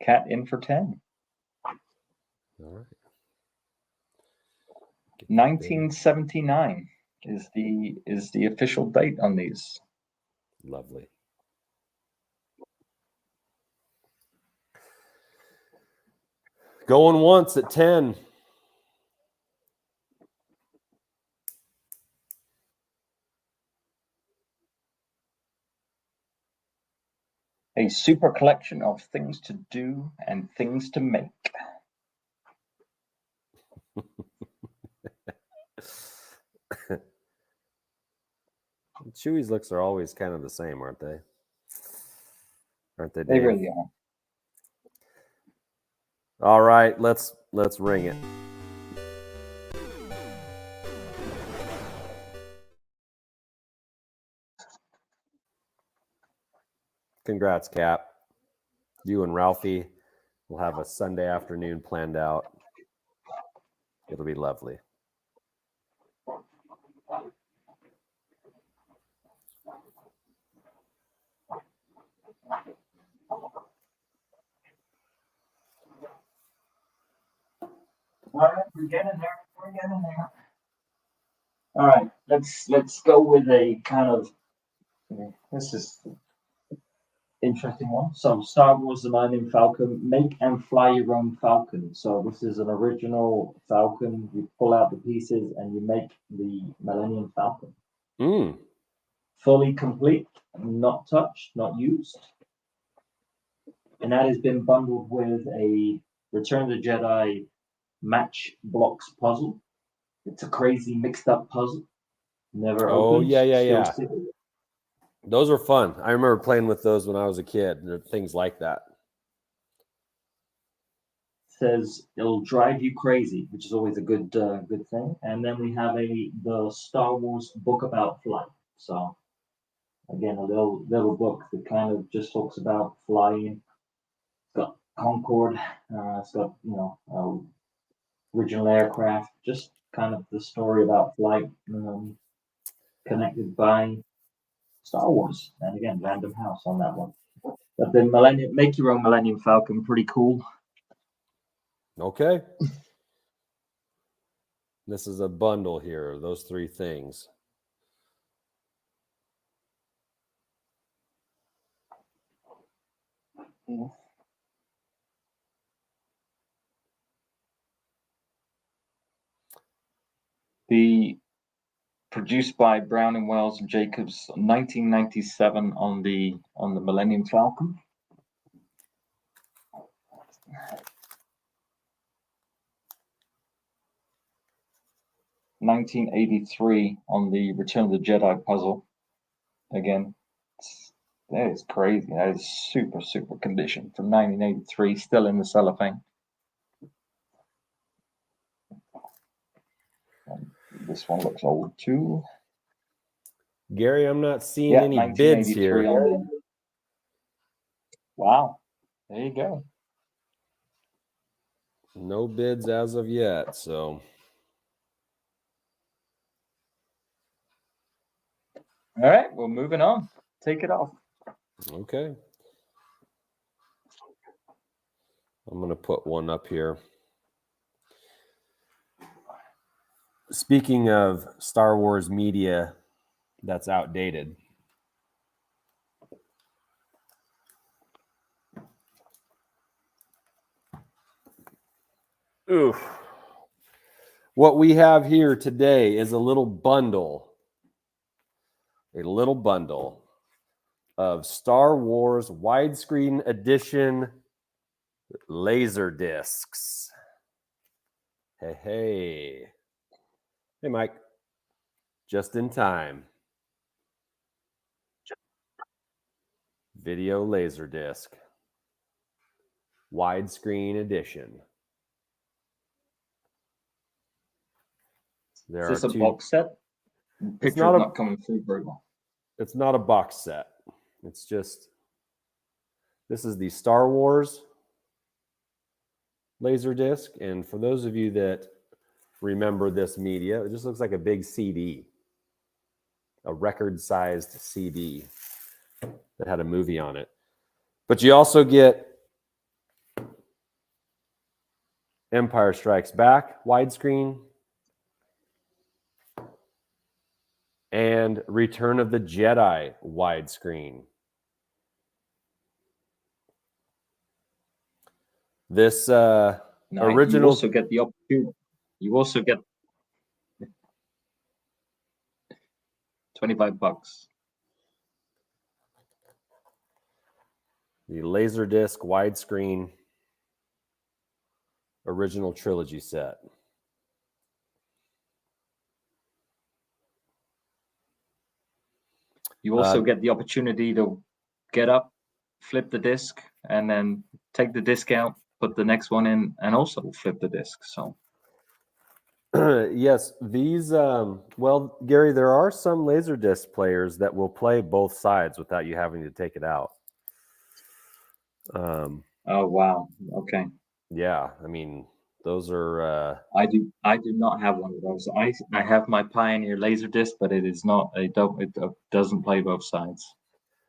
Cat in for 10. All right. 1979 is the official date on these. Lovely. Going once at 10. A super collection of things to do and things to make. Chewy's looks are always kind of the same, aren't they? Aren't they, Dave? They really are. All right, let's ring it. Congrats, Cap. You and Ralphie will have a Sunday afternoon planned out. It'll be lovely. All right, we're getting there. We're getting there. All right, let's go with a kind of this is interesting one. So Star Wars The Millennium Falcon, make and fly your own Falcon. So this is an original Falcon. You pull out the pieces and you make the Millennium Falcon. Fully complete, not touched, not used. And that has been bundled with a Return of the Jedi match blocks puzzle. It's a crazy mixed up puzzle. Never opened. Yeah. Those are fun. I remember playing with those when I was a kid. There are things like that. Says it'll drive you crazy, which is always a good thing. And then we have the Star Wars book about flight. So again, a little book that kind of just talks about flying. It's got Concorde. It's got original aircraft. Just kind of the story about flight, connected by Star Wars. And again, Random House on that one. But the make your own Millennium Falcon, pretty cool. Okay. This is a bundle here, those three things. Yeah. The produced by Brown and Wells and Jacobs, 1997 on the Millennium Falcon. $1983 on the Return of the Jedi puzzle. Again, that is crazy. That is super condition from 1983, still in the cellophane. And this one looks old too. Gary, I'm not seeing any bids here. Wow, there you go. No bids as of yet, so. All right, well, moving on. Take it off. Okay. I'm going to put one up here. Speaking of Star Wars media that's outdated. Oof. What we have here today is a little bundle of Star Wars widescreen edition laser discs. Hey, Mike. Just in time. Video laser disc. Widescreen edition. Is this a box set? Picture's not coming through very well. It's not a box set. It's just, this is the Star Wars Laserdisc. And for those of you that remember this media, it just looks like a big CD, a record-sized CD that had a movie on it. But you also get Empire Strikes Back widescreen and Return of the Jedi widescreen. This Now, original. You also get the opportunity. You also get $25. The Laserdisc widescreen original trilogy set. You also get the opportunity to get up, flip the disc, and then take the disc out, put the next one in, and also flip the disc. So yes, these well, Gary, there are some Laserdisc players that will play both sides without you having to take it out. Oh wow, okay. Yeah, I mean, those are I do not have one of those. I have my Pioneer Laserdisc, but it doesn't play both sides.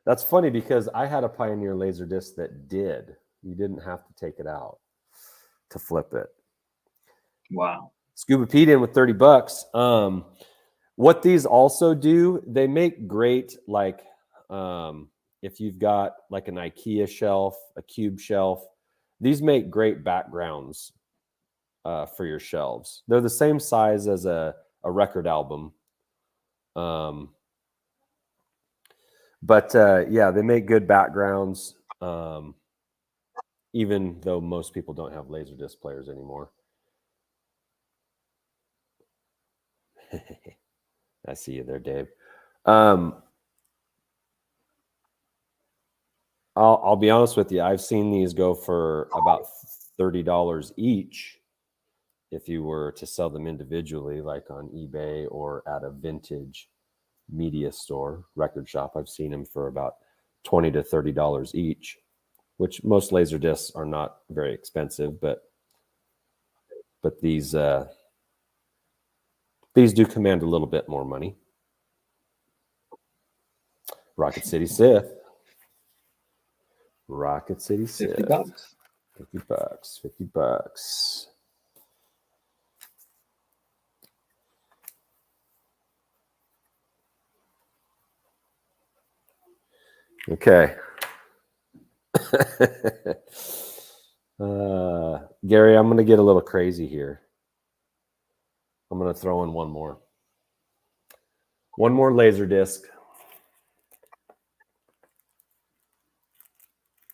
That's funny because I had a Pioneer Laserdisc that did. You didn't have to take it out to flip it. Wow. Scuba Pete in with $30. What these also do, they make great, like if you've got like an IKEA shelf, a cube shelf, these make great backgrounds for your shelves. They're the same size as a record album. But yeah, they make good backgrounds, even though most people don't have Laserdisc players anymore. I see you there, Dave. I'll be honest with you. I've seen these go for about $30 each if you were to sell them individually, like on eBay or at a vintage media store, record shop. I've seen them for about $20 to $30 each, which most laser discs are not very expensive, but these do command a little bit more money. Rocket City Sith. Rocket City Sith. $50. $50. Okay. Gary, I'm going to get a little crazy here. I'm going to throw in one more. One more Laserdisc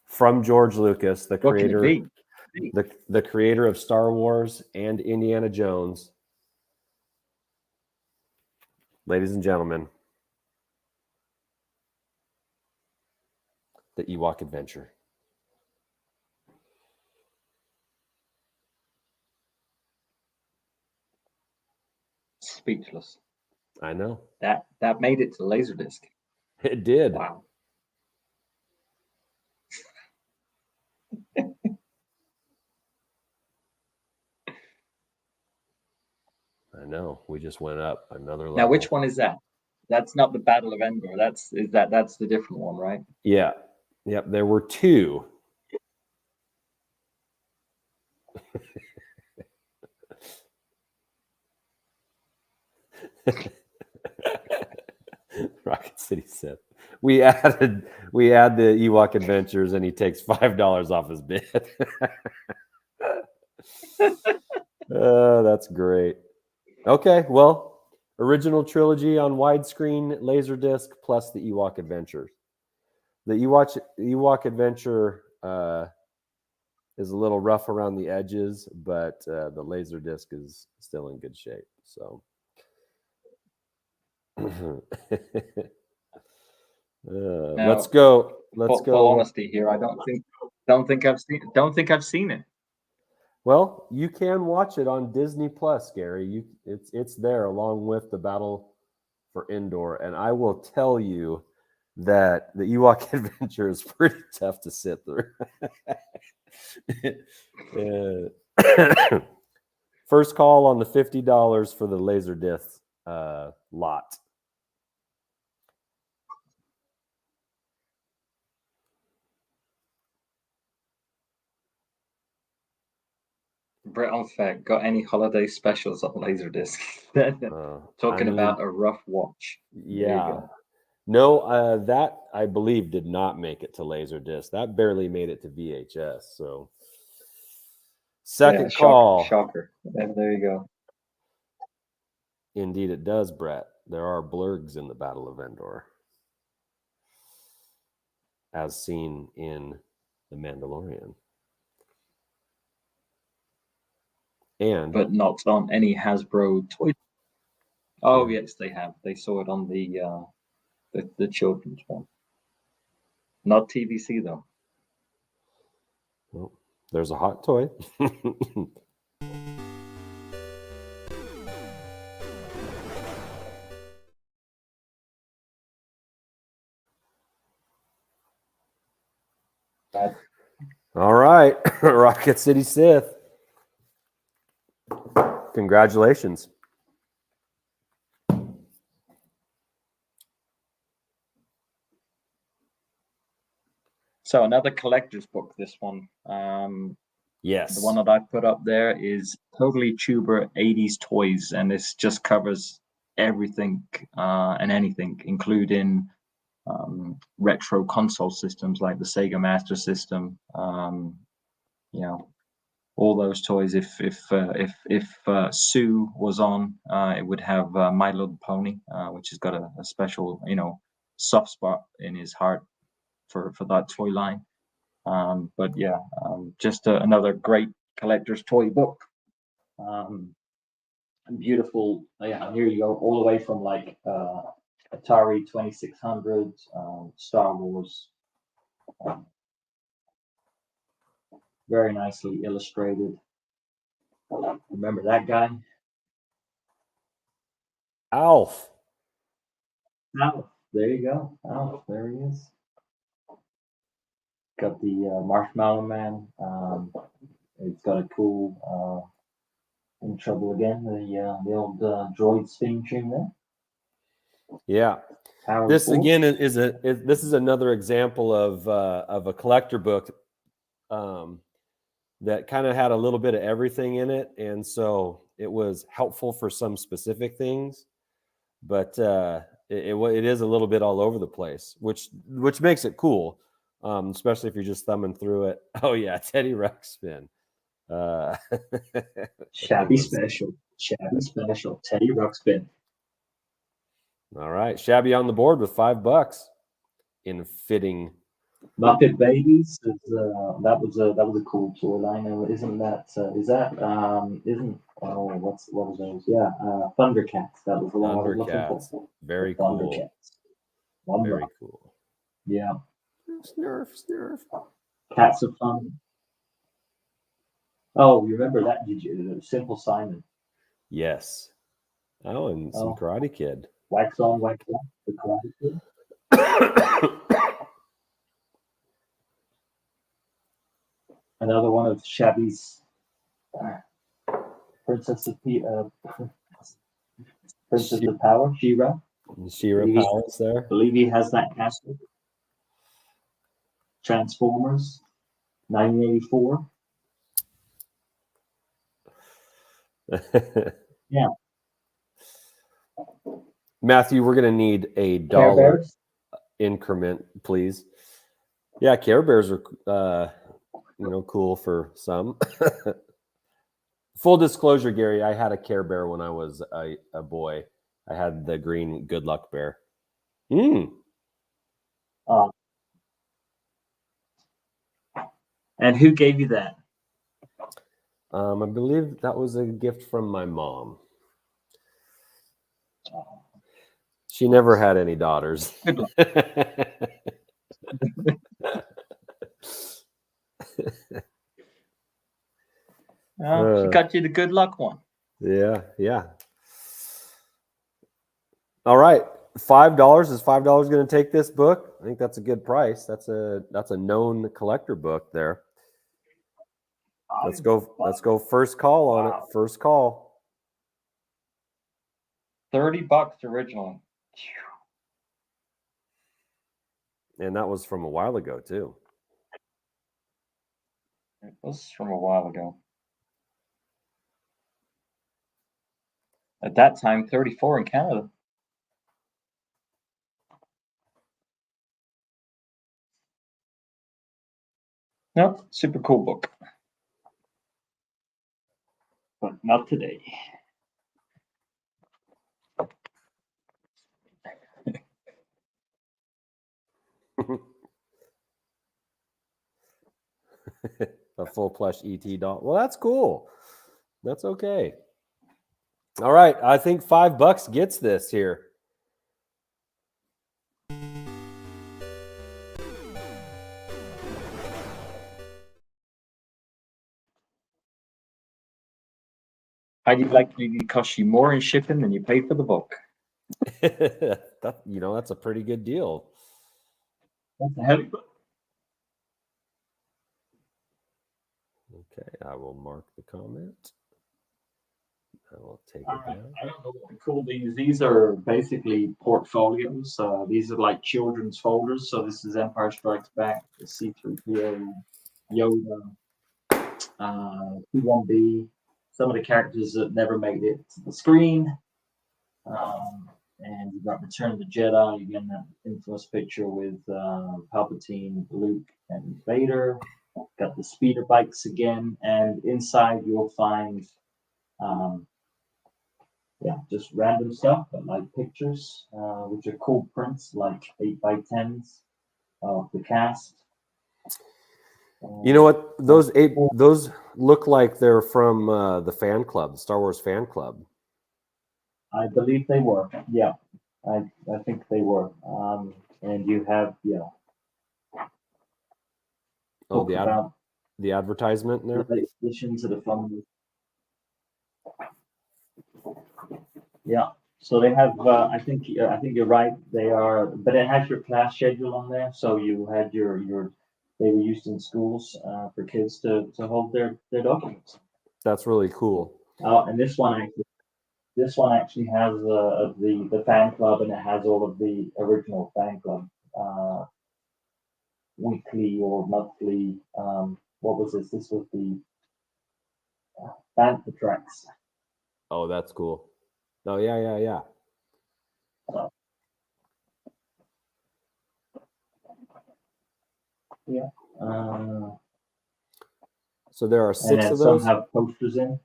from George Lucas, the creator, the creator of Star Wars and Indiana Jones. Ladies and gentlemen, the Ewok Adventure. Speechless. I know. That made it to Laserdisc. It did. Wow. I know. We just went up another level. Now, which one is that? That's not the Battle of Endor. That's the different one, right? Yeah. Yep. There were two. Rocket City Sith. We add the Ewok Adventures, and he takes $5 off his bid. Oh, that's great. Okay, well, original trilogy on widescreen Laserdisc plus the Ewok Adventures. The Ewok Adventure is a little rough around the edges, but the Laserdisc is still in good shape. So. Let's go. Full honesty here, I don't think I've seen it. Well, you can watch it on Disney Plus, Gary. It's there along with the Battle for Endor, and I will tell you that the Ewok Adventure is pretty tough to sit through. First call on the $50 for the Laserdisc lot. Brett on Fact, got any holiday specials on Laserdisc? Talking about a rough watch. Yeah. No, that I believe did not make it to Laserdisc. That barely made it to VHS. So, second call. Shocker. There you go. Indeed, it does, Brett. There are blurgs in the Battle of Endor, as seen in The Mandalorian. But not on any Hasbro toy. Oh, yes, they have. They saw it on the children's one. Not TVC, though. Well, there's a hot toy. All right, Rocket City Sith. Congratulations. So another collector's book, this one. Yes. The one that I put up there is Totally Tuber 80s Toys, and this just covers everything and anything, including retro console systems like the Sega Master System. You know, all those toys. If Sue was on, it would have My Little Pony, which has got a special, soft spot in his heart for that toy line. But yeah, just another great collector's toy book. Beautiful. Yeah, here you go, all the way from like Atari 2600, Star Wars. Very nicely illustrated. Remember that guy? Alf. Alf. There you go. Alf. There he is. Got the Marshmallow Man. It's got a cool In Trouble Again, the old droid theme tune there. Yeah. This again this is another example of a collector book that kind of had a little bit of everything in it, and so it was helpful for some specific things, but it is a little bit all over the place, which makes it cool, especially if you're just thumbing through it. Oh yeah, Teddy Ruxpin. Shabby special, Teddy Ruxpin. All right, Shabby on the board with $5 in fitting. Muppet Babies is that was a cool toy line. Isn't that what was those? Yeah, Thundercats. That was the one I was looking for. Very cool. Thundercats. Very cool. Yeah. Snurf. Cats of Fun. Oh, you remember that? Did you? Simple Simon. Yes. Oh, and some Karate Kid. Wax on, wax off. The Karate Kid. Another one of Shabby's Princess of Power, She-Ra. She-Ra Powers there. I believe he has that castle. Transformers, 1984. Yeah. Matthew, we're going to need a $1 increment, please. Yeah, Care Bears are, cool for some. Full disclosure, Gary, I had a Care Bear when I was a boy. I had the green Good Luck Bear. And who gave you that? I believe that was a gift from my mom. She never had any daughters. She got you the Good Luck one. Yeah. All right, $5. Is $5 going to take this book? I think that's a good price. That's a known collector book there. Let's go. Let's go. First call on Wow. it. First call. $30 originally. And that was from a while ago too. It was from a while ago. At that time, 34 in Canada. Nope, super cool book. But not today. A full plush ET doll. Well, that's cool. That's okay. All right. I think $5 gets this here. Highly likely to cost you more in shipping than you pay for the book. That's a pretty good deal. That's a heavy book. Okay, I will mark the comment. I will take it down. I don't know what to call these. These are basically portfolios. These are like children's folders. So this is Empire Strikes Back, the C-3PO, Yoda, P-1B, some of the characters that never made it to the screen. And you've got Return of the Jedi, again, that infamous picture with Palpatine, Luke, and Vader. Got the speeder bikes again, and inside you'll find just random stuff, but like pictures, which are cool prints, like 8x10s of the cast. You know what? Those look like they're from the fan club, the Star Wars fan club. I believe they were. Yeah, I think they were. And you have Oh, about the advertisement in there. the addition to the fun. Yeah. So they have. I think you're right. They are, but it has your class schedule on there. So you had your. They were used in schools for kids to hold their documents. That's really cool. And this one actually has the fan club, and it has all of the original fan club weekly or monthly. What was this? This was the Bantha tracks. Oh, that's cool. Oh, yeah. Yeah. So there are 6 of those. Some have posters in.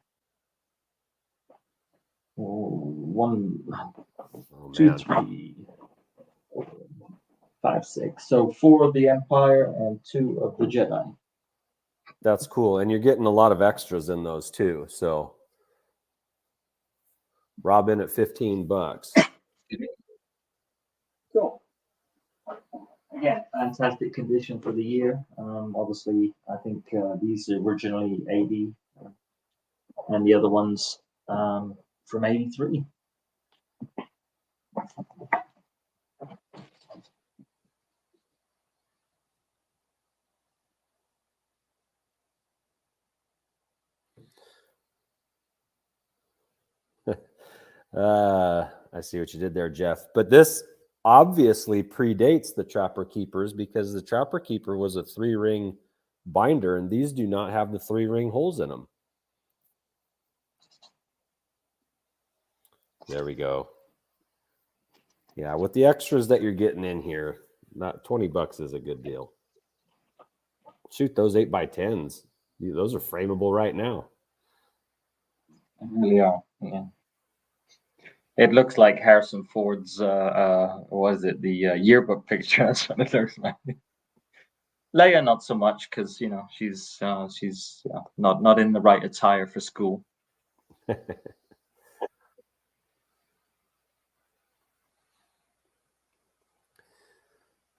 1, 2, 3, 4, 5, 6. So 4 of the Empire and 2 of the Jedi. That's cool, and you're getting a lot of extras in those too. So, Robin at $15. Cool. Yeah, fantastic condition for the year. Obviously, I think these are originally 80, and the other ones from 83. I see what you did there, Jeff. But this obviously predates the Trapper Keepers because the Trapper Keeper was a 3-ring binder, and these do not have the 3-ring holes in them. There we go. Yeah, with the extras that you're getting in here, not $20 is a good deal. Shoot, those 8x10s. Those are frameable right now. They really are. Yeah. It looks like Harrison Ford's was it the yearbook picture? That's what it looks like. Leia not so much because she's not in the right attire for school.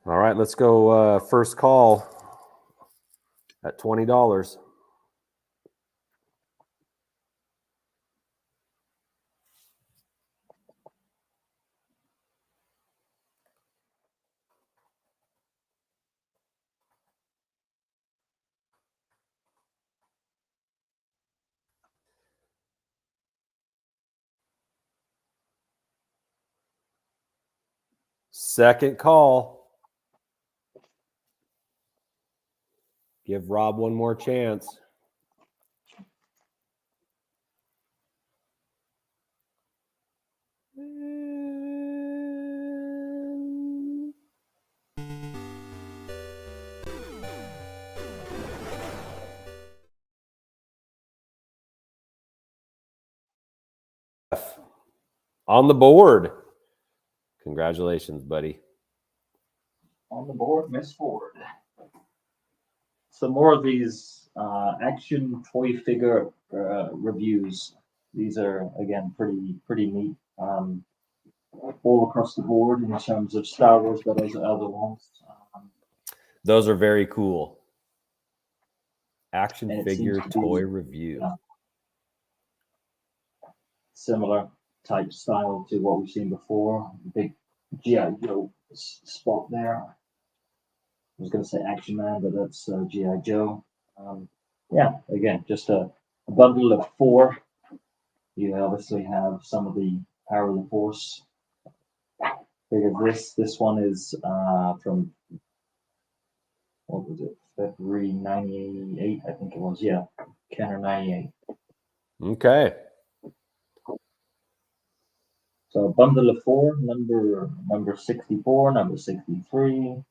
All right, let's go first call at $20. Second call. Give Rob one more chance. On the board. Congratulations, buddy. On the board, Miss Ford. Some more of these action toy figure reviews. These are again pretty neat. All across the board in terms of Star Wars, but also other ones. Those are very cool. Action And it figure seems to be, toy review. Similar type style to what we've seen before. Big G.I. Joe spot there. I was going to say Action Man, but that's G.I. Joe. Yeah, again, just a bundle of 4. You obviously have some of the Power of the Force. Figure this one is from, what was it, February 98, I think it was. Yeah, Kenner 98. Okay. So a bundle of 4, number 64, number 63,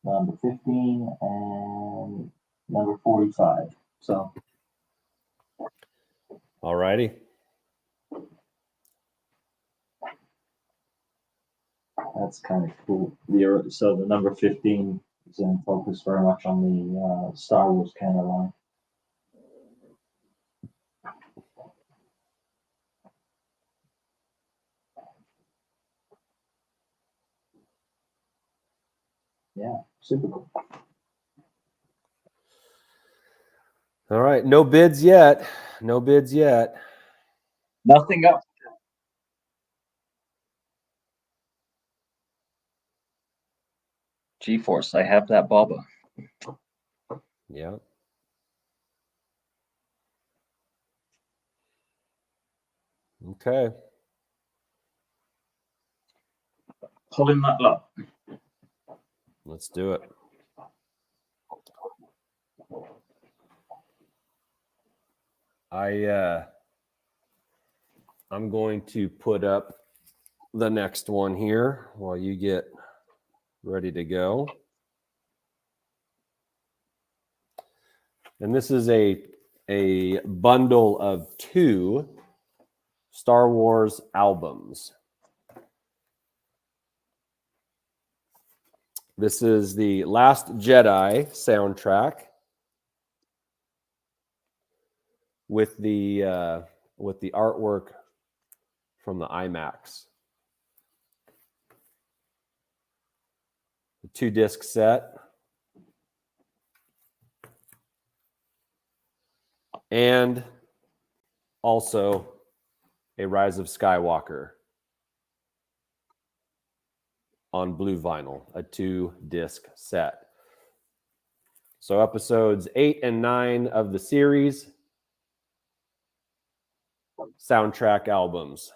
number 15, and number 45. So All righty. that's kind of cool. So the number 15 is in focus very much on the Star Wars kind of line. Yeah, super cool. All right. No bids yet. No bids yet. Nothing up. GeForce, I have that Baba. Yeah. Okay. Pulling that up. Let's do it. I'm going to put up the next one here while you get ready to go. And this is a bundle of 2 Star Wars albums. This is the Last Jedi soundtrack with the artwork from the IMAX. The 2-disc set. And also a Rise of Skywalker on blue vinyl, a 2-disc set. So episodes 8 and 9 of the series, soundtrack albums.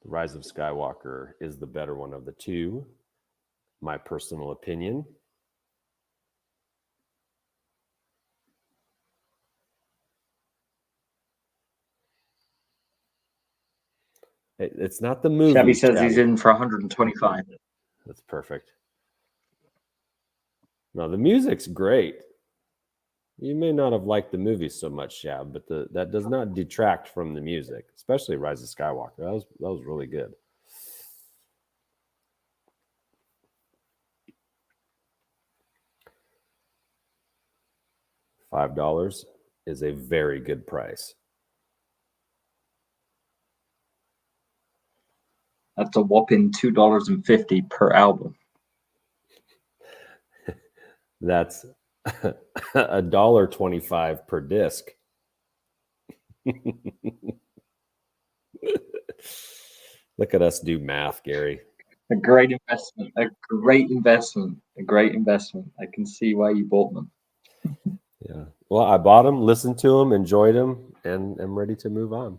The Rise of Skywalker is the better one of the 2, my personal opinion. It's not the movie. Shabby says he's in for 125. That's perfect. No, the music's great. You may not have liked the movie so much, Shab, but that does not detract from the music, especially Rise of Skywalker. That was really good. $5 is a very good price. That's a whopping $2.50 per album. That's $1.25 per disc. Look at us do math, Gary. A great investment. A great investment. A great investment. I can see why you bought them. Yeah. Well, I bought them, listened to them, enjoyed them, and am ready to move on.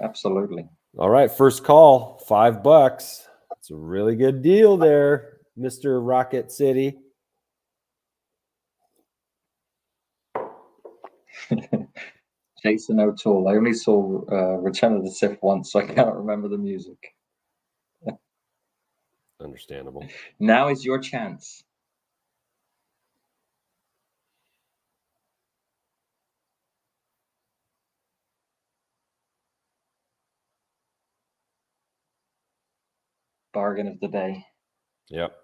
Absolutely. All right, first call, $5. It's a really good deal there, Mr. Rocket City. Jason O'Toole. I only saw Return of the Sith once, so I can't remember the music. Understandable. Now is your chance. Bargain of the day. Yep.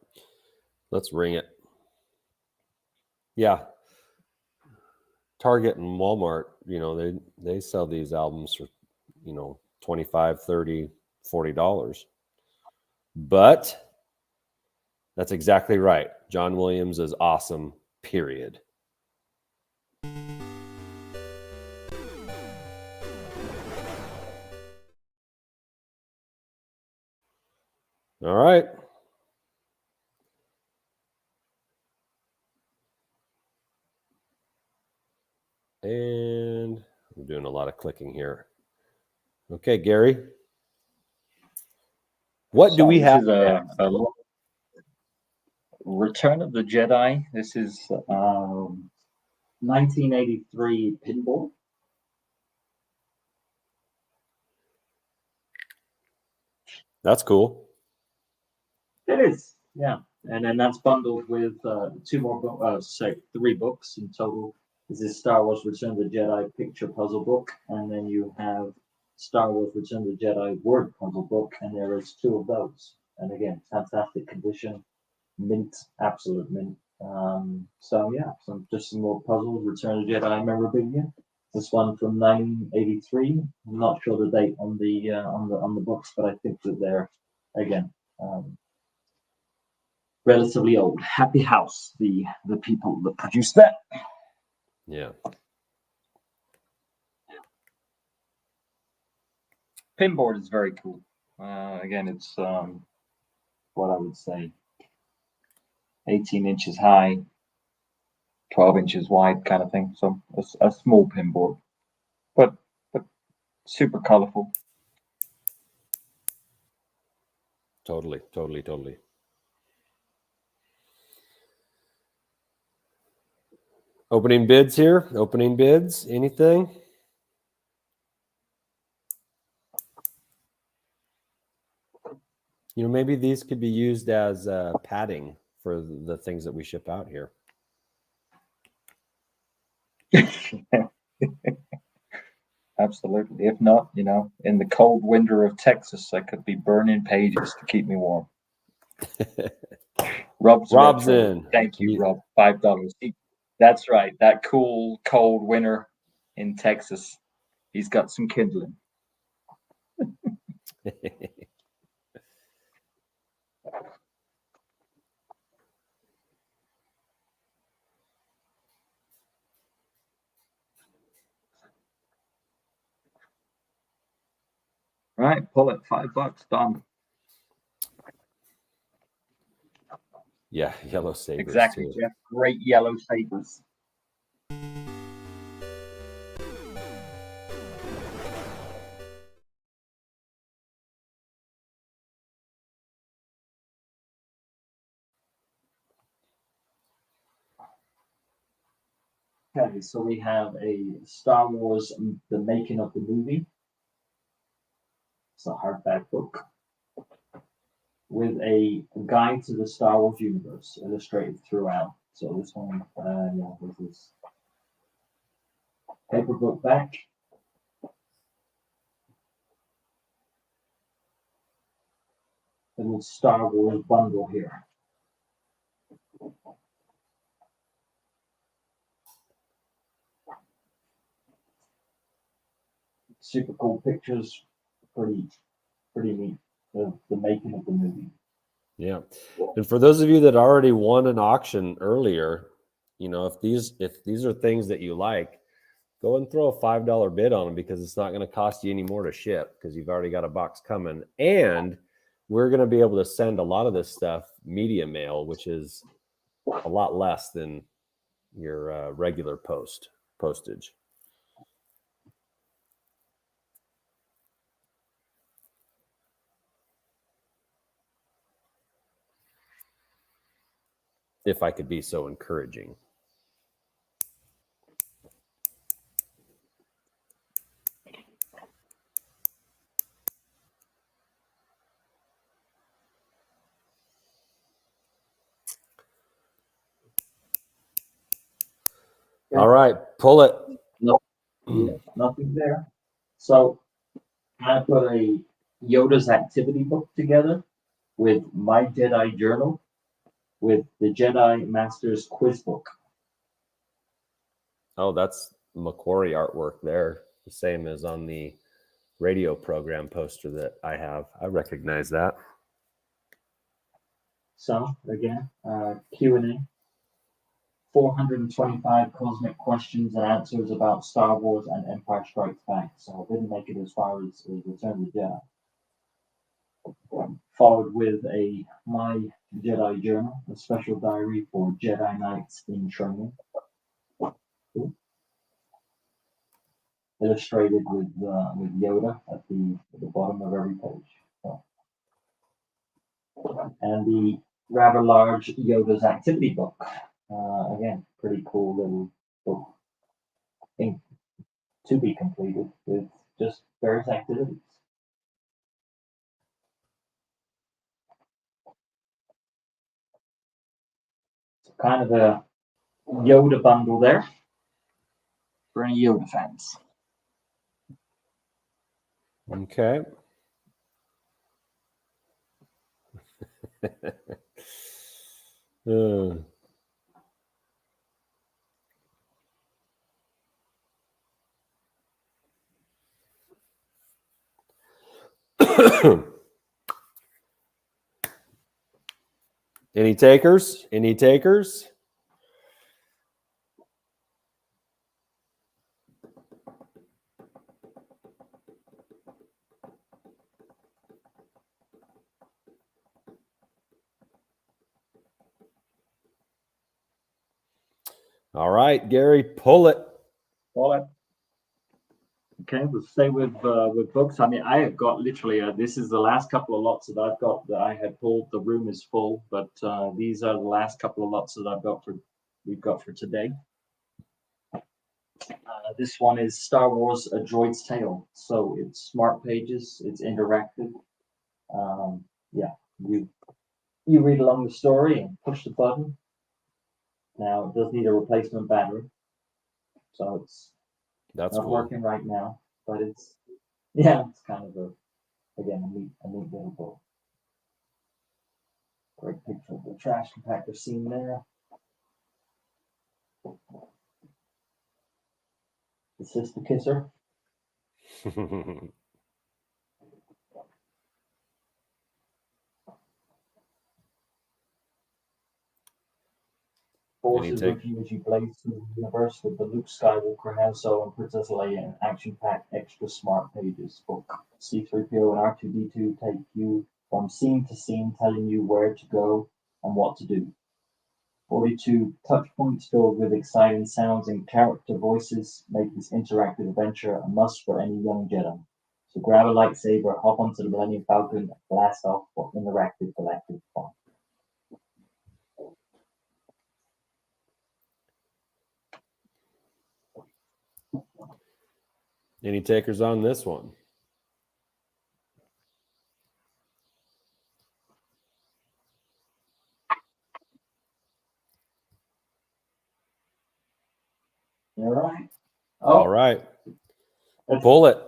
Let's ring it. Yeah. Target and Walmart, they sell these albums for, $25, $30, $40. But that's exactly right. John Williams is awesome, period. All right. And I'm doing a lot of clicking here. Okay, Gary. What do we This have? is a Return of the Jedi. This is 1983 pinball. That's cool. It is, yeah. And then that's bundled with three books in total. This is Star Wars Return of the Jedi picture puzzle book, and then you have Star Wars Return of the Jedi word puzzle book, and there is two of those. And again, fantastic condition, mint, absolute mint. So yeah, some more puzzles. Return of the Jedi memorabilia. This one from 1983. I'm not sure the date on the books, but I think that they're again relatively old. Happy House, the people that produced that. Yeah. Pinboard is very cool. Again, it's what I would say 18 inches high, 12 inches wide kind of thing. So a small pinboard, but super colorful. Totally. Opening bids here. Opening bids. Anything? Maybe these could be used as padding for the things that we ship out here. Absolutely. If not, in the cold winter of Texas, I could be burning pages to keep me warm. Rob's in. Thank you, Rob. $5. That's right. That cool, cold winter in Texas. He's got some kindling. Right, pull it. $5 done. Yeah, yellow sabers. Exactly, too. Jeff. Great yellow sabers. Okay, so we have a Star Wars, The Making of the Movie. It's a hardback book with a guide to the Star Wars universe illustrated throughout. So this one, this is paper book back. A little Star Wars bundle here. Super cool pictures, pretty neat. The making of the movie. Yeah, and for those of you that already won an auction earlier, if these are things that you like, go and throw a $5 bid on them, because it's not going to cost you any more to ship, because you've already got a box coming. And we're going to be able to send a lot of this stuff media mail, which is a lot less than your regular postage. If I could be so encouraging. All right, pull it. No, yeah, nothing there. So I put a Yoda's activity book together with my Jedi journal, with the Jedi Master's quiz book. Oh, that's Macquarie artwork there, the same as on the radio program poster that I have. I recognize that. So again, Q&A. 425 cosmic questions and answers about Star Wars and Empire Strikes Back. So I didn't make it as far as Return of the Jedi. Followed with a My Jedi Journal, a special diary for Jedi Knights in training. Illustrated with Yoda at the bottom of every page. So. And the rather large Yoda's activity book. Again, pretty cool little book. I think to be completed with just various activities. So kind of a Yoda bundle there for any Yoda fans. Okay. Any takers? Any takers? All right, Gary, pull it. Pull it. Okay, we'll stay with books. I mean, I have got literally, this is the last couple of lots that I've got that I had pulled. The room is full, but these are the last couple of lots that we've got for today. This one is Star Wars: A Droid's Tale. So it's smart pages, it's interactive. Yeah, you read along the story and push the button. Now it does need a replacement battery, so it's That's not cool. working right now, but it's kind of a neat little book. Great picture of the trash compactor scene there. The sister kisser. Forces with you as you blaze through the universe with the Luke Skywalker, Han Solo, and Princess Leia in action-packed, extra smart pages book. C-3PO and R2-D2 take you from scene to scene, telling you where to go and what to do. 42 touch points filled with exciting sounds and character voices make this interactive adventure a must for any young Jedi. So grab a lightsaber, hop onto the Millennium Falcon, and blast off for interactive galactic fun. Any takers on this one? All right. Oh. All right. Pull it.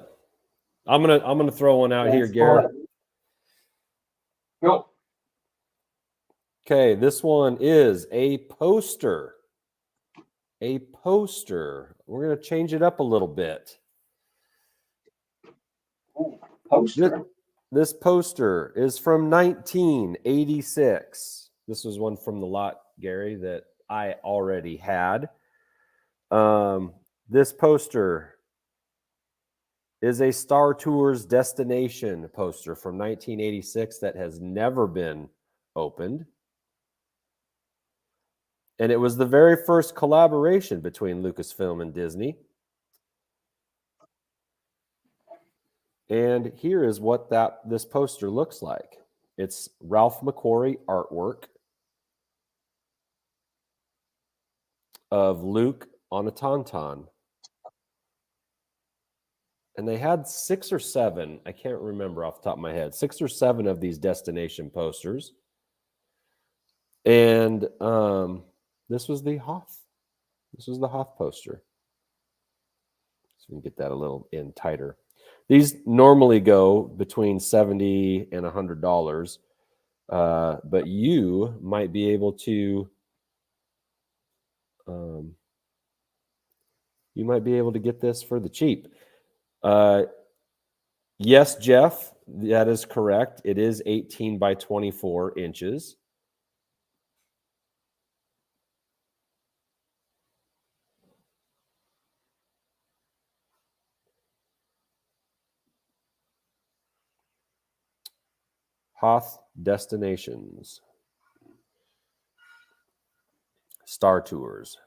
I'm gonna throw one out here, Garrett. Go. Okay, this one is a poster. A poster. We're gonna change it up a little bit. Ooh, poster. This poster is from 1986. This was one from the lot, Gary, that I already had. This poster is a Star Tours destination poster from 1986 that has never been opened. And it was the very first collaboration between Lucasfilm and Disney. And here is what this poster looks like. It's Ralph McQuarrie artwork of Luke on a Tauntaun. And they had 6 or 7, I can't remember off the top of my head, 6 or 7 of these destination posters. And this was the Hoth. This was the Hoth poster. So we can get that a little in tighter. These normally go between $70 and $100, but you might be able to get this for the cheap. Yes, Jeff, that is correct. It is 18 by 24 inches. Hoth Destinations. Star Tours.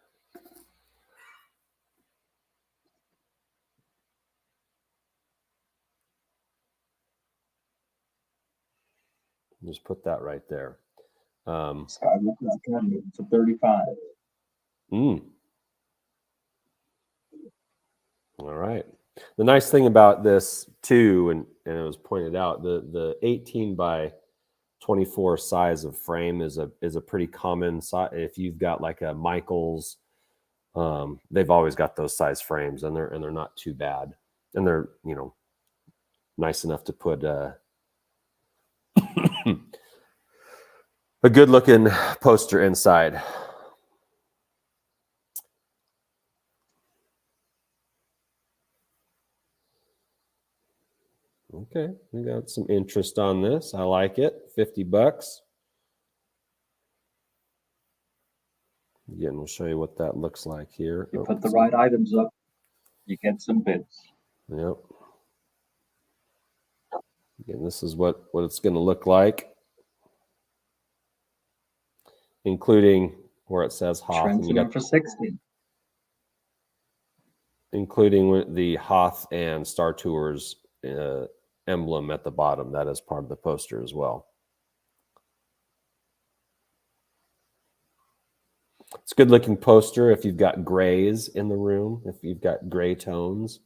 Just put that right there. Skywalker Academy for $35. All right. The nice thing about this too, and it was pointed out, the 18 by 24 size of frame is a pretty common size. If you've got like a Michaels, they've always got those size frames, and they're not too bad, and they're nice enough to put a good looking poster inside. Okay, we got some interest on this. I like it. $50. Again, we'll show you what that looks like here. You put the right items up, you get some bids. Yep. Again, this is what it's going to look like, including where it says Hoth. And you got for $60. Including the Hoth and Star Tours emblem at the bottom. That is part of the poster as well. It's a good looking poster if you've got grays in the room, if you've got gray tones.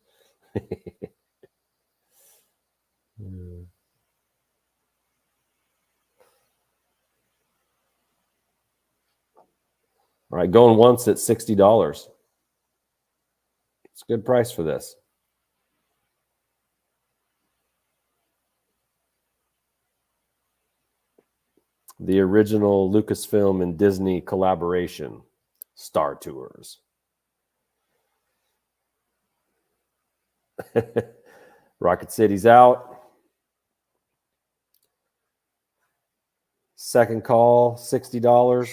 All right, going once at $60. It's a good price for this. The original Lucasfilm and Disney collaboration, Star Tours. Rocket City's out. Second call, $60.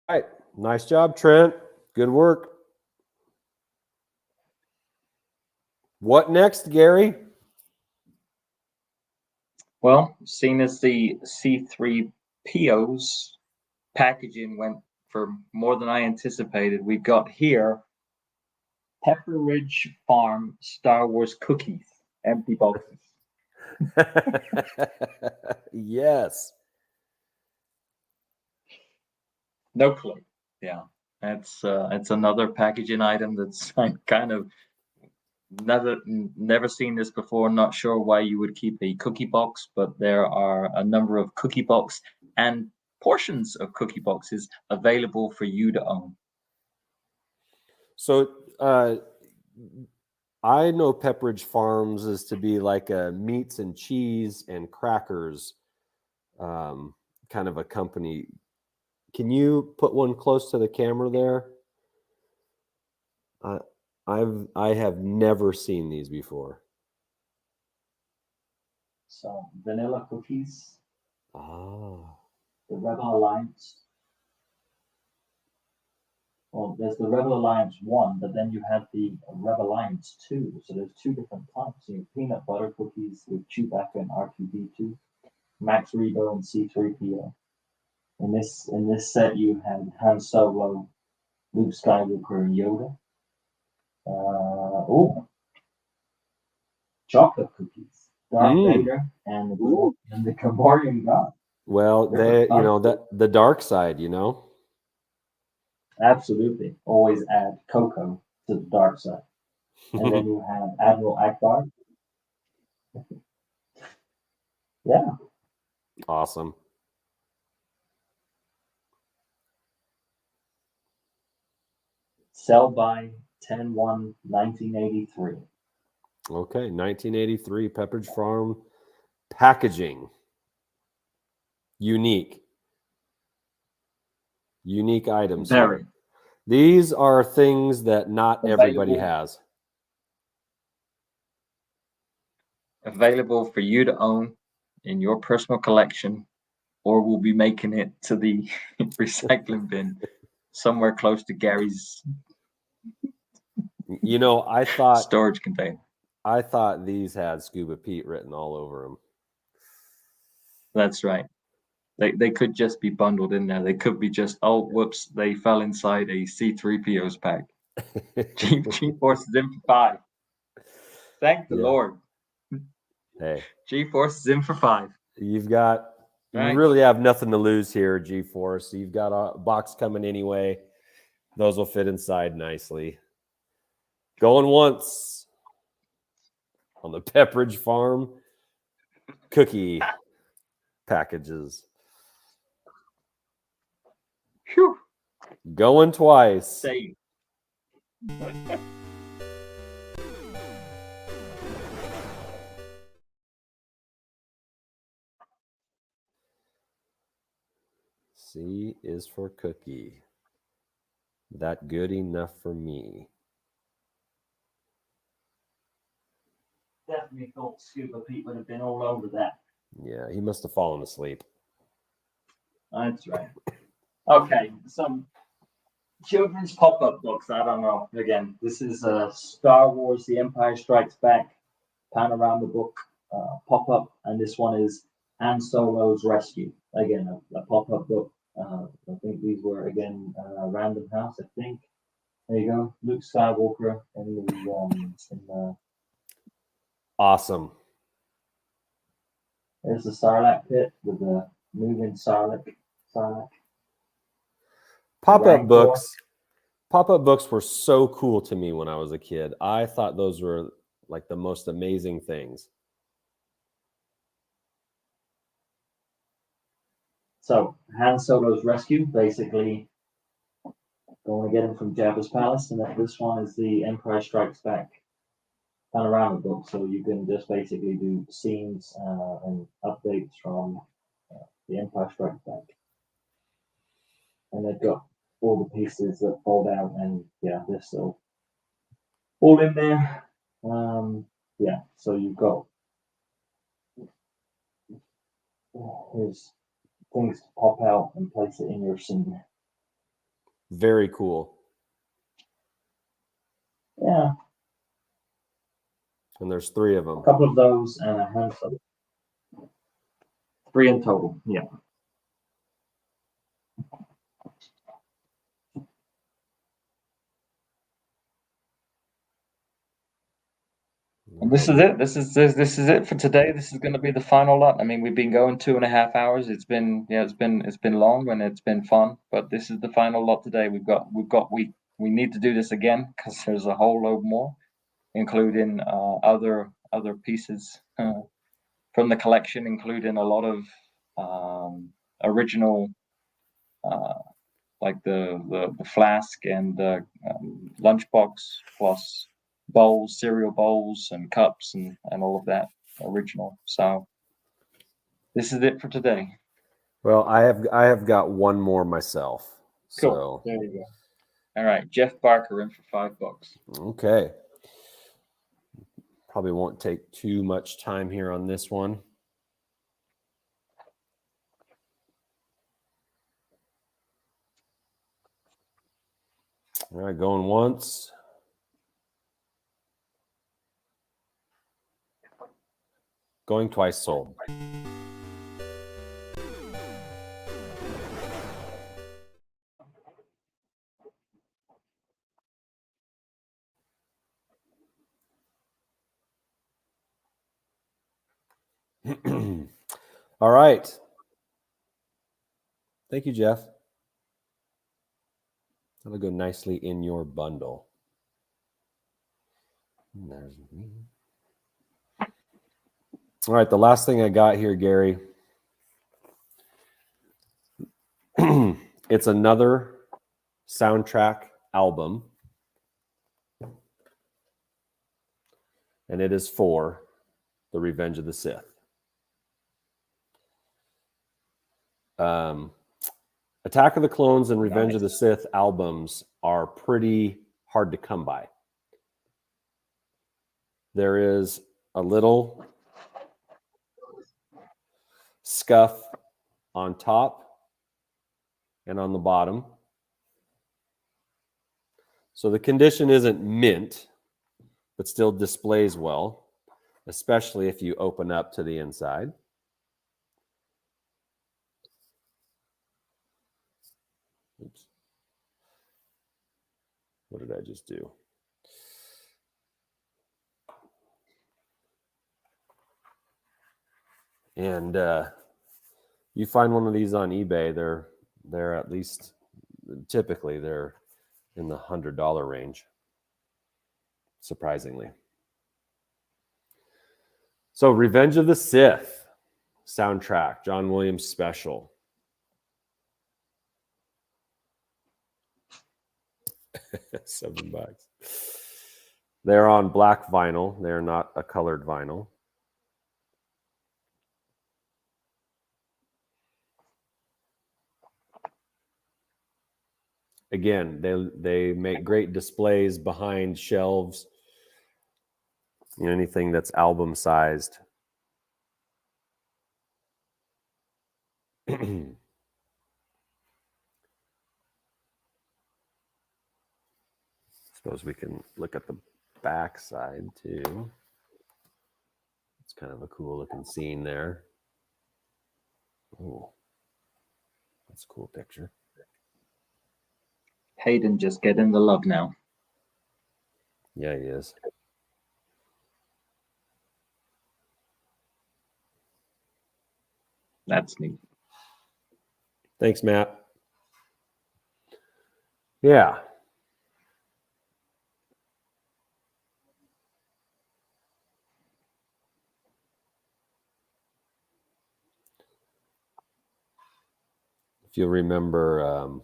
All right, nice job, Trent. Good work. What next, Gary? Well, seeing as the C3PO's packaging went for more than I anticipated, we've got here Pepperidge Farm Star Wars cookies, empty boxes. Yes. No clue. Yeah, it's another packaging item that's kind of never seen this before. Not sure why you would keep a cookie box, but there are a number of cookie box and portions of cookie boxes available for you to own. So I know Pepperidge Farms is to be like a meats and cheese and crackers kind of a company. Can you put one close to the camera there? I I have never seen these before. So vanilla cookies, Ah. the Rebel Alliance. Well, there's the Rebel Alliance 1, but then you have the Rebel Alliance 2. So there's two different types. You have peanut butter cookies with Chewbacca and R2D2, Max Rebo and C3PO. In this set, you had Han Solo, Luke Skywalker, and Yoda. Chocolate cookies, Darth Mm. Vader, and the Gamorrean God. Well, they, that the dark side, Absolutely, always add Coco to the dark side. And then you have Admiral Akbar. Yeah. Awesome. Sell by 10/1/1983. Okay, 1983 Pepperidge Farm packaging. Unique items Very here. These are things that not everybody Available. has. Available for you to own in your personal collection, or we'll be making it to the recycling bin somewhere close to Gary's storage container. I thought these had Scuba Pete written all over them. That's right. They could just be bundled in there. They could be just, oh, whoops, they fell inside a C3PO's pack. G-Force is in for 5. Thank the Lord. Hey. G-Force is in for 5. You really have nothing to lose here, G-Force. You've got a box coming anyway. Those will fit inside nicely. Going once on the Pepperidge Farm cookie packages. Whew. Going twice. Same. C is for cookie. That good enough for me. Definitely thought Scuba Pete would have been all over that. Yeah, he must have fallen asleep. That's right. Okay, some children's pop-up books. I don't know. Again, this is Star Wars: The Empire Strikes Back panorama book pop-up, and this one is Han Solo's Rescue. Again, a pop-up book. I think these were again Random House. I think. There you go, Luke Skywalker in the. Awesome. There's the Sarlacc pit with the moving Sarlacc. Pop-up books were so cool to me when I was a kid. I thought those were like the most amazing things. So Han Solo's Rescue, basically going to get him from Jabba's palace, and then this one is the Empire Strikes Back panorama book. So you can just basically do scenes and updates from the Empire Strikes Back, and they've got all the pieces that fold out, and yeah, they're still all in there. Yeah, so you've got here's things to pop out and place it in your scene. Very cool. Yeah. And there's 3 of them. A couple of those and a handful. 3 in total, yeah. And this is it. This is it for today. This is going to be the final lot. I mean, we've been going 2.5 hours. It's been long and it's been fun. But this is the final lot today. We need to do this again because there's a whole load more, including other pieces from the collection, including a lot of original, like the flask and the lunchbox plus bowls, cereal bowls and cups and all of that original. So this is it for today. Well, I have got one more myself. Cool. So there you go. All right, Jeff Barker in for $5. Okay. Probably won't take too much time here on this one. All right, going once. Going twice, sold. All right. Thank you, Jeff. That'll go nicely in your bundle. And there's me. All right, the last thing I got here, Gary. It's another soundtrack album. And it is for The Revenge of the Sith. Attack of the Clones and Revenge of the Sith albums are pretty hard to come by. There is a little scuff on top and on the bottom. So the condition isn't mint, but still displays well, especially if you open up to the inside. Oops. What did I just do? And you find one of these on eBay, they're at least typically they're in the $100 range, surprisingly. So Revenge of the Sith soundtrack, John Williams special. $7. They're on black vinyl. They're not a colored vinyl. Again, they make great displays behind shelves. You know, anything that's album sized. Suppose we can look at the back side too. It's kind of a cool looking scene there. Oh, that's a cool picture. Hayden just getting the love now. Yeah, he is. That's neat. Thanks, Matt. Yeah. If you'll remember,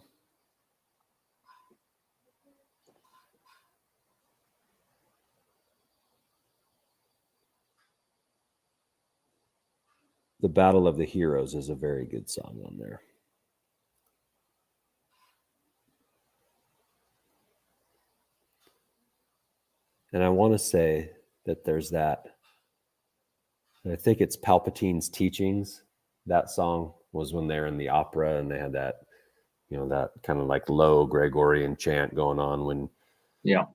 The Battle of the Heroes is a very good song on there. And I want to say that there's that. I think it's Palpatine's Teachings. That song was when they're in the opera and they had that, you know, that kind of like low Gregorian chant going on when. Yeah.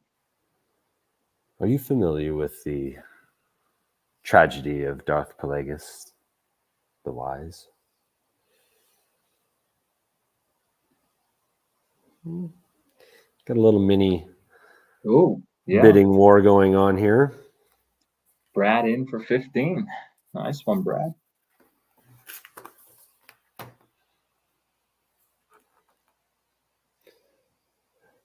Are you familiar with the tragedy of Darth Plagueis the Wise? Got a little mini bidding war going on here. Brad in for 15. Nice one, Brad.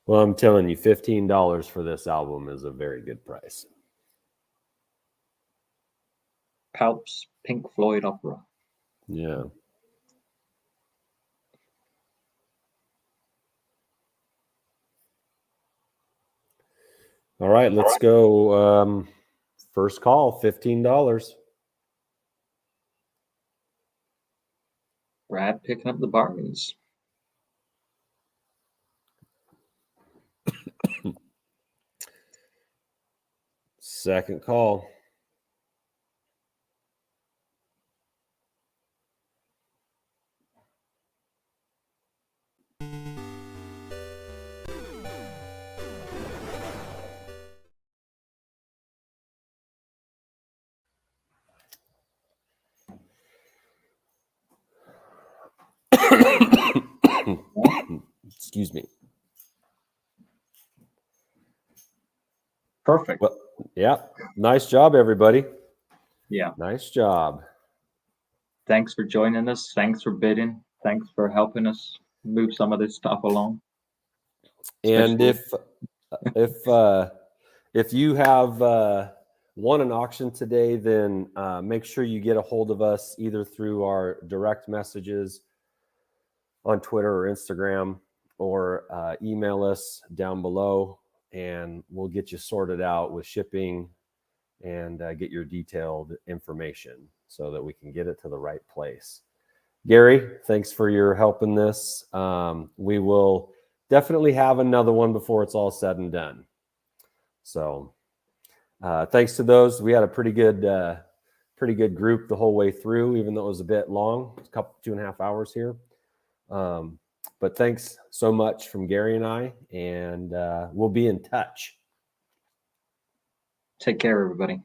Well, I'm telling you, $15 for this album is a very good price. Palp's Pink Floyd opera. Yeah. All right, let's go. First call, $15. Brad picking up the bargains. Second call. Excuse me. Perfect. Well, yeah. Nice job, everybody. Yeah. Nice job. Thanks for joining us. Thanks for bidding. Thanks for helping us move some of this stuff along. And Especially- if you have won an auction today, then make sure you get a hold of us either through our direct messages on Twitter or Instagram, or email us down below, and we'll get you sorted out with shipping and get your detailed information so that we can get it to the right place. Gary, thanks for your help in this. We will definitely have another one before it's all said and done. So thanks to those. We had a pretty good group the whole way through, even though it was a bit long, a couple 2.5 hours here. But thanks so much from Gary and I, and we'll be in touch. Take care, everybody.